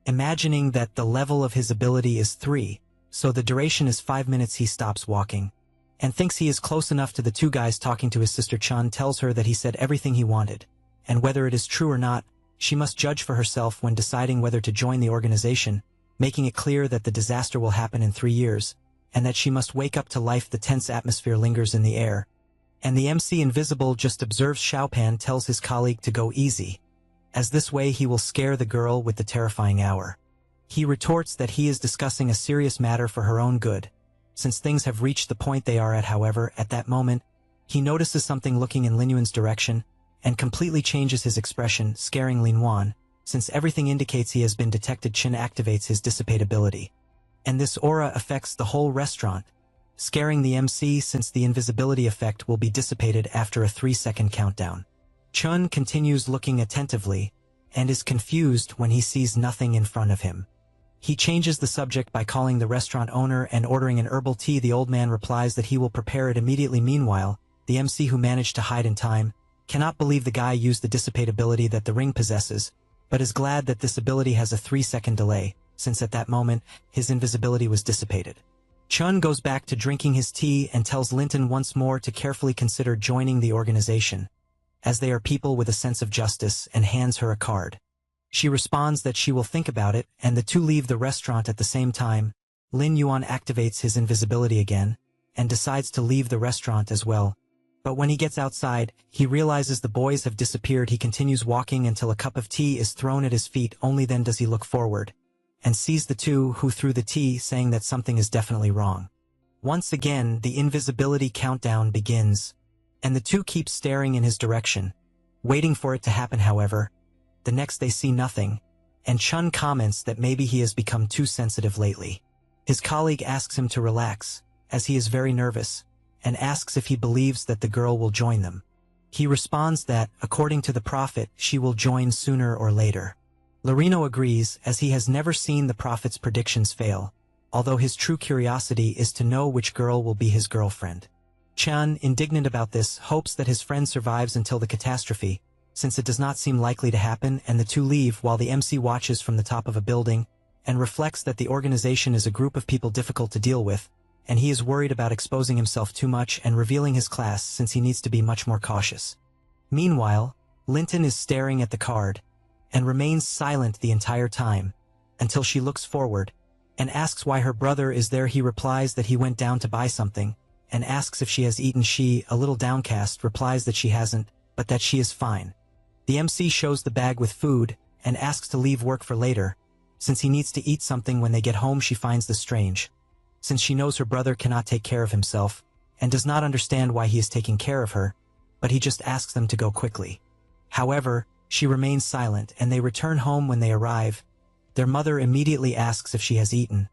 Imagining that the level of his ability is 3, so the duration is 5 minutes, he stops walking, and thinks he is close enough to the 2 guys talking to his sister. Chun tells her that he said everything he wanted, and whether it is true or not, she must judge for herself when deciding whether to join the organization, making it clear that the disaster will happen in 3 years, and that she must wake up to life. The tense atmosphere lingers in the air, and the MC Invisible just observes. Xiaopan tells his colleague to go easy, as this way he will scare the girl with the terrifying hour. He retorts that he is discussing a serious matter for her own good, since things have reached the point they are at. However, at that moment, he notices something looking in Lin Yuan's direction, and completely changes his expression, scaring Lin Yuan. Since everything indicates he has been detected, Chin activates his dissipate ability, and this aura affects the whole restaurant, scaring the MC since the invisibility effect will be dissipated after a 3-second countdown. Chun continues looking attentively, and is confused when he sees nothing in front of him. He changes the subject by calling the restaurant owner and ordering an herbal tea. The old man replies that he will prepare it immediately. Meanwhile, the MC, who managed to hide in time, cannot believe the guy used the dissipate ability that the ring possesses, but is glad that this ability has a 3-second delay, since at that moment, his invisibility was dissipated. Chun goes back to drinking his tea and tells Linton once more to carefully consider joining the organization, as they are people with a sense of justice, and hands her a card. She responds that she will think about it, and the two leave the restaurant at the same time. Lin Yuan activates his invisibility again, and decides to leave the restaurant as well. But when he gets outside, he realizes the boys have disappeared. He continues walking until a cup of tea is thrown at his feet. Only then does he look forward, and sees the two who threw the tea, saying that something is definitely wrong. Once again, the invisibility countdown begins, and the two keep staring in his direction, waiting for it to happen. However, the next they see nothing, and Chun comments that maybe he has become too sensitive lately. His colleague asks him to relax, as he is very nervous, and asks if he believes that the girl will join them. He responds that, according to the Prophet, she will join sooner or later. Lorino agrees, as he has never seen the Prophet's predictions fail, although his true curiosity is to know which girl will be his girlfriend. Chan, indignant about this, hopes that his friend survives until the catastrophe, since it does not seem likely to happen, and the two leave while the MC watches from the top of a building, and reflects that the organization is a group of people difficult to deal with, and he is worried about exposing himself too much and revealing his class, since he needs to be much more cautious. Meanwhile, Linton is staring at the card, and remains silent the entire time, until she looks forward, and asks why her brother is there. He replies that he went down to buy something, and asks if she has eaten. She, a little downcast, replies that she hasn't, but that she is fine. The MC shows the bag with food, and asks to leave work for later, since he needs to eat something when they get home. She finds this strange, since she knows her brother cannot take care of himself, and does not understand why he is taking care of her, but he just asks them to go quickly. However, she remains silent, and they return home. When they arrive, their mother immediately asks if she has eaten,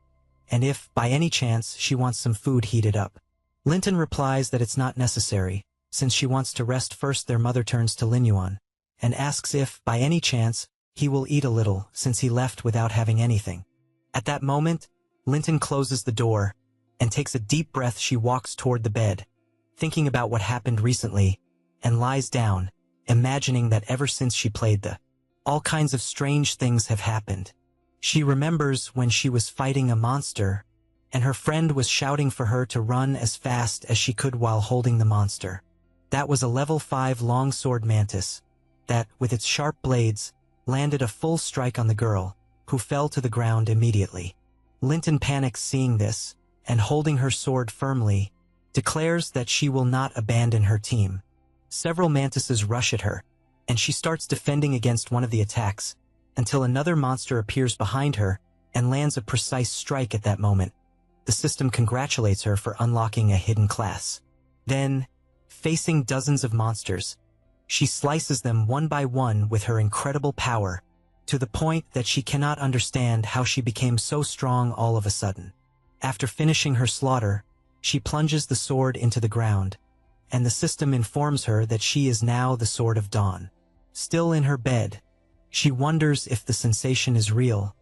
and if, by any chance, she wants some food heated up. Linton replies that it's not necessary, since she wants to rest first. Their mother turns to Lin Yuan, and asks if, by any chance, he will eat a little since he left without having anything. At that moment, Linton closes the door and takes a deep breath. She walks toward the bed, thinking about what happened recently, and lies down, imagining that ever since she played all kinds of strange things have happened. She remembers when she was fighting a monster, and her friend was shouting for her to run as fast as she could while holding the monster. That was a level 5 longsword mantis that, with its sharp blades, landed a full strike on the girl, who fell to the ground immediately. Linton panics seeing this, and holding her sword firmly, declares that she will not abandon her team. Several mantises rush at her, and she starts defending against one of the attacks, until another monster appears behind her and lands a precise strike at that moment. The system congratulates her for unlocking a hidden class. Then, facing dozens of monsters, she slices them one by one with her incredible power, to the point that she cannot understand how she became so strong all of a sudden. After finishing her slaughter, she plunges the sword into the ground, and the system informs her that she is now the Sword of Dawn. Still in her bed, she wonders if the sensation is real,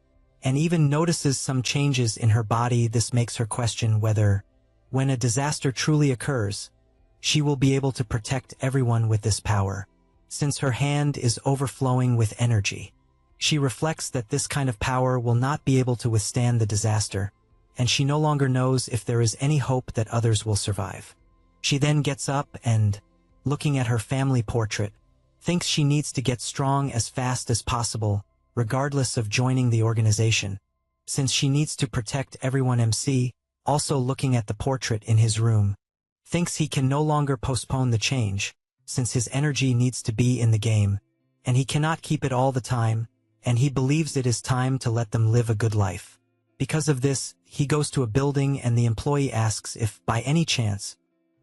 and even notices some changes in her body. This makes her question whether, when a disaster truly occurs, she will be able to protect everyone with this power, since her hand is overflowing with energy. She reflects that this kind of power will not be able to withstand the disaster, and she no longer knows if there is any hope that others will survive. She then gets up and, looking at her family portrait, thinks she needs to get strong as fast as possible, regardless of joining the organization, since she needs to protect everyone. MC, also looking at the portrait in his room, thinks he can no longer postpone the change, since his energy needs to be in the game, and he cannot keep it all the time, and he believes it is time to let them live a good life. Because of this, he goes to a building and the employee asks if, by any chance,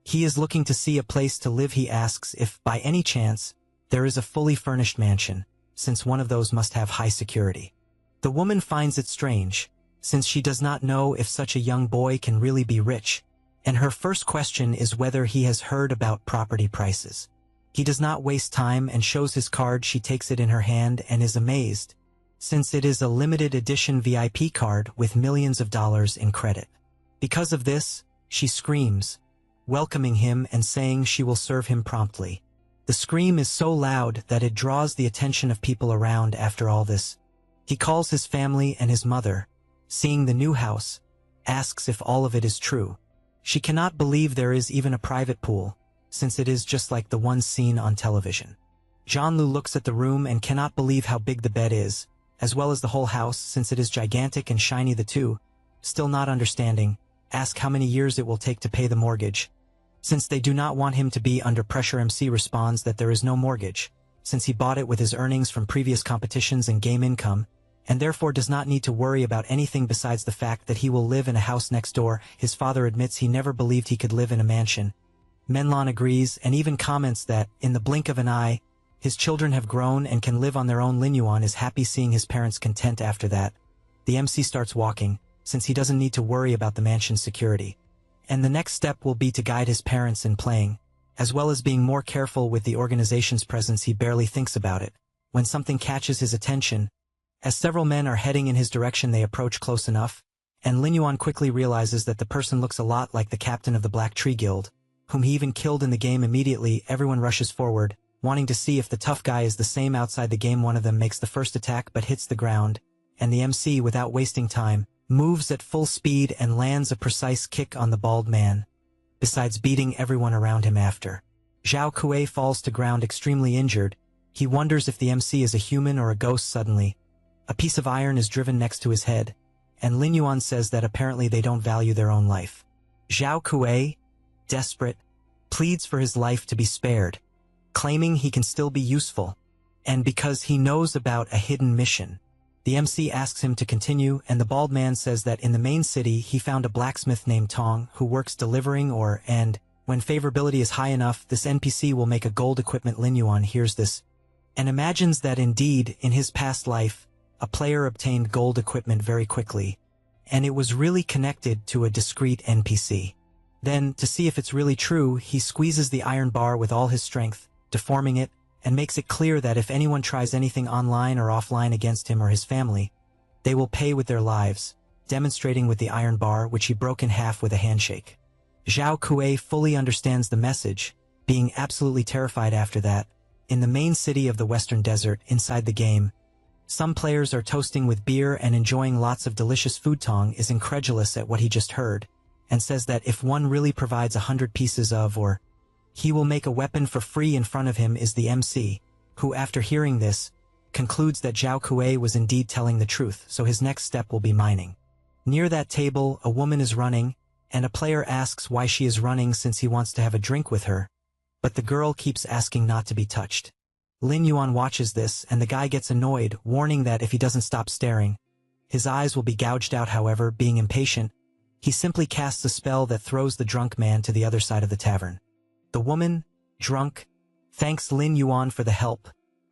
he is looking to see a place to live. He asks if, by any chance, there is a fully furnished mansion, since one of those must have high security. The woman finds it strange, since she does not know if such a young boy can really be rich, and her first question is whether he has heard about property prices. He does not waste time and shows his card. She takes it in her hand and is amazed, since it is a limited edition VIP card with millions of dollars in credit. Because of this, she screams, welcoming him and saying she will serve him promptly. The scream is so loud that it draws the attention of people around. After all this, he calls his family, and his mother, seeing the new house, asks if all of it is true. She cannot believe there is even a private pool, since it is just like the one seen on television. Jean-Lu looks at the room and cannot believe how big the bed is, as well as the whole house, since it is gigantic and shiny. The two, still not understanding, ask how many years it will take to pay the mortgage. Since they do not want him to be under pressure, MC responds that there is no mortgage, since he bought it with his earnings from previous competitions and game income, and therefore does not need to worry about anything besides the fact that he will live in a house next door. His father admits he never believed he could live in a mansion. Menlon agrees and even comments that, in the blink of an eye, his children have grown and can live on their own. Lin Yuan is happy seeing his parents content. After that, the MC starts walking, since he doesn't need to worry about the mansion's security. And the next step will be to guide his parents in playing, as well as being more careful with the organization's presence. He barely thinks about it, when something catches his attention. As several men are heading in his direction, they approach close enough, and Lin Yuan quickly realizes that the person looks a lot like the captain of the Black Tree Guild, whom he even killed in the game. Immediately, everyone rushes forward, wanting to see if the tough guy is the same outside the game. One of them makes the first attack but hits the ground, and the MC, without wasting time, moves at full speed and lands a precise kick on the bald man, besides beating everyone around him. After Zhao Kuei falls to ground extremely injured, he wonders if the MC is a human or a ghost. Suddenly, a piece of iron is driven next to his head, and Lin Yuan says that apparently they don't value their own life. Zhao Kuei, desperate, pleads for his life to be spared, claiming he can still be useful, and because he knows about a hidden mission. The MC asks him to continue, and the bald man says that in the main city he found a blacksmith named Tong who works delivering and when favorability is high enough, this NPC will make a gold equipment. Lin Yuan hears this, and imagines that indeed, in his past life, a player obtained gold equipment very quickly, and it was really connected to a discrete NPC. Then, to see if it's really true, he squeezes the iron bar with all his strength, deforming it, and makes it clear that if anyone tries anything online or offline against him or his family, they will pay with their lives, demonstrating with the iron bar, which he broke in half with a handshake. Zhao Kuei fully understands the message, being absolutely terrified after that. In the main city of the Western Desert, inside the game, some players are toasting with beer and enjoying lots of delicious food. Tong is incredulous at what he just heard, and says that if one really provides 100 pieces of or he will make a weapon for free in front of him is the MC, who after hearing this, concludes that Zhao Kuei was indeed telling the truth, so his next step will be mining. Near that table, a woman is running, and a player asks why she is running since he wants to have a drink with her, but the girl keeps asking not to be touched. Lin Yuan watches this, and the guy gets annoyed, warning that if he doesn't stop staring, his eyes will be gouged out. However, being impatient, he simply casts a spell that throws the drunk man to the other side of the tavern. The woman, drunk, thanks Lin Yuan for the help,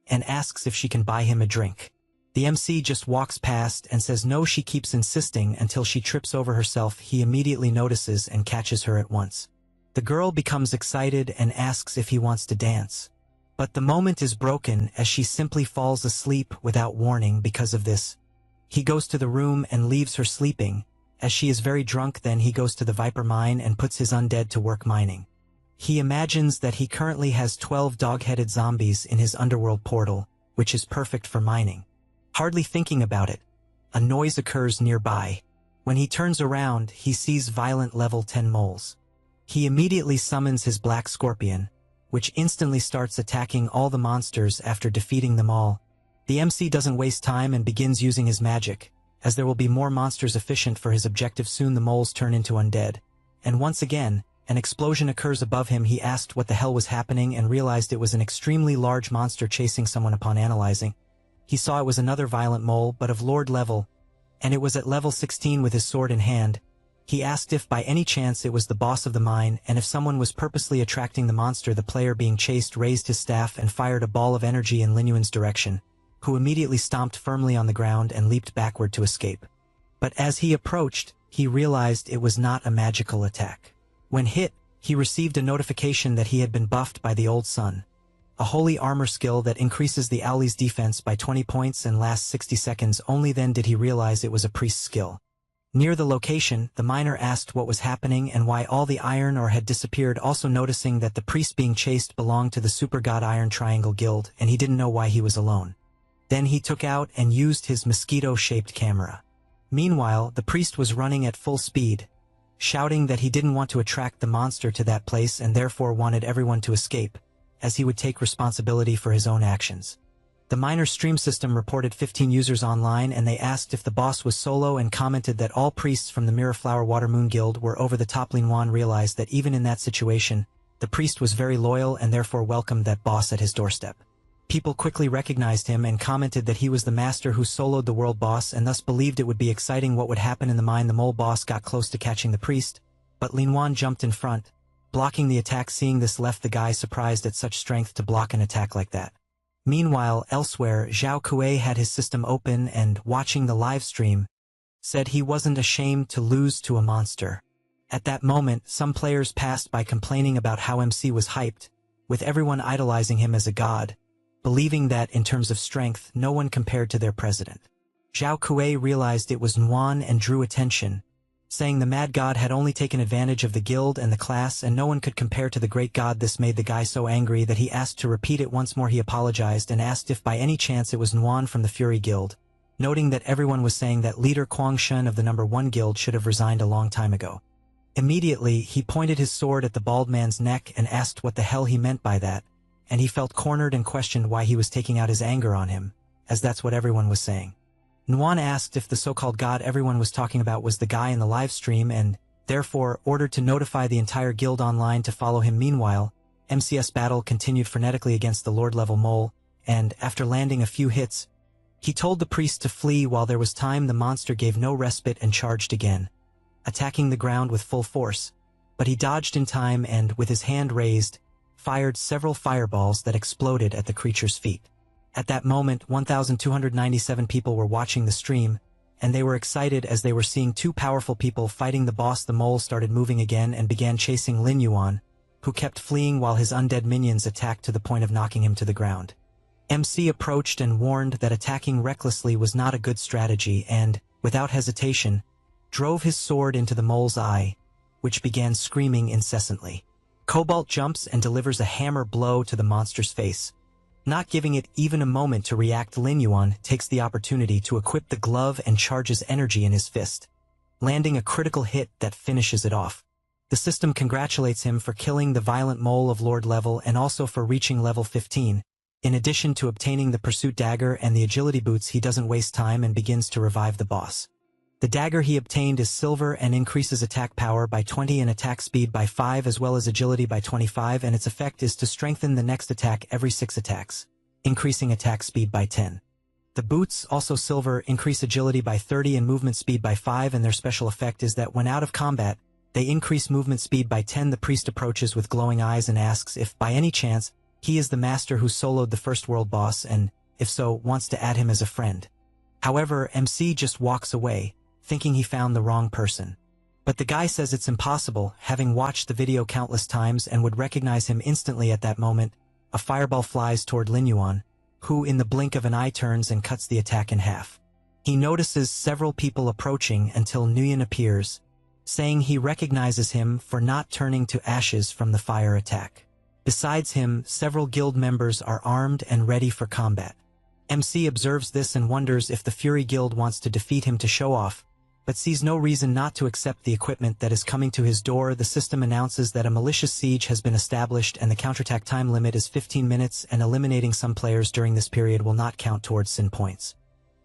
and asks if she can buy him a drink. The MC just walks past and says no. She keeps insisting until she trips over herself. He immediately notices and catches her at once. The girl becomes excited and asks if he wants to dance. But the moment is broken as she simply falls asleep without warning. Because of this, he goes to the room and leaves her sleeping, as she is very drunk. Then he goes to the Viper mine and puts his undead to work mining. He imagines that he currently has 12 dog-headed zombies in his underworld portal, which is perfect for mining. Hardly thinking about it, a noise occurs nearby. When he turns around, he sees violent level 10 moles. He immediately summons his black scorpion, which instantly starts attacking all the monsters. After defeating them all, the MC doesn't waste time and begins using his magic, as there will be more monsters efficient for his objective. Soon the moles turn into undead, and once again, an explosion occurs above him. He asked what the hell was happening and realized it was an extremely large monster chasing someone. Upon analyzing, he saw it was another violent mole, but of Lord level, and it was at level 16 with his sword in hand. He asked if by any chance it was the boss of the mine, and if someone was purposely attracting the monster. The player being chased raised his staff and fired a ball of energy in Lin Yuan's direction, who immediately stomped firmly on the ground and leaped backward to escape. But as he approached, he realized it was not a magical attack. When hit, he received a notification that he had been buffed by the Old Sun, a holy armor skill that increases the Owlie's defense by 20 points and lasts 60 seconds. Only then did he realize it was a priest's skill. Near the location, the miner asked what was happening and why all the iron ore had disappeared, also noticing that the priest being chased belonged to the Super God Iron Triangle Guild, and he didn't know why he was alone. Then he took out and used his mosquito-shaped camera. Meanwhile, the priest was running at full speed, shouting that he didn't want to attract the monster to that place and therefore wanted everyone to escape, as he would take responsibility for his own actions. The miner's stream system reported 15 users online, and they asked if the boss was solo and commented that all priests from the Mirror Flower Water Moon Guild were over the top. Lin Yuan realized that even in that situation, the priest was very loyal and therefore welcomed that boss at his doorstep. People quickly recognized him and commented that he was the master who soloed the world boss and thus believed it would be exciting what would happen in the mine. The mole boss got close to catching the priest, but Lin Yuan jumped in front, blocking the attack. Seeing this left the guy surprised at such strength to block an attack like that. Meanwhile, elsewhere, Zhao Kuei had his system open and, watching the live stream, said he wasn't ashamed to lose to a monster. At that moment, some players passed by complaining about how MC was hyped, with everyone idolizing him as a god, believing that, in terms of strength, no one compared to their president. Zhao Kuei realized it was Nuan and drew attention, saying the mad god had only taken advantage of the guild and the class and no one could compare to the great god. This made the guy so angry that he asked to repeat it once more. He apologized and asked if by any chance it was Nuan from the Fury Guild, noting that everyone was saying that leader Kuang Shun of the number 1 guild should have resigned a long time ago. Immediately, he pointed his sword at the bald man's neck and asked what the hell he meant by that, and he felt cornered and questioned why he was taking out his anger on him, as that's what everyone was saying. Nuan asked if the so-called god everyone was talking about was the guy in the live stream and, therefore, ordered to notify the entire guild online to follow him. Meanwhile, MCS battle continued frenetically against the Lord-level mole, and, after landing a few hits, he told the priest to flee while there was time. The monster gave no respite and charged again, attacking the ground with full force, but he dodged in time and, with his hand raised, fired several fireballs that exploded at the creature's feet. At that moment, 1,297 people were watching the stream, and they were excited as they were seeing two powerful people fighting the boss. The mole started moving again and began chasing Lin Yuan, who kept fleeing while his undead minions attacked to the point of knocking him to the ground. MC approached and warned that attacking recklessly was not a good strategy and, without hesitation, drove his sword into the mole's eye, which began screaming incessantly. Cobalt jumps and delivers a hammer blow to the monster's face. Not giving it even a moment to react, Lin Yuan takes the opportunity to equip the glove and charges energy in his fist, landing a critical hit that finishes it off. The system congratulates him for killing the violent mole of Lord level and also for reaching level 15. In addition to obtaining the pursuit dagger and the agility boots, he doesn't waste time and begins to revive the boss. The dagger he obtained is silver and increases attack power by 20 and attack speed by 5 as well as agility by 25, and its effect is to strengthen the next attack every 6 attacks, increasing attack speed by 10. The boots, also silver, increase agility by 30 and movement speed by 5, and their special effect is that when out of combat, they increase movement speed by 10. The priest approaches with glowing eyes and asks if, by any chance, he is the master who soloed the first world boss and, if so, wants to add him as a friend. However, MC just walks away, thinking he found the wrong person. But the guy says it's impossible, having watched the video countless times and would recognize him instantly at that moment. A fireball flies toward Lin Yuan, who in the blink of an eye turns and cuts the attack in half. He notices several people approaching until Nguyen appears, saying he recognizes him for not turning to ashes from the fire attack. Besides him, several guild members are armed and ready for combat. MC observes this and wonders if the Fury Guild wants to defeat him to show off, but sees no reason not to accept the equipment that is coming to his door. The system announces that a malicious siege has been established and the counterattack time limit is 15 minutes, and eliminating some players during this period will not count towards sin points.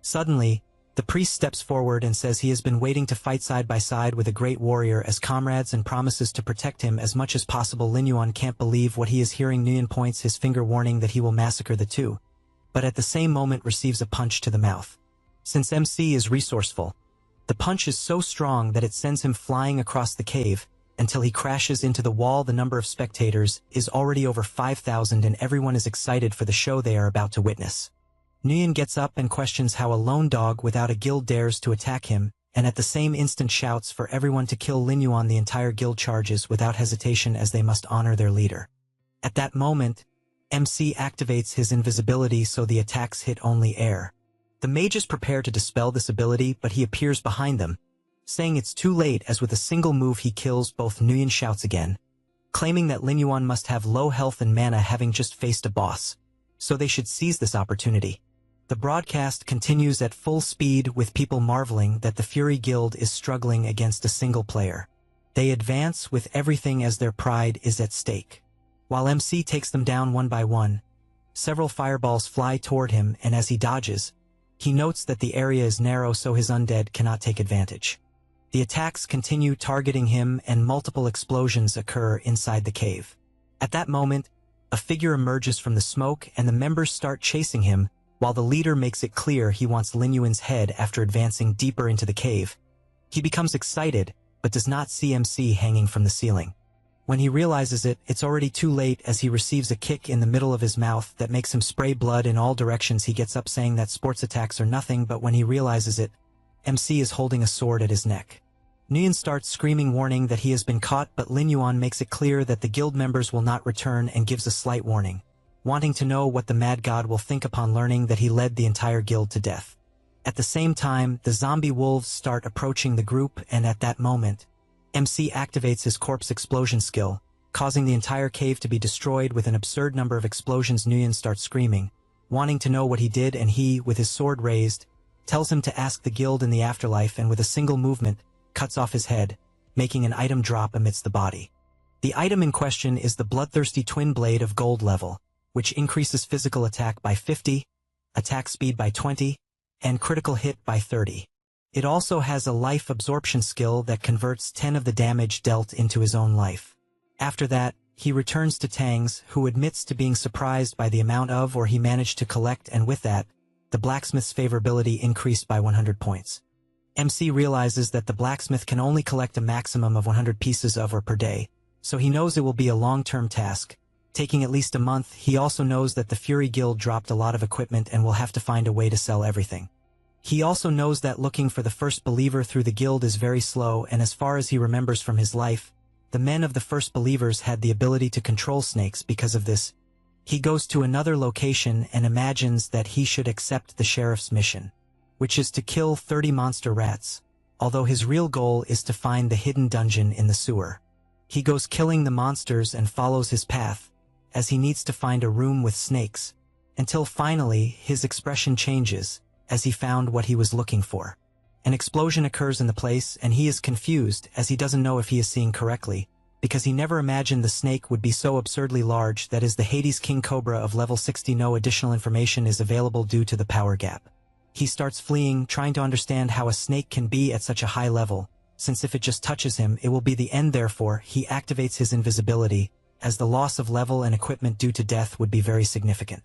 Suddenly, the priest steps forward and says he has been waiting to fight side by side with a great warrior as comrades and promises to protect him as much as possible. Lin Yuan can't believe what he is hearing. Nguyen points his finger, warning that he will massacre the two, but at the same moment receives a punch to the mouth. Since MC is resourceful, the punch is so strong that it sends him flying across the cave until he crashes into the wall. The number of spectators is already over 5,000 and everyone is excited for the show they are about to witness. Nguyen gets up and questions how a lone dog without a guild dares to attack him, and at the same instant shouts for everyone to kill Lin Yuan. The entire guild charges without hesitation as they must honor their leader. At that moment, MC activates his invisibility so the attacks hit only air. The mages prepare to dispel this ability, but he appears behind them, saying it's too late as with a single move he kills both. Nguyen shouts again, claiming that Lin Yuan must have low health and mana having just faced a boss, so they should seize this opportunity. The broadcast continues at full speed with people marveling that the Fury Guild is struggling against a single player. They advance with everything as their pride is at stake. While MC takes them down one by one, several fireballs fly toward him, and as he dodges, he notes that the area is narrow so his undead cannot take advantage. The attacks continue targeting him and multiple explosions occur inside the cave. At that moment, a figure emerges from the smoke and the members start chasing him, while the leader makes it clear he wants Lin Yuan's head. After advancing deeper into the cave, he becomes excited, but does not see MC hanging from the ceiling. When he realizes it, it's already too late as he receives a kick in the middle of his mouth that makes him spray blood in all directions. He gets up saying that sports attacks are nothing, but when he realizes it, MC is holding a sword at his neck. Nguyen starts screaming, warning that he has been caught, but Lin Yuan makes it clear that the guild members will not return and gives a slight warning, wanting to know what the mad god will think upon learning that he led the entire guild to death. At the same time, the zombie wolves start approaching the group, and at that moment, MC activates his corpse explosion skill, causing the entire cave to be destroyed with an absurd number of explosions. Nguyen starts screaming, wanting to know what he did, and he, with his sword raised, tells him to ask the guild in the afterlife, and with a single movement, cuts off his head, making an item drop amidst the body. The item in question is the bloodthirsty twin blade of gold level, which increases physical attack by 50, attack speed by 20, and critical hit by 30. It also has a life absorption skill that converts 10 of the damage dealt into his own life. After that, he returns to Tangs, who admits to being surprised by the amount of ore he managed to collect, and with that, the blacksmith's favorability increased by 100 points. MC realizes that the blacksmith can only collect a maximum of 100 pieces of ore per day, so he knows it will be a long-term task, taking at least a month. He also knows that the Fury Guild dropped a lot of equipment and will have to find a way to sell everything. He also knows that looking for the first believer through the guild is very slow, and as far as he remembers from his life, The men of the first believers had the ability to control snakes because of this. He goes to another location and imagines that he should accept the sheriff's mission, which is to kill 30 monster rats, although his real goal is to find the hidden dungeon in the sewer. He goes killing the monsters and follows his path, as he needs to find a room with snakes, until finally his expression changes, as he found what he was looking for. An explosion occurs in the place and he is confused as he doesn't know if he is seeing correctly, because he never imagined the snake would be so absurdly large. That is the Hades King Cobra of level 60. No additional information is available due to the power gap. He starts fleeing, trying to understand how a snake can be at such a high level, since if it just touches him it will be the end. Therefore, he activates his invisibility, as the loss of level and equipment due to death would be very significant.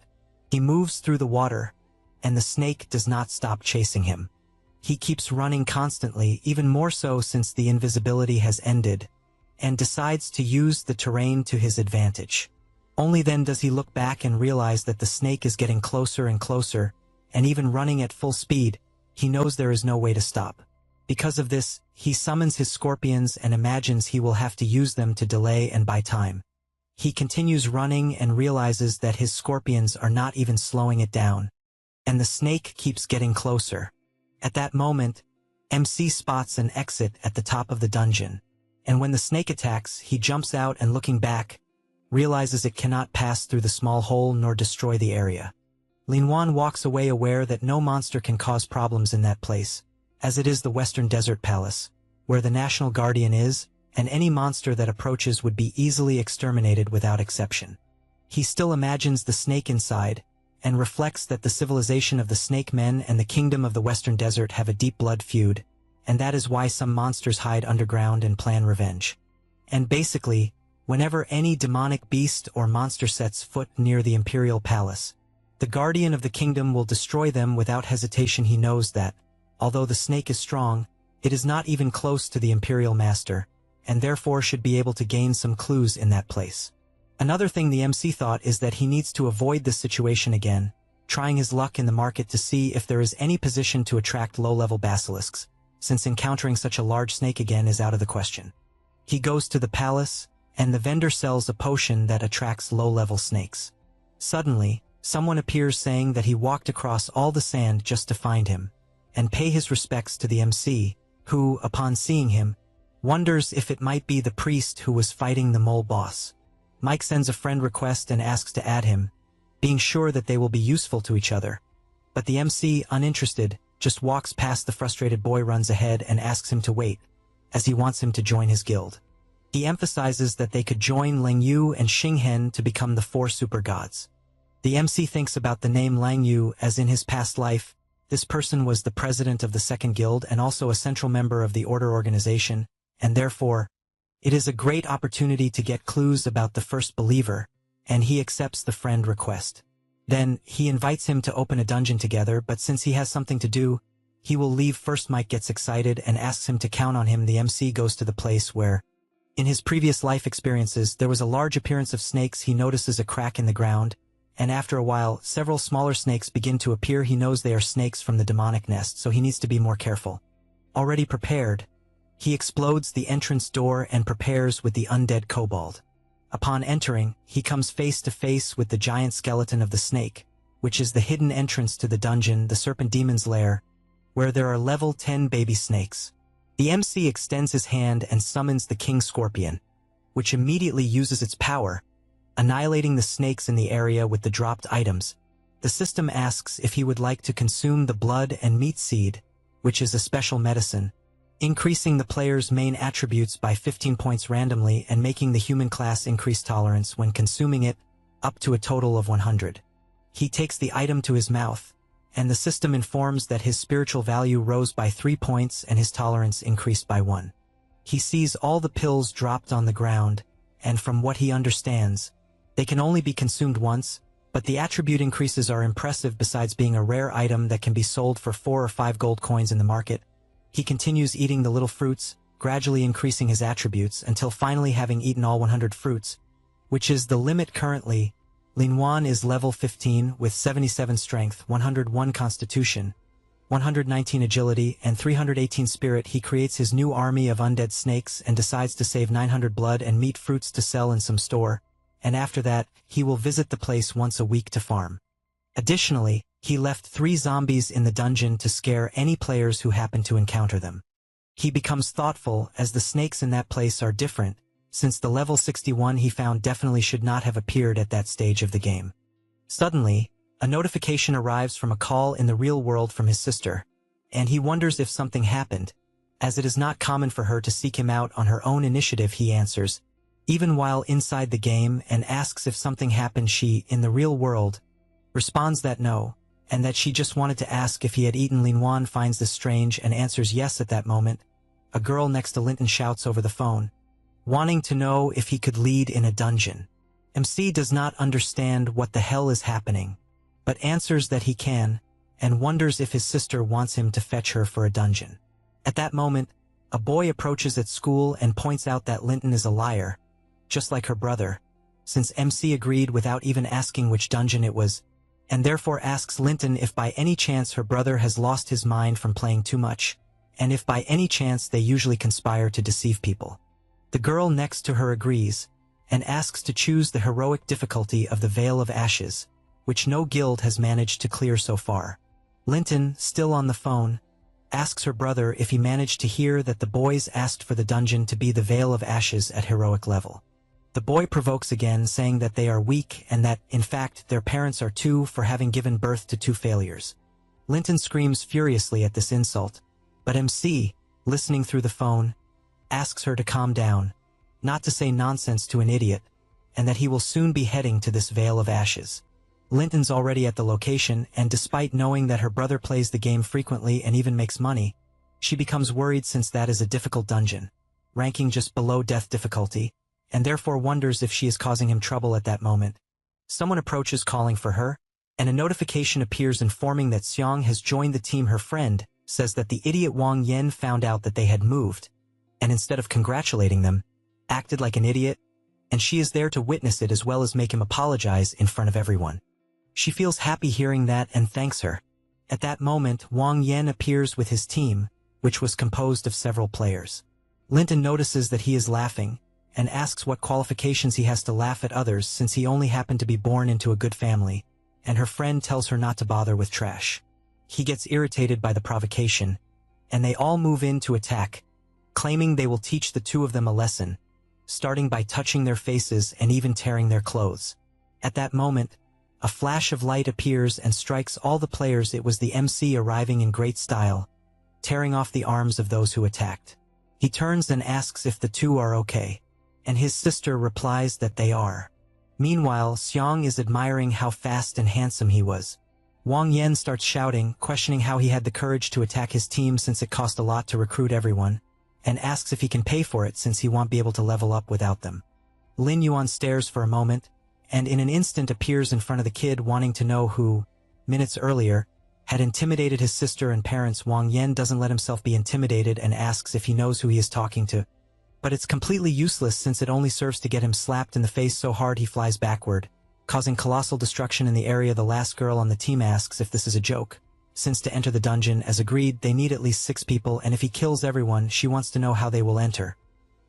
He moves through the water, and the snake does not stop chasing him. He keeps running constantly, even more so since the invisibility has ended, and decides to use the terrain to his advantage. Only then does he look back and realize that the snake is getting closer and closer, and even running at full speed, he knows there is no way to stop. Because of this, he summons his scorpions and imagines he will have to use them to delay and buy time. He continues running and realizes that his scorpions are not even slowing it down, and the snake keeps getting closer. At that moment, MC spots an exit at the top of the dungeon, and when the snake attacks, he jumps out and looking back, realizes it cannot pass through the small hole nor destroy the area. Linwan walks away aware that no monster can cause problems in that place, as it is the Western Desert Palace, where the National Guardian is, and any monster that approaches would be easily exterminated without exception. He still imagines the snake inside, and reflects that the civilization of the Snake Men and the Kingdom of the Western Desert have a deep blood feud, and that is why some monsters hide underground and plan revenge. And basically, whenever any demonic beast or monster sets foot near the Imperial Palace, the Guardian of the Kingdom will destroy them without hesitation. He knows that, although the snake is strong, it is not even close to the Imperial Master, and therefore should be able to gain some clues in that place. Another thing the MC thought is that he needs to avoid this situation again, trying his luck in the market to see if there is any position to attract low-level basilisks, since encountering such a large snake again is out of the question. He goes to the palace, and the vendor sells a potion that attracts low-level snakes. Suddenly, someone appears saying that he walked across all the sand just to find him, and pay his respects to the MC, who, upon seeing him, wonders if it might be the priest who was fighting the mole boss. Mike sends a friend request and asks to add him, being sure that they will be useful to each other. But the MC, uninterested, just walks past. The frustrated boy runs ahead and asks him to wait, as he wants him to join his guild. He emphasizes that they could join Lang Yu and Xing Hen to become the 4 super gods. The MC thinks about the name Lang Yu, as in his past life, this person was the president of the second guild and also a central member of the order organization, and therefore, it is a great opportunity to get clues about the first believer, and he accepts the friend request. Then, he invites him to open a dungeon together, but since he has something to do, he will leave first. Mike gets excited and asks him to count on him. The MC goes to the place where, in his previous life experiences, there was a large appearance of snakes. He notices a crack in the ground, and after a while, several smaller snakes begin to appear. He knows they are snakes from the demonic nest, so he needs to be more careful. Already prepared, he explodes the entrance door and prepares with the undead kobold. Upon entering, he comes face to face with the giant skeleton of the snake, which is the hidden entrance to the dungeon, the Serpent Demon's lair, where there are level 10 baby snakes. The MC extends his hand and summons the King Scorpion, which immediately uses its power, annihilating the snakes in the area with the dropped items. The system asks if he would like to consume the blood and meat seed, which is a special medicine, increasing the player's main attributes by 15 points randomly and making the human class increase tolerance when consuming it up to a total of 100. He takes the item to his mouth, and the system informs that his spiritual value rose by 3 points and his tolerance increased by 1. He sees all the pills dropped on the ground, and from what he understands, they can only be consumed once, but the attribute increases are impressive. Besides being a rare item that can be sold for 4 or 5 gold coins in the market, he continues eating the little fruits, gradually increasing his attributes until finally having eaten all 100 fruits, which is the limit currently. Linwan is level 15 with 77 strength, 101 constitution, 119 agility, and 318 spirit, he creates his new army of undead snakes and decides to save 900 blood and meat fruits to sell in some store, and after that, he will visit the place once a week to farm. Additionally, he left 3 zombies in the dungeon to scare any players who happen to encounter them. He becomes thoughtful as the snakes in that place are different, since the level 61 he found definitely should not have appeared at that stage of the game. Suddenly, a notification arrives from a call in the real world from his sister, and he wonders if something happened. As it is not common for her to seek him out on her own initiative, he answers, even while inside the game, and asks if something happened. She, in the real world, responds that no, and that she just wanted to ask if he had eaten. Linwan finds this strange and answers yes at that moment. A girl next to Linton shouts over the phone, wanting to know if he could lead in a dungeon. MC does not understand what the hell is happening, but answers that he can, and wonders if his sister wants him to fetch her for a dungeon. At that moment, a boy approaches at school and points out that Linton is a liar, just like her brother, since MC agreed without even asking which dungeon it was, and therefore asks Linton if by any chance her brother has lost his mind from playing too much, and if by any chance they usually conspire to deceive people. The girl next to her agrees, and asks to choose the heroic difficulty of the Veil of Ashes, which no guild has managed to clear so far. Linton, still on the phone, asks her brother if he managed to hear that the boys asked for the dungeon to be the Veil of Ashes at heroic level. The boy provokes again, saying that they are weak and that, in fact, their parents are too for having given birth to 2 failures. Linton screams furiously at this insult, but MC, listening through the phone, asks her to calm down, not to say nonsense to an idiot, and that he will soon be heading to this Veil of Ashes. Linton's already at the location, and despite knowing that her brother plays the game frequently and even makes money, she becomes worried since that is a difficult dungeon, ranking just below death difficulty, and therefore wonders if she is causing him trouble at that moment. Someone approaches calling for her, and a notification appears informing that Xiang has joined the team. Her friend says that the idiot Wang Yen found out that they had moved, and instead of congratulating them, acted like an idiot, and she is there to witness it as well as make him apologize in front of everyone. She feels happy hearing that and thanks her. At that moment, Wang Yen appears with his team, which was composed of several players. Linton notices that he is laughing, and asks what qualifications he has to laugh at others since he only happened to be born into a good family, and her friend tells her not to bother with trash. He gets irritated by the provocation, and they all move in to attack, claiming they will teach the 2 of them a lesson, starting by touching their faces and even tearing their clothes. At that moment, a flash of light appears and strikes all the players. It was the MC arriving in great style, tearing off the arms of those who attacked. He turns and asks if the 2 are okay, and his sister replies that they are. Meanwhile, Xiang is admiring how fast and handsome he was. Wang Yen starts shouting, questioning how he had the courage to attack his team since it cost a lot to recruit everyone, and asks if he can pay for it since he won't be able to level up without them. Lin Yuan stares for a moment, and in an instant appears in front of the kid, wanting to know who, minutes earlier, had intimidated his sister and parents. Wang Yen doesn't let himself be intimidated and asks if he knows who he is talking to. But it's completely useless since it only serves to get him slapped in the face so hard he flies backward, causing colossal destruction in the area. The last girl on the team asks if this is a joke, since to enter the dungeon, as agreed, they need at least 6 people, and if he kills everyone, she wants to know how they will enter.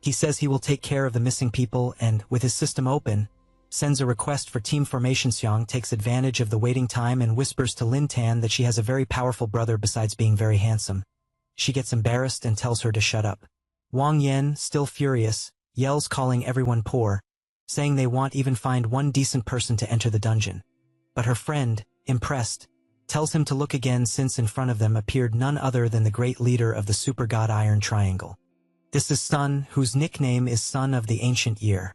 He says he will take care of the missing people and, with his system open, sends a request for team formation. Xiang takes advantage of the waiting time and whispers to Lin Tan that she has a very powerful brother besides being very handsome. She gets embarrassed and tells her to shut up. Wang Yen, still furious, yells, calling everyone poor, saying they won't even find one decent person to enter the dungeon. But her friend, impressed, tells him to look again since in front of them appeared none other than the great leader of the super god Iron Triangle. This is Sun, whose nickname is Son of the Ancient Year.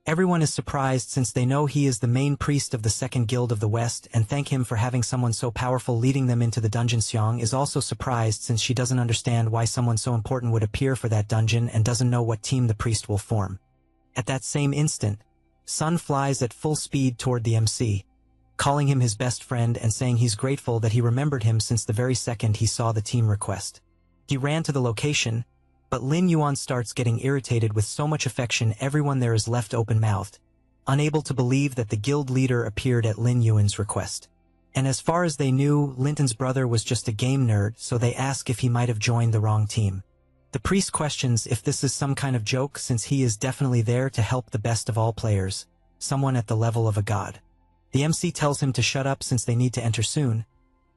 Everyone is surprised since they know he is the main priest of the Second Guild of the West and thank him for having someone so powerful leading them into the dungeon. Xiang is also surprised since she doesn't understand why someone so important would appear for that dungeon and doesn't know what team the priest will form. At that same instant, Sun flies at full speed toward the MC, calling him his best friend and saying he's grateful that he remembered him since the very second he saw the team request. He ran to the location, but Lin Yuan starts getting irritated with so much affection everyone there is left open-mouthed, unable to believe that the guild leader appeared at Lin Yuan's request. And as far as they knew, Linton's brother was just a game nerd, so they ask if he might have joined the wrong team. The priest questions if this is some kind of joke since he is definitely there to help the best of all players, someone at the level of a god. The MC tells him to shut up since they need to enter soon,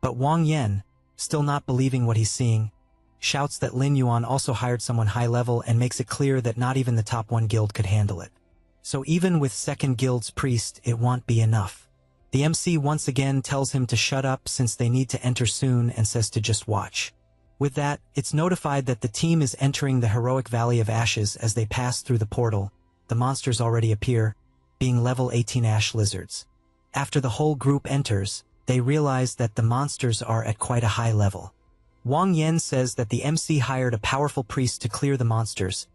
but Wang Yan, still not believing what he's seeing, shouts that Lin Yuan also hired someone high level and makes it clear that not even the top 1 guild could handle it. So even with second guild's priest, it won't be enough. The MC once again tells him to shut up since they need to enter soon and says to just watch. With that, it's notified that the team is entering the heroic Valley of Ashes. As they pass through the portal, the monsters already appear, being level 18 ash lizards. After the whole group enters, they realize that the monsters are at quite a high level. Wang Yan says that the MC hired a powerful priest to clear the monsters,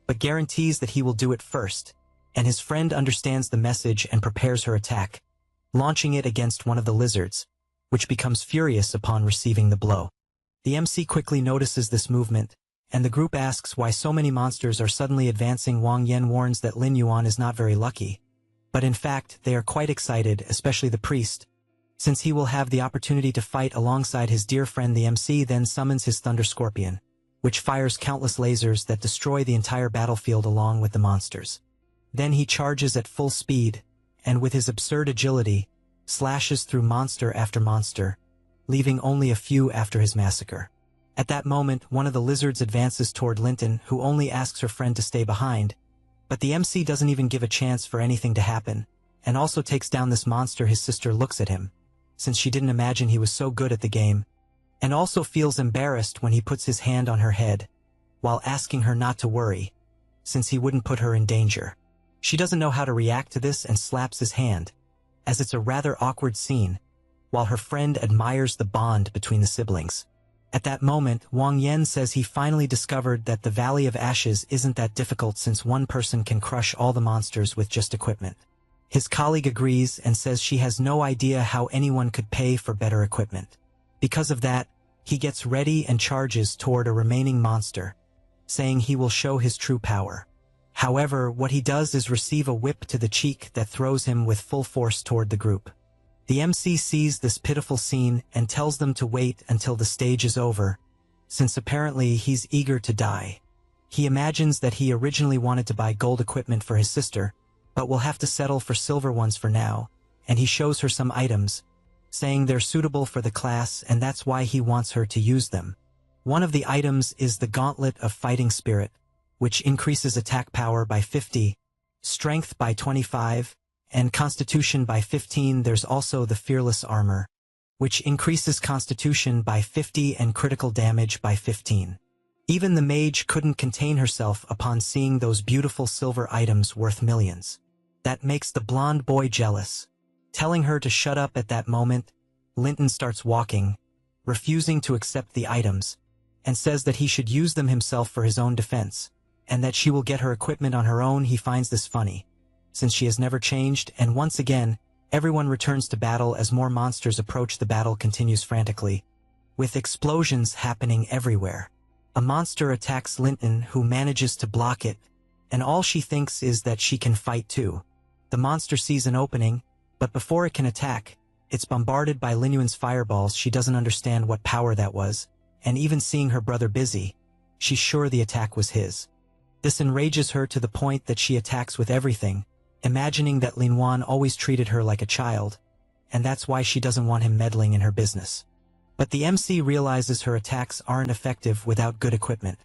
but guarantees that he will do it first, and his friend understands the message and prepares her attack, launching it against one of the lizards, which becomes furious upon receiving the blow. The MC quickly notices this movement, and the group asks why so many monsters are suddenly advancing. Wang Yan warns that Lin Yuan is not very lucky, but in fact they are quite excited, especially the priest, since he will have the opportunity to fight alongside his dear friend. The MC then summons his Thunder Scorpion, which fires countless lasers that destroy the entire battlefield along with the monsters. Then he charges at full speed, and with his absurd agility, slashes through monster after monster, leaving only a few after his massacre. At that moment, one of the lizards advances toward Linton, who only asks her friend to stay behind, but the MC doesn't even give a chance for anything to happen, and also takes down this monster. His sister looks at him, since she didn't imagine he was so good at the game, and also feels embarrassed when he puts his hand on her head, while asking her not to worry, since he wouldn't put her in danger. She doesn't know how to react to this and slaps his hand, as it's a rather awkward scene, while her friend admires the bond between the siblings. At that moment, Wang Yan says he finally discovered that the Valley of Ashes isn't that difficult since one person can crush all the monsters with just equipment. His colleague agrees and says she has no idea how anyone could pay for better equipment. Because of that, he gets ready and charges toward a remaining monster, saying he will show his true power. However, what he does is receive a whip to the cheek that throws him with full force toward the group. The MC sees this pitiful scene and tells them to wait until the stage is over, since apparently he's eager to die. He imagines that he originally wanted to buy gold equipment for his sister, but will have to settle for silver ones for now, and he shows her some items, saying they're suitable for the class and that's why he wants her to use them. One of the items is the Gauntlet of Fighting Spirit, which increases attack power by 50, strength by 25, and constitution by 15. There's also the Fearless Armor, which increases constitution by 50 and critical damage by 15. Even the mage couldn't contain herself upon seeing those beautiful silver items worth millions. That makes the blonde boy jealous. Telling her to shut up at that moment, Linton starts walking, refusing to accept the items, and says that he should use them himself for his own defense, and that she will get her equipment on her own. He finds this funny, since she has never changed, and once again, everyone returns to battle as more monsters approach. The battle continues frantically, with explosions happening everywhere. A monster attacks Linton, who manages to block it, and all she thinks is that she can fight too. The monster sees an opening, but before it can attack, it's bombarded by Lin Yuan's fireballs. She doesn't understand what power that was, and even seeing her brother busy, she's sure the attack was his. This enrages her to the point that she attacks with everything, imagining that Lin Yuan always treated her like a child, and that's why she doesn't want him meddling in her business. But the MC realizes her attacks aren't effective without good equipment,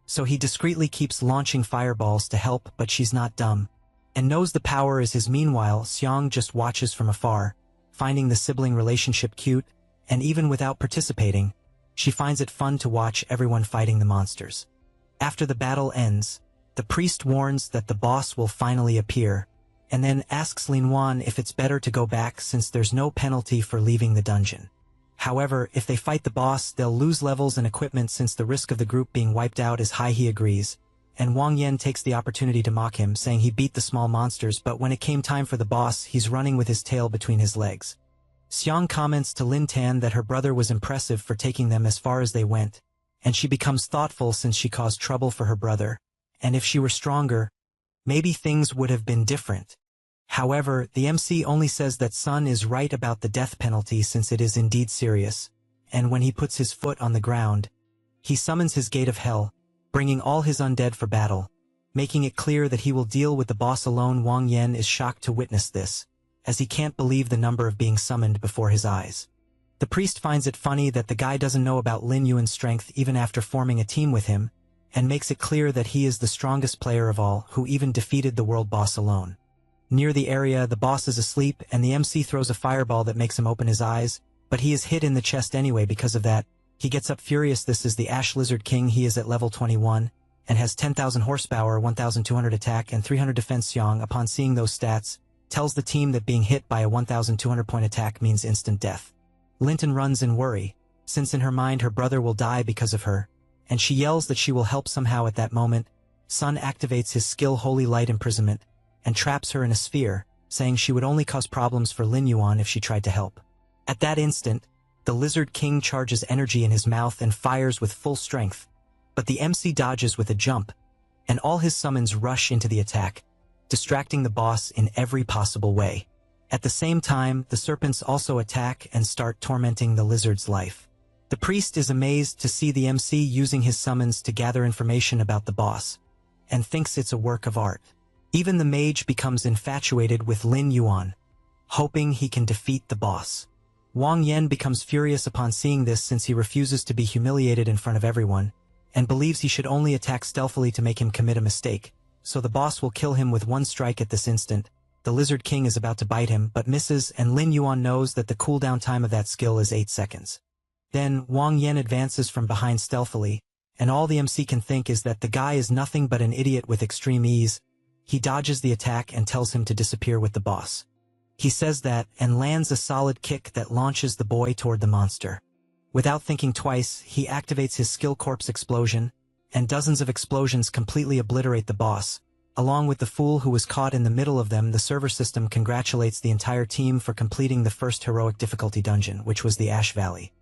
so he discreetly keeps launching fireballs to help, but she's not dumb, and knows the power is his. Meanwhile, Xiang just watches from afar, finding the sibling relationship cute, and even without participating, she finds it fun to watch everyone fighting the monsters. After the battle ends, the priest warns that the boss will finally appear, and then asks Lin Yuan if it's better to go back since there's no penalty for leaving the dungeon. However, if they fight the boss, they'll lose levels and equipment since the risk of the group being wiped out is high. He agrees, and Wang Yan takes the opportunity to mock him, saying he beat the small monsters, but when it came time for the boss, he's running with his tail between his legs. Xiang comments to Lin Tan that her brother was impressive for taking them as far as they went, and she becomes thoughtful since she caused trouble for her brother, and if she were stronger, maybe things would have been different. However, the MC only says that Sun is right about the death penalty since it is indeed serious, and when he puts his foot on the ground, he summons his gate of hell, bringing all his undead for battle, making it clear that he will deal with the boss alone. Wang Yan is shocked to witness this, as he can't believe the number of being summoned before his eyes. The priest finds it funny that the guy doesn't know about Lin Yuan's strength even after forming a team with him, and makes it clear that he is the strongest player of all, who even defeated the world boss alone. Near the area, the boss is asleep, and the MC throws a fireball that makes him open his eyes, but he is hit in the chest anyway because of that. He gets up furious. This is the Ash Lizard King. He is at level 21, and has 10,000 horsepower, 1,200 attack, and 300 defense. Xiang, upon seeing those stats, tells the team that being hit by a 1,200 point attack means instant death. Linton runs in worry, since in her mind her brother will die because of her, and she yells that she will help somehow. At that moment, Sun activates his skill Holy Light Imprisonment, and traps her in a sphere, saying she would only cause problems for Lin Yuan if she tried to help. At that instant, the Lizard King charges energy in his mouth and fires with full strength, but the MC dodges with a jump, and all his summons rush into the attack, distracting the boss in every possible way. At the same time, the serpents also attack and start tormenting the lizard's life. The priest is amazed to see the MC using his summons to gather information about the boss, and thinks it's a work of art. Even the mage becomes infatuated with Lin Yuan, hoping he can defeat the boss. Wang Yan becomes furious upon seeing this since he refuses to be humiliated in front of everyone, and believes he should only attack stealthily to make him commit a mistake, so the boss will kill him with one strike. At this instant, the Lizard King is about to bite him but misses, and Lin Yuan knows that the cooldown time of that skill is 8 seconds. Then, Wang Yan advances from behind stealthily, and all the MC can think is that the guy is nothing but an idiot with extreme ease. He dodges the attack and tells him to disappear with the boss. He says that, and lands a solid kick that launches the boy toward the monster. Without thinking twice, he activates his skill Corpse Explosion, and dozens of explosions completely obliterate the boss. Along with the fool who was caught in the middle of them, the server system congratulates the entire team for completing the first heroic difficulty dungeon, which was the Ash Valley.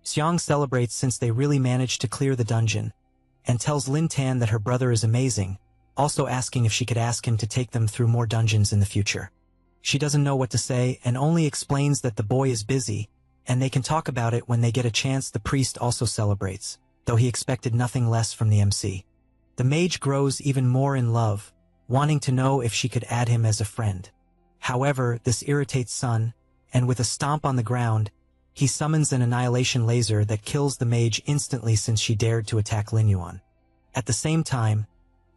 Xiang celebrates since they really managed to clear the dungeon, and tells Lin Tan that her brother is amazing, also asking if she could ask him to take them through more dungeons in the future. She doesn't know what to say and only explains that the boy is busy, and they can talk about it when they get a chance. The priest also celebrates, though he expected nothing less from the MC. The mage grows even more in love, wanting to know if she could add him as a friend. However, this irritates Sun, and with a stomp on the ground, he summons an annihilation laser that kills the mage instantly since she dared to attack Lin Yuan. At the same time,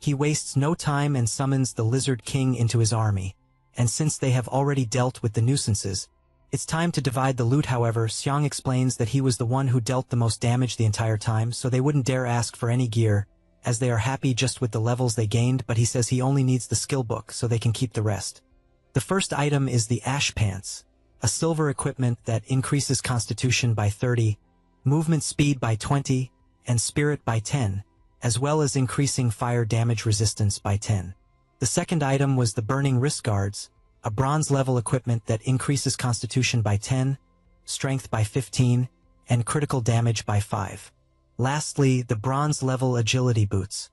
he wastes no time and summons the Lizard King into his army, and since they have already dealt with the nuisances, it's time to divide the loot. However, Xiang explains that he was the one who dealt the most damage the entire time, so they wouldn't dare ask for any gear, as they are happy just with the levels they gained, but he says he only needs the skill book so they can keep the rest. The first item is the Ash Pants, a silver equipment that increases constitution by 30, movement speed by 20, and spirit by 10, as well as increasing fire damage resistance by 10. The second item was the Burning Wrist Guards, a bronze-level equipment that increases constitution by 10, strength by 15, and critical damage by 5. Lastly, the bronze-level Agility Boots.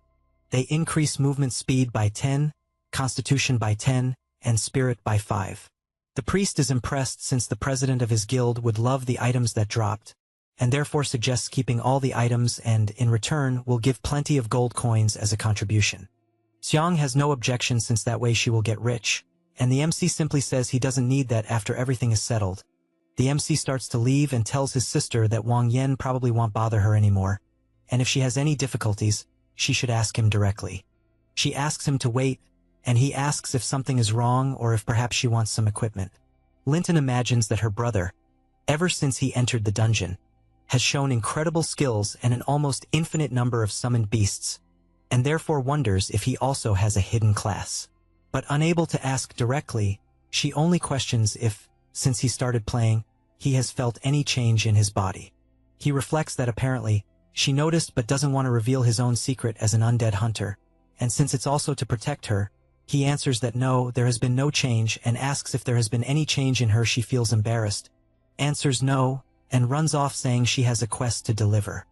They increase movement speed by 10, constitution by 10, and spirit by 5. The priest is impressed since the president of his guild would love the items that dropped, and therefore suggests keeping all the items and, in return, will give plenty of gold coins as a contribution. Xiang has no objection since that way she will get rich, and the MC simply says he doesn't need that after everything is settled. The MC starts to leave and tells his sister that Wang Yan probably won't bother her anymore, and if she has any difficulties, she should ask him directly. She asks him to wait, and he asks if something is wrong or if perhaps she wants some equipment. Linton imagines that her brother, ever since he entered the dungeon, has shown incredible skills and an almost infinite number of summoned beasts, and therefore wonders if he also has a hidden class. But unable to ask directly, she only questions if, since he started playing, he has felt any change in his body. He reflects that apparently, she noticed but doesn't want to reveal his own secret as an undead hunter, and since it's also to protect her, he answers that no, there has been no change, and asks if there has been any change in her. She feels embarrassed, answers no, and runs off saying she has a quest to deliver.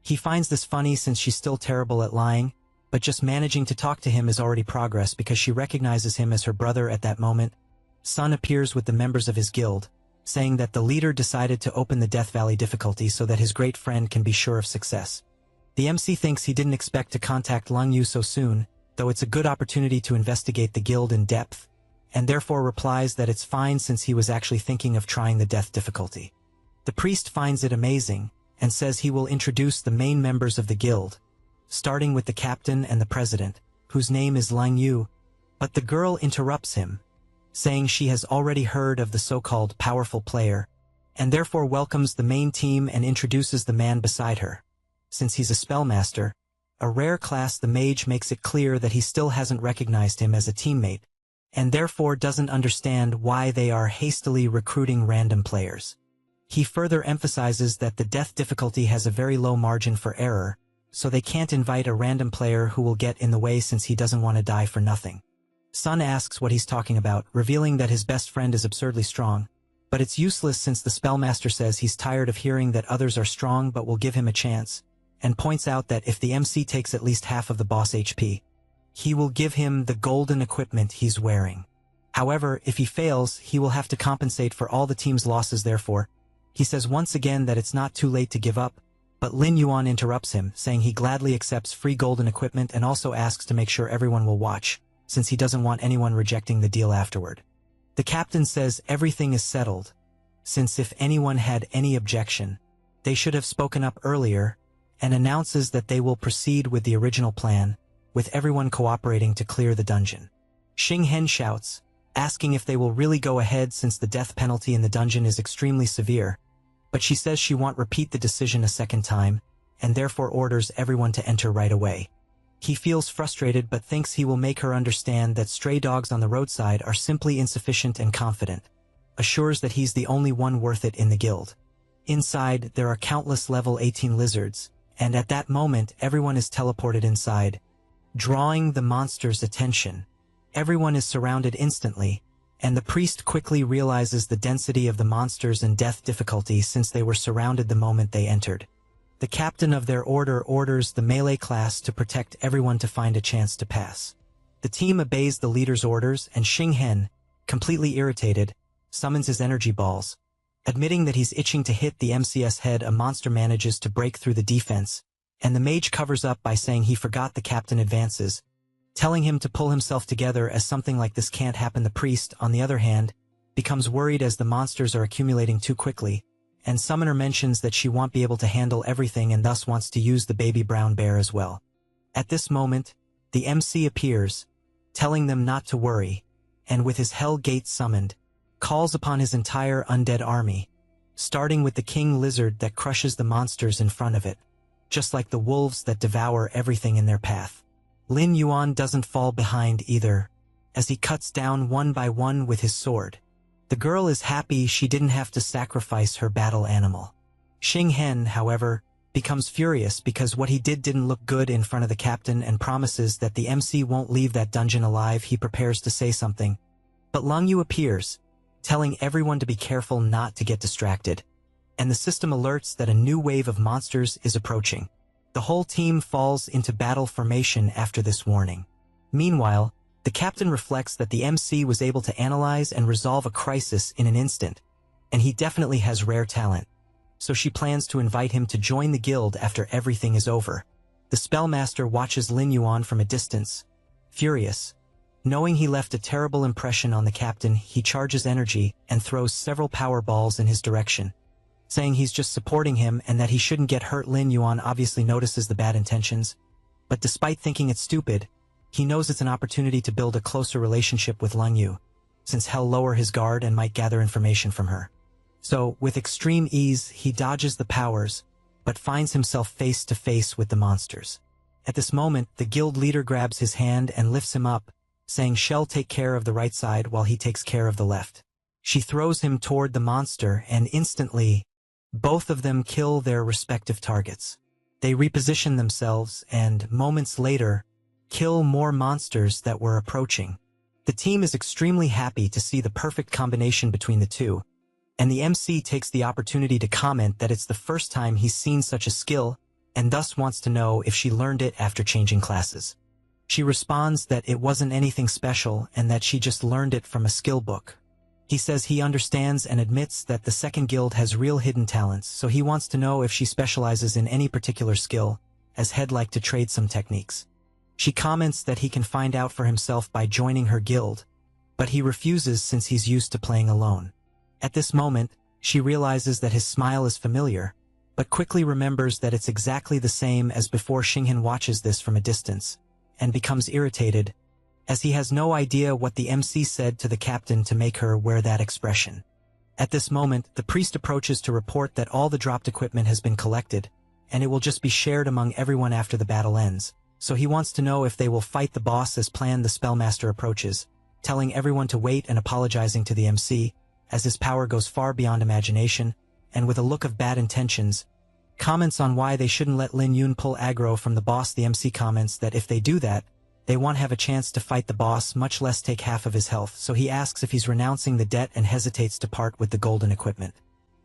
He finds this funny since she's still terrible at lying, but just managing to talk to him is already progress because she recognizes him as her brother at that moment, Sun appears with the members of his guild, saying that the leader decided to open the Death Valley difficulty so that his great friend can be sure of success. The MC thinks he didn't expect to contact Lung Yu so soon, though it's a good opportunity to investigate the guild in depth, and therefore replies that it's fine since he was actually thinking of trying the death difficulty. The priest finds it amazing, and says he will introduce the main members of the guild, starting with the captain and the president, whose name is Lung Yu, but the girl interrupts him, saying she has already heard of the so-called powerful player, and therefore welcomes the main team and introduces the man beside her. Since he's a spellmaster, a rare class, the mage makes it clear that he still hasn't recognized him as a teammate, and therefore doesn't understand why they are hastily recruiting random players. He further emphasizes that the death difficulty has a very low margin for error, so they can't invite a random player who will get in the way since he doesn't want to die for nothing. Sun asks what he's talking about, revealing that his best friend is absurdly strong, but it's useless since the spellmaster says he's tired of hearing that others are strong but will give him a chance, and points out that if the MC takes at least half of the boss HP, he will give him the golden equipment he's wearing. However, if he fails, he will have to compensate for all the team's losses. Therefore, he says once again that it's not too late to give up, but Lin Yuan interrupts him, saying he gladly accepts free golden equipment and also asks to make sure everyone will watch, since he doesn't want anyone rejecting the deal afterward. The captain says everything is settled, since if anyone had any objection, they should have spoken up earlier, and announces that they will proceed with the original plan, with everyone cooperating to clear the dungeon. Xing Hen shouts, asking if they will really go ahead since the death penalty in the dungeon is extremely severe, but she says she won't repeat the decision a second time, and therefore orders everyone to enter right away. He feels frustrated but thinks he will make her understand that stray dogs on the roadside are simply insufficient and confident, assures that he's the only one worth it in the guild. Inside, there are countless level 18 lizards, and at that moment everyone is teleported inside, drawing the monster's attention. Everyone is surrounded instantly, and the priest quickly realizes the density of the monsters and death difficulty since they were surrounded the moment they entered. The captain of their order orders the melee class to protect everyone to find a chance to pass. The team obeys the leader's orders, and Xing Hen, completely irritated, summons his energy balls. Admitting that he's itching to hit the MCS head, a monster manages to break through the defense, and the mage covers up by saying he forgot the captain advances, telling him to pull himself together as something like this can't happen. The priest, on the other hand, becomes worried as the monsters are accumulating too quickly, and Summoner mentions that she won't be able to handle everything and thus wants to use the baby brown bear as well. At this moment, the MC appears, telling them not to worry, and with his Hell Gate summoned, calls upon his entire undead army, starting with the king lizard that crushes the monsters in front of it, just like the wolves that devour everything in their path. Lin Yuan doesn't fall behind either, as he cuts down one by one with his sword. The girl is happy she didn't have to sacrifice her battle animal. Xing Hen, however, becomes furious because what he did didn't look good in front of the captain and promises that the MC won't leave that dungeon alive. He prepares to say something, but Lung Yu appears, telling everyone to be careful not to get distracted, and the system alerts that a new wave of monsters is approaching. The whole team falls into battle formation after this warning. Meanwhile, the captain reflects that the MC was able to analyze and resolve a crisis in an instant, and he definitely has rare talent, so she plans to invite him to join the guild after everything is over. The spellmaster watches Lin Yuan from a distance, furious. Knowing he left a terrible impression on the captain, he charges energy and throws several power balls in his direction, saying he's just supporting him and that he shouldn't get hurt. Lin Yuan obviously notices the bad intentions, but despite thinking it's stupid, he knows it's an opportunity to build a closer relationship with Lung Yu, since he'll lower his guard and might gather information from her. So, with extreme ease, he dodges the powers, but finds himself face to face with the monsters. At this moment, the guild leader grabs his hand and lifts him up, saying she'll take care of the right side while he takes care of the left. She throws him toward the monster, and instantly, both of them kill their respective targets. They reposition themselves and, moments later, kill more monsters that were approaching. The team is extremely happy to see the perfect combination between the two, and the MC takes the opportunity to comment that it's the first time he's seen such a skill, and thus wants to know if she learned it after changing classes. She responds that it wasn't anything special and that she just learned it from a skill book. He says he understands and admits that the second guild has real hidden talents, so he wants to know if she specializes in any particular skill, as he'd like to trade some techniques. She comments that he can find out for himself by joining her guild, but he refuses since he's used to playing alone. At this moment, she realizes that his smile is familiar, but quickly remembers that it's exactly the same as before. Xinghan watches this from a distance, and becomes irritated, as he has no idea what the MC said to the captain to make her wear that expression. At this moment, the priest approaches to report that all the dropped equipment has been collected, and it will just be shared among everyone after the battle ends, so he wants to know if they will fight the boss as planned. The spellmaster approaches, telling everyone to wait and apologizing to the MC, as his power goes far beyond imagination, and with a look of bad intentions, comments on why they shouldn't let Lin Yun pull aggro from the boss. The MC comments that if they do that, they won't have a chance to fight the boss, much less take half of his health, so he asks if he's renouncing the debt and hesitates to part with the golden equipment.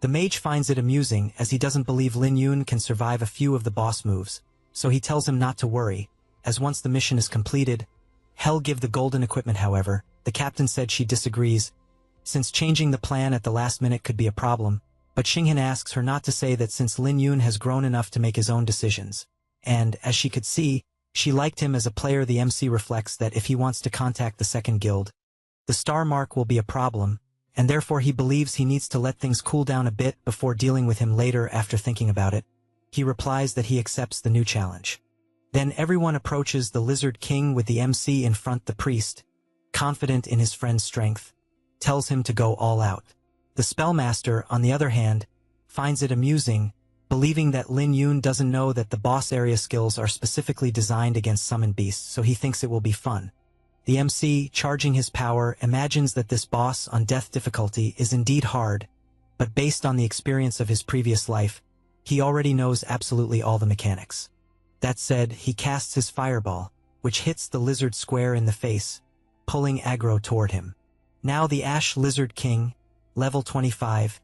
The mage finds it amusing, as he doesn't believe Lin Yun can survive a few of the boss moves, so he tells him not to worry, as once the mission is completed, he'll give the golden equipment. However, the captain said she disagrees, since changing the plan at the last minute could be a problem, but Xinghan asks her not to say that since Lin Yun has grown enough to make his own decisions, and, as she could see, she liked him as a player. The MC reflects that if he wants to contact the second guild, the star mark will be a problem, and therefore he believes he needs to let things cool down a bit before dealing with him later. After thinking about it, he replies that he accepts the new challenge. Then everyone approaches the Lizard King with the MC in front. The priest, confident in his friend's strength, tells him to go all out. The spellmaster, on the other hand, finds it amusing, believing that Lin Yun doesn't know that the boss area skills are specifically designed against summoned beasts, so he thinks it will be fun. The MC, charging his power, imagines that this boss on death difficulty is indeed hard, but based on the experience of his previous life, he already knows absolutely all the mechanics. That said, he casts his fireball, which hits the lizard square in the face, pulling aggro toward him. Now the Ash Lizard King, level 25,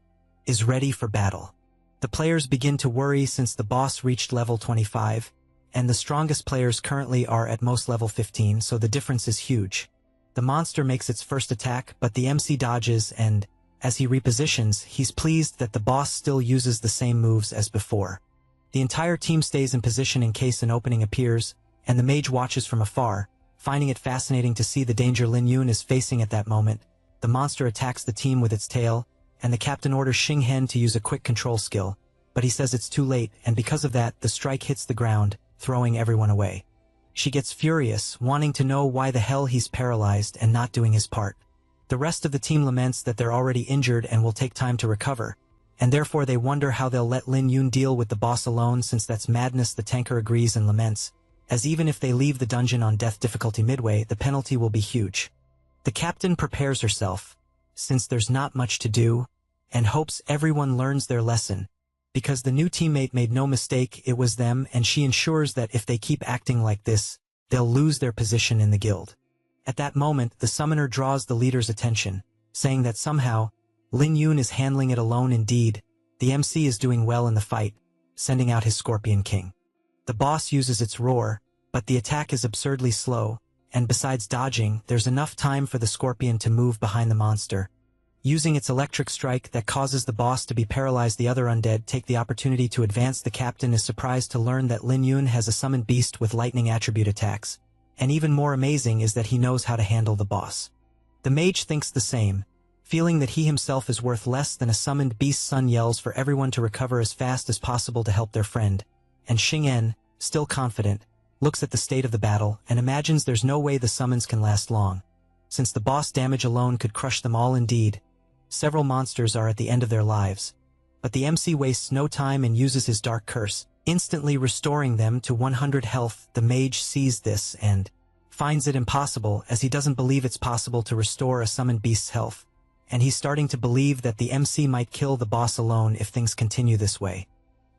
is ready for battle. The players begin to worry since the boss reached level 25, and the strongest players currently are at most level 15, so the difference is huge. The monster makes its first attack, but the MC dodges, and, as he repositions, he's pleased that the boss still uses the same moves as before. The entire team stays in position in case an opening appears, and the mage watches from afar, finding it fascinating to see the danger Lin Yun is facing at that moment. The monster attacks the team with its tail, and the captain orders Xinghan to use a quick control skill, but he says it's too late, and because of that, the strike hits the ground, throwing everyone away. She gets furious, wanting to know why the hell he's paralyzed and not doing his part. The rest of the team laments that they're already injured and will take time to recover, and therefore they wonder how they'll let Lin Yun deal with the boss alone, since that's madness. The tanker agrees and laments, as even if they leave the dungeon on death difficulty midway, the penalty will be huge. The captain prepares herself, since there's not much to do, and hopes everyone learns their lesson, because the new teammate made no mistake, it was them, and she ensures that if they keep acting like this, they'll lose their position in the guild. At that moment, the summoner draws the leader's attention, saying that somehow, Lin Yun is handling it alone. Indeed, the MC is doing well in the fight, sending out his Scorpion King. The boss uses its roar, but the attack is absurdly slow, and besides dodging, there's enough time for the scorpion to move behind the monster. Using its electric strike that causes the boss to be paralyzed, the other undead take the opportunity to advance. The captain is surprised to learn that Lin Yun has a summoned beast with lightning attribute attacks, and even more amazing is that he knows how to handle the boss. The mage thinks the same, feeling that he himself is worth less than a summoned beast. Sun yells for everyone to recover as fast as possible to help their friend, and Xinghan, still confident, looks at the state of the battle and imagines there's no way the summons can last long, since the boss damage alone could crush them all. Indeed, several monsters are at the end of their lives, but the MC wastes no time and uses his dark curse, instantly restoring them to 100 health. The mage sees this and finds it impossible, as he doesn't believe it's possible to restore a summoned beast's health, and he's starting to believe that the MC might kill the boss alone if things continue this way.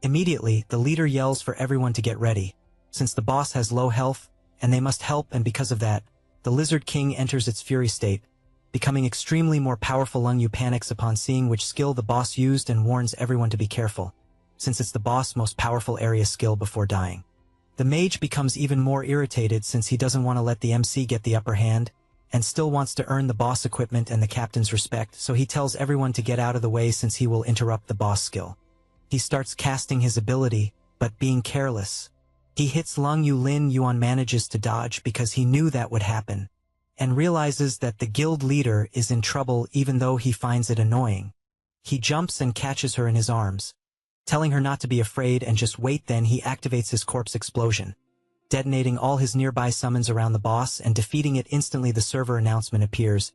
Immediately, the leader yells for everyone to get ready, since the boss has low health, and they must help, and because of that, the Lizard King enters its fury state, becoming extremely more powerful. Lung Yu panics upon seeing which skill the boss used and warns everyone to be careful, since it's the boss' most powerful area skill before dying. The mage becomes even more irritated since he doesn't want to let the MC get the upper hand, and still wants to earn the boss equipment and the captain's respect, so he tells everyone to get out of the way since he will interrupt the boss skill. He starts casting his ability, but being careless. He hits Lung Yu. Lin Yuan manages to dodge because he knew that would happen, and realizes that the guild leader is in trouble even though he finds it annoying. He jumps and catches her in his arms, telling her not to be afraid and just wait. Then he activates his corpse explosion, detonating all his nearby summons around the boss and defeating it instantly. The server announcement appears,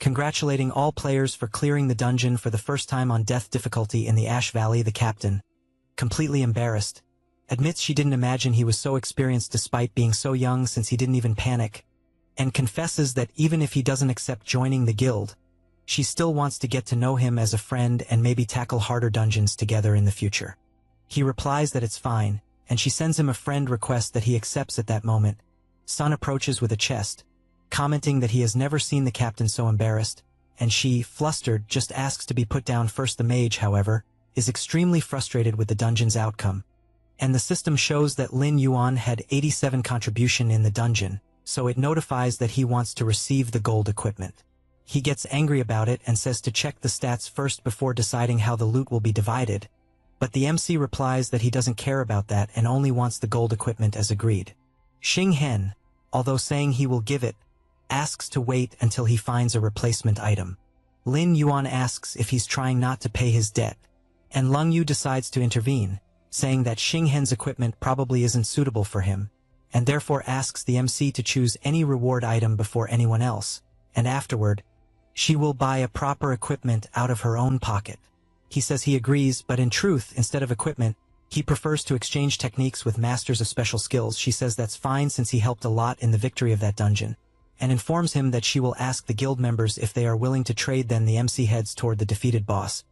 congratulating all players for clearing the dungeon for the first time on death difficulty in the Ash Valley. The captain, completely embarrassed, admits she didn't imagine he was so experienced despite being so young since he didn't even panic, and confesses that even if he doesn't accept joining the guild, she still wants to get to know him as a friend and maybe tackle harder dungeons together in the future. He replies that it's fine, and she sends him a friend request that he accepts at that moment. Sun approaches with a chest, commenting that he has never seen the captain so embarrassed, and she, flustered, just asks to be put down first. The mage, however, is extremely frustrated with the dungeon's outcome, and the system shows that Lin Yuan had 87 contribution in the dungeon, so it notifies that he wants to receive the gold equipment. He gets angry about it and says to check the stats first before deciding how the loot will be divided, but the MC replies that he doesn't care about that and only wants the gold equipment as agreed. Xing Hen, although saying he will give it, asks to wait until he finds a replacement item. Lin Yuan asks if he's trying not to pay his debt, and Lung Yu decides to intervene, saying that Xing Hen's equipment probably isn't suitable for him, and therefore asks the MC to choose any reward item before anyone else, and afterward, she will buy a proper equipment out of her own pocket. He says he agrees, but in truth, instead of equipment, he prefers to exchange techniques with masters of special skills. She says that's fine since he helped a lot in the victory of that dungeon, and informs him that she will ask the guild members if they are willing to trade. Then the MC heads toward the defeated boss,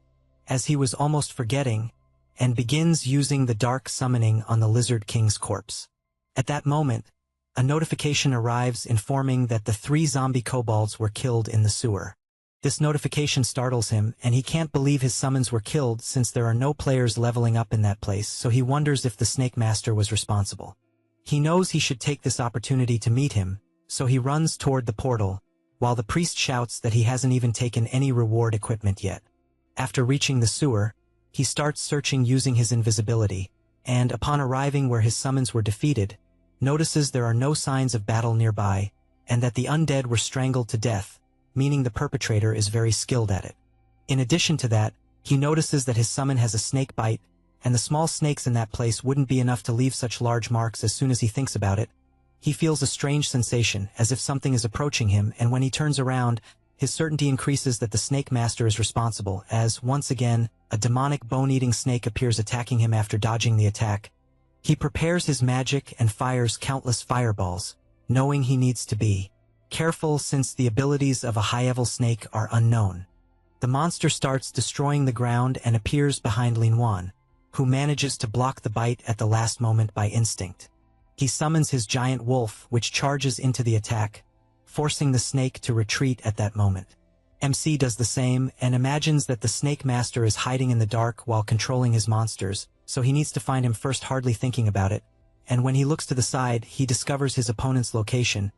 as he was almost forgetting, and begins using the dark summoning on the Lizard King's corpse. At that moment, a notification arrives informing that the 3 zombie kobolds were killed in the sewer. This notification startles him, and he can't believe his summons were killed since there are no players leveling up in that place, so he wonders if the Snake Master was responsible. He knows he should take this opportunity to meet him, so he runs toward the portal, while the priest shouts that he hasn't even taken any reward equipment yet. After reaching the sewer, he starts searching using his invisibility, and upon arriving where his summons were defeated, notices there are no signs of battle nearby, and that the undead were strangled to death, meaning the perpetrator is very skilled at it. In addition to that, he notices that his summon has a snake bite, and the small snakes in that place wouldn't be enough to leave such large marks. As soon as he thinks about it, he feels a strange sensation, as if something is approaching him, and when he turns around, his certainty increases that the Snake Master is responsible, as, once again, a demonic bone-eating snake appears attacking him. After dodging the attack, he prepares his magic and fires countless fireballs, knowing he needs to be careful since the abilities of a high-level snake are unknown. The monster starts destroying the ground and appears behind Lin Yuan, who manages to block the bite at the last moment by instinct. He summons his giant wolf, which charges into the attack, forcing the snake to retreat at that moment. MC does the same and imagines that the Snake Master is hiding in the dark while controlling his monsters, so he needs to find him first. Hardly thinking about it, and when he looks to the side, he discovers his opponent's location,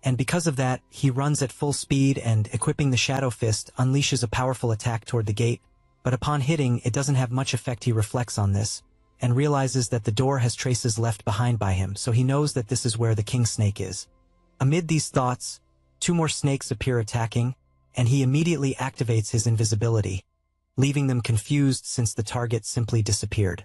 and because of that, he runs at full speed and, equipping the Shadow Fist, unleashes a powerful attack toward the gate, but upon hitting, it doesn't have much effect. He reflects on this, and realizes that the door has traces left behind by him, so he knows that this is where the King Snake is. Amid these thoughts, 2 more snakes appear attacking, and he immediately activates his invisibility, leaving them confused since the target simply disappeared.